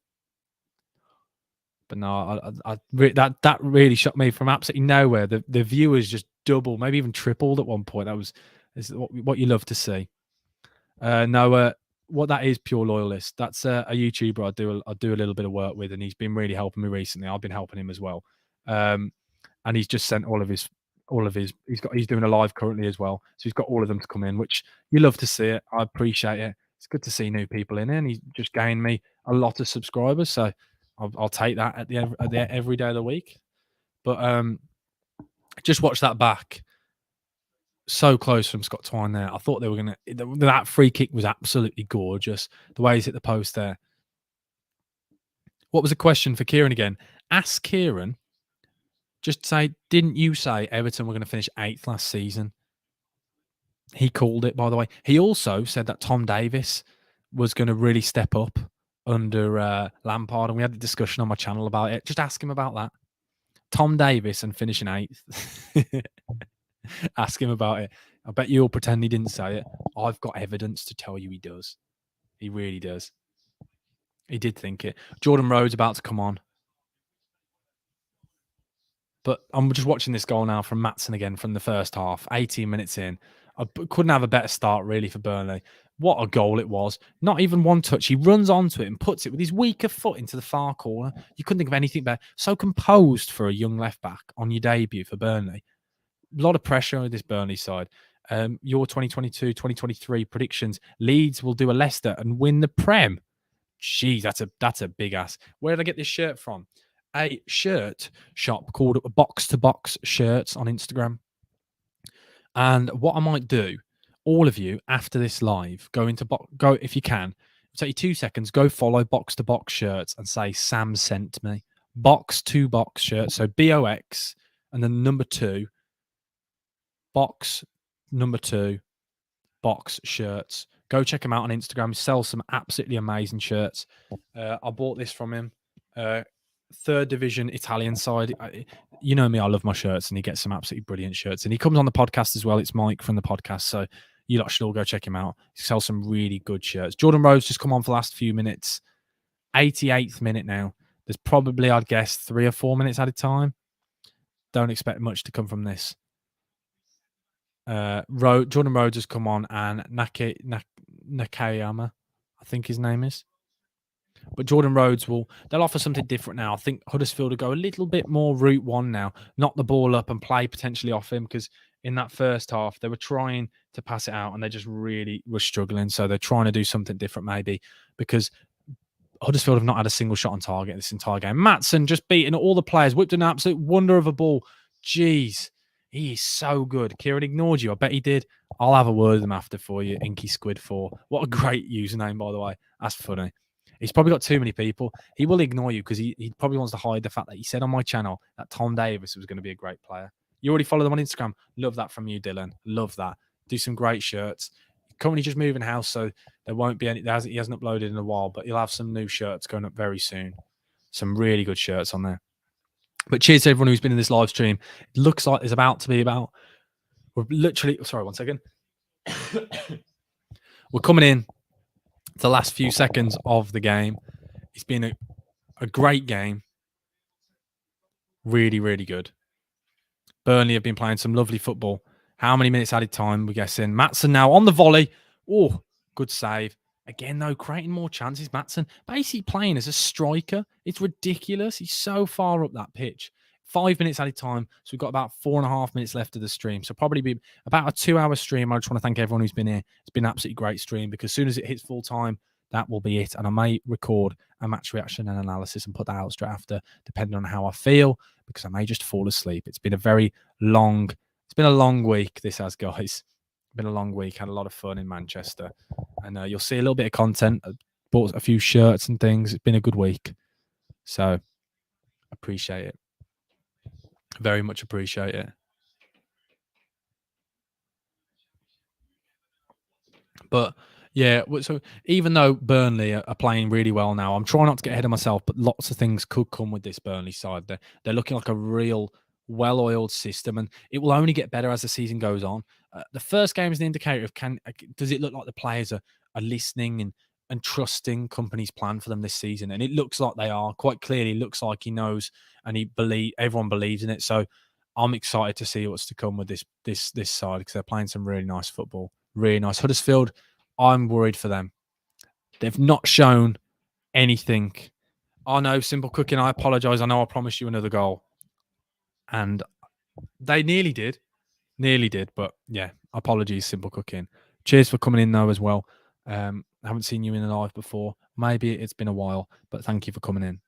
But no, that really shocked me from absolutely nowhere. The viewers just doubled, maybe even tripled at one point. Is what you love to see. What that is, Pure Loyalist. That's a YouTuber I do a little bit of work with, and he's been really helping me recently. I've been helping him as well, and he's just sent all of his. He's doing a live currently as well, so he's got all of them to come in, which you love to see it. I appreciate it. It's good to see new people in, and he's just gained me a lot of subscribers, so I'll take that at the every day of the week. But just watch that back. So close from Scott Twine there. I thought they were going to... That free kick was absolutely gorgeous. The way he's hit the post there. What was the question for Kieran again? Ask Kieran. Just say, didn't you say Everton were going to finish 8th last season? He called it, by the way. He also said that Tom Davis was going to really step up under Lampard, and we had a discussion on my channel about it. Just ask him about that. Tom Davis and finishing 8th. Ask him about it. I bet you'll pretend he didn't say it. I've got evidence to tell you he does. He really does. He did think it. Jordan Rhodes about to come on. But I'm just watching this goal now from Maatsen again from the first half. 18 minutes in. I couldn't have a better start, really, for Burnley. What a goal it was. Not even one touch. He runs onto it and puts it with his weaker foot into the far corner. You couldn't think of anything better. So composed for a young left-back on your debut for Burnley. A lot of pressure on this Burnley side. Your 2022-2023 predictions. Leeds will do a Leicester and win the Prem. Jeez, that's a big ass. Where did I get this shirt from? A shirt shop called Box to Box Shirts on Instagram. And what I might do, all of you after this live, go if you can. It'll take you 2 seconds. Go follow Box to Box Shirts and say Sam sent me. Box to Box Shirts. So BOX and then number 2. Box number 2 Box Shirts. Go check him out on Instagram. He sells some absolutely amazing shirts. I bought this from him. 3rd division Italian side. You know me, I love my shirts, and he gets some absolutely brilliant shirts. And he comes on the podcast as well. It's Mike from the podcast, so you lot should all go check him out. He sells some really good shirts. Jordan Rhodes just come on for the last few minutes. 88th minute now. There's probably, I'd guess, 3 or 4 minutes at a time. Don't expect much to come from this. Jordan Rhodes has come on, and Nakayama, I think his name is. But Jordan Rhodes they'll offer something different now. I think Huddersfield will go a little bit more route one now, knock the ball up and play potentially off him, because in that first half they were trying to pass it out and they just really were struggling. So they're trying to do something different maybe, because Huddersfield have not had a single shot on target this entire game. Maatsen just beating all the players, whipped an absolute wonder of a ball. Jeez, he is so good. Kieran ignored you. I bet he did. I'll have a word with him after for you, Inky Squid 4. What a great username, by the way. That's funny. He's probably got too many people. He will ignore you because he probably wants to hide the fact that he said on my channel that Tom Davis was going to be a great player. You already follow them on Instagram. Love that from you, Dylan. Love that. Do some great shirts. Currently just moving house, so there won't be any. He hasn't uploaded in a while, but he'll have some new shirts going up very soon. Some really good shirts on there. But cheers to everyone who's been in this live stream. It looks like it's about to be about. We're literally. Sorry, 1 second. We're coming in to the last few seconds of the game. It's been a great game. Really, really good. Burnley have been playing some lovely football. How many minutes added time, we're guessing? Maatsen now on the volley. Oh, good save. Again, though, creating more chances. Maatsen basically playing as a striker. It's ridiculous. He's so far up that pitch. 5 minutes added time. So we've got about 4.5 minutes left of the stream. So probably be about a 2-hour stream. I just want to thank everyone who's been here. It's been an absolutely great stream, because as soon as it hits full time, that will be it. And I may record a match reaction and analysis and put that out straight after, depending on how I feel, because I may just fall asleep. It's been a long week, this has, guys. It's been a long week. Had a lot of fun in Manchester. And you'll see a little bit of content. I bought a few shirts and things. It's been a good week. So appreciate it. Very much appreciate it. But yeah, so even though Burnley are playing really well now, I'm trying not to get ahead of myself, but lots of things could come with this Burnley side. They're looking like a real well-oiled system, and it will only get better as the season goes on. The first game is an indicator of does it look like the players are listening and trusting company's plan for them this season? And it looks like they are. Quite clearly, looks like he knows, and everyone believes in it. So I'm excited to see what's to come with this side, because they're playing some really nice football. Really nice. Huddersfield, I'm worried for them. They've not shown anything. I know, Simple Cooking, I apologise. I know I promised you another goal. And they nearly did. But yeah, apologies, Simple Cooking. Cheers for coming in, though, as well. I haven't seen you in the live before. Maybe it's been a while, but thank you for coming in.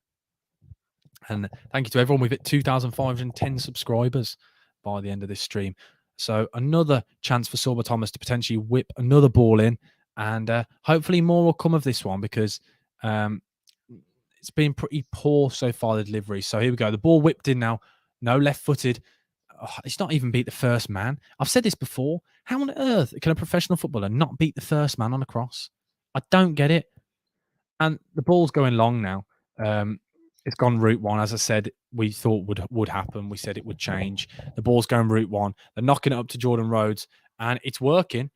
And thank you to everyone. We've hit 2,510 subscribers by the end of this stream. So another chance for Sorba Thomas to potentially whip another ball in. And hopefully more will come of this one, because it's been pretty poor so far, the delivery. So here we go. The ball whipped in now. No, left-footed. Oh, it's not even beat the first man. I've said this before. How on earth can a professional footballer not beat the first man on a cross? I don't get it. And the ball's going long now. It's gone route one. As I said, we thought would happen. We said it would change. The ball's going route one. They're knocking it up to Jordan Rhodes, and it's working.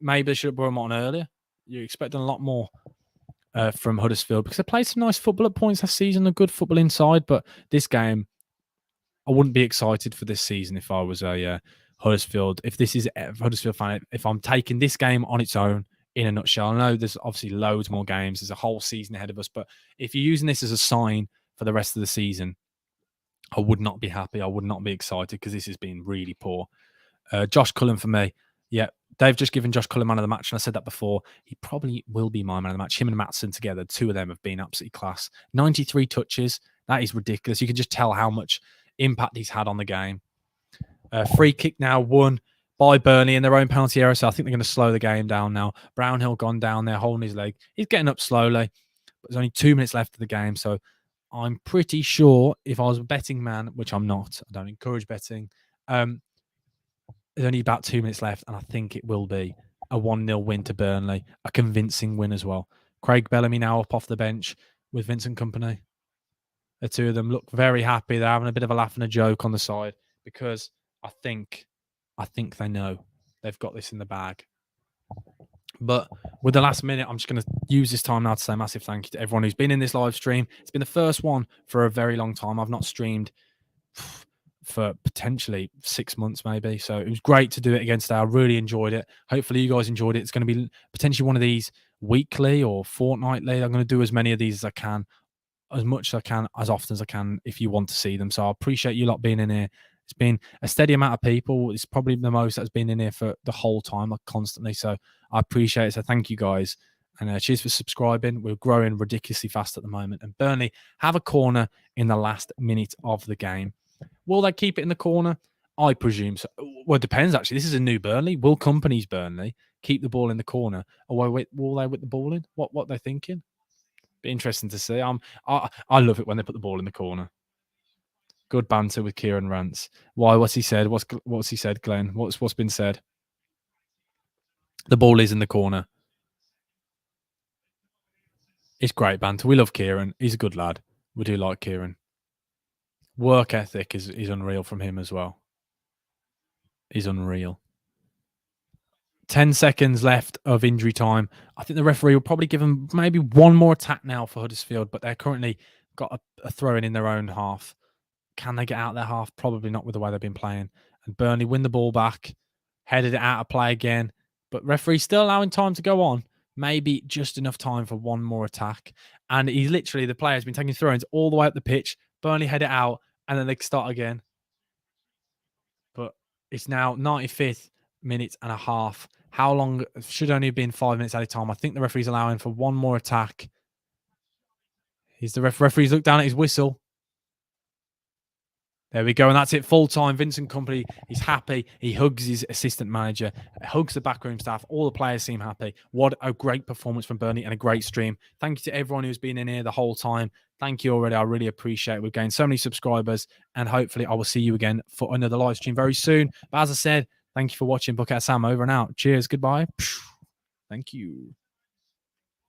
Maybe they should have brought him on earlier. You're expecting a lot more from Huddersfield, because they played some nice football at points last season, a good football inside. But this game, I wouldn't be excited for this season if I was a Huddersfield. If this is a Huddersfield fan, if I'm taking this game on its own, in a nutshell, I know there's obviously loads more games. There's a whole season ahead of us. But if you're using this as a sign for the rest of the season, I would not be happy. I would not be excited, because this has been really poor. Josh Cullen for me. Yeah, they've just given Josh Cullen man of the match, and I said that before. He probably will be my man of the match. Him and Maatsen together, two of them have been absolutely class. 93 touches. That is ridiculous. You can just tell how much impact he's had on the game. Free kick now won by Burnley in their own penalty area, so I think they're going to slow the game down now. Brownhill gone down there, holding his leg. He's getting up slowly, but there's only 2 minutes left of the game, so I'm pretty sure if I was a betting man, which I'm not, I don't encourage betting, there's only about 2 minutes left, and I think it will be a 1-0 win to Burnley, a convincing win as well. Craig Bellamy now up off the bench with Vincent Kompany. The two of them look very happy. They're having a bit of a laugh and a joke on the side, because I think they know they've got this in the bag. But with the last minute, I'm just going to use this time now to say a massive thank you to everyone who's been in this live stream. It's been the first one for a very long time. I've not streamed for potentially 6 months, maybe. So it was great to do it again today. I really enjoyed it. Hopefully, you guys enjoyed it. It's going to be potentially one of these weekly or fortnightly. I'm going to do as many of these as I can, as much as I can, as often as I can, if you want to see them. So I appreciate you lot being in here. It's been a steady amount of people. It's probably the most that's been in here for the whole time, like constantly. So I appreciate it. So thank you guys. And cheers for subscribing. We're growing ridiculously fast at the moment. And Burnley have a corner in the last minute of the game. Will they keep it in the corner? I presume so. Well, it depends, actually. This is a new Burnley. Will Company's Burnley keep the ball in the corner? Or will they whip the ball in? What they're thinking? Be interesting to see. I love it when they put the ball in the corner. Good banter with Kieran Rance. Why? What's he said? What's he said, Glenn? What's been said? The ball is in the corner. It's great banter. We love Kieran. He's a good lad. We do like Kieran. Work ethic is unreal from him as well. He's unreal. 10 seconds left of injury time. I think the referee will probably give them maybe one more attack now for Huddersfield, but they're currently got a throw in their own half. Can they get out their half? Probably not with the way they've been playing. And Burnley win the ball back, headed it out of play again. But referee still allowing time to go on. Maybe just enough time for one more attack. And he's literally, the player's been taking throw-ins all the way up the pitch. Burnley head it out, and then they start again. But it's now 95th minute and a half. How long? Should only have been 5 minutes at a time. I think the referee's allowing for one more attack. He's the referee's looked down at his whistle. There we go, and that's it. Full time. Vincent Kompany, he's happy. He hugs his assistant manager, hugs the backroom staff. All the players seem happy. What a great performance from Burnley and a great stream. Thank you to everyone who's been in here the whole time. Thank you already. I really appreciate it. We've gained so many subscribers, and hopefully I will see you again for another live stream very soon. But as I said, thank you for watching. Bucket Sam over and out. Cheers. Goodbye. Thank you.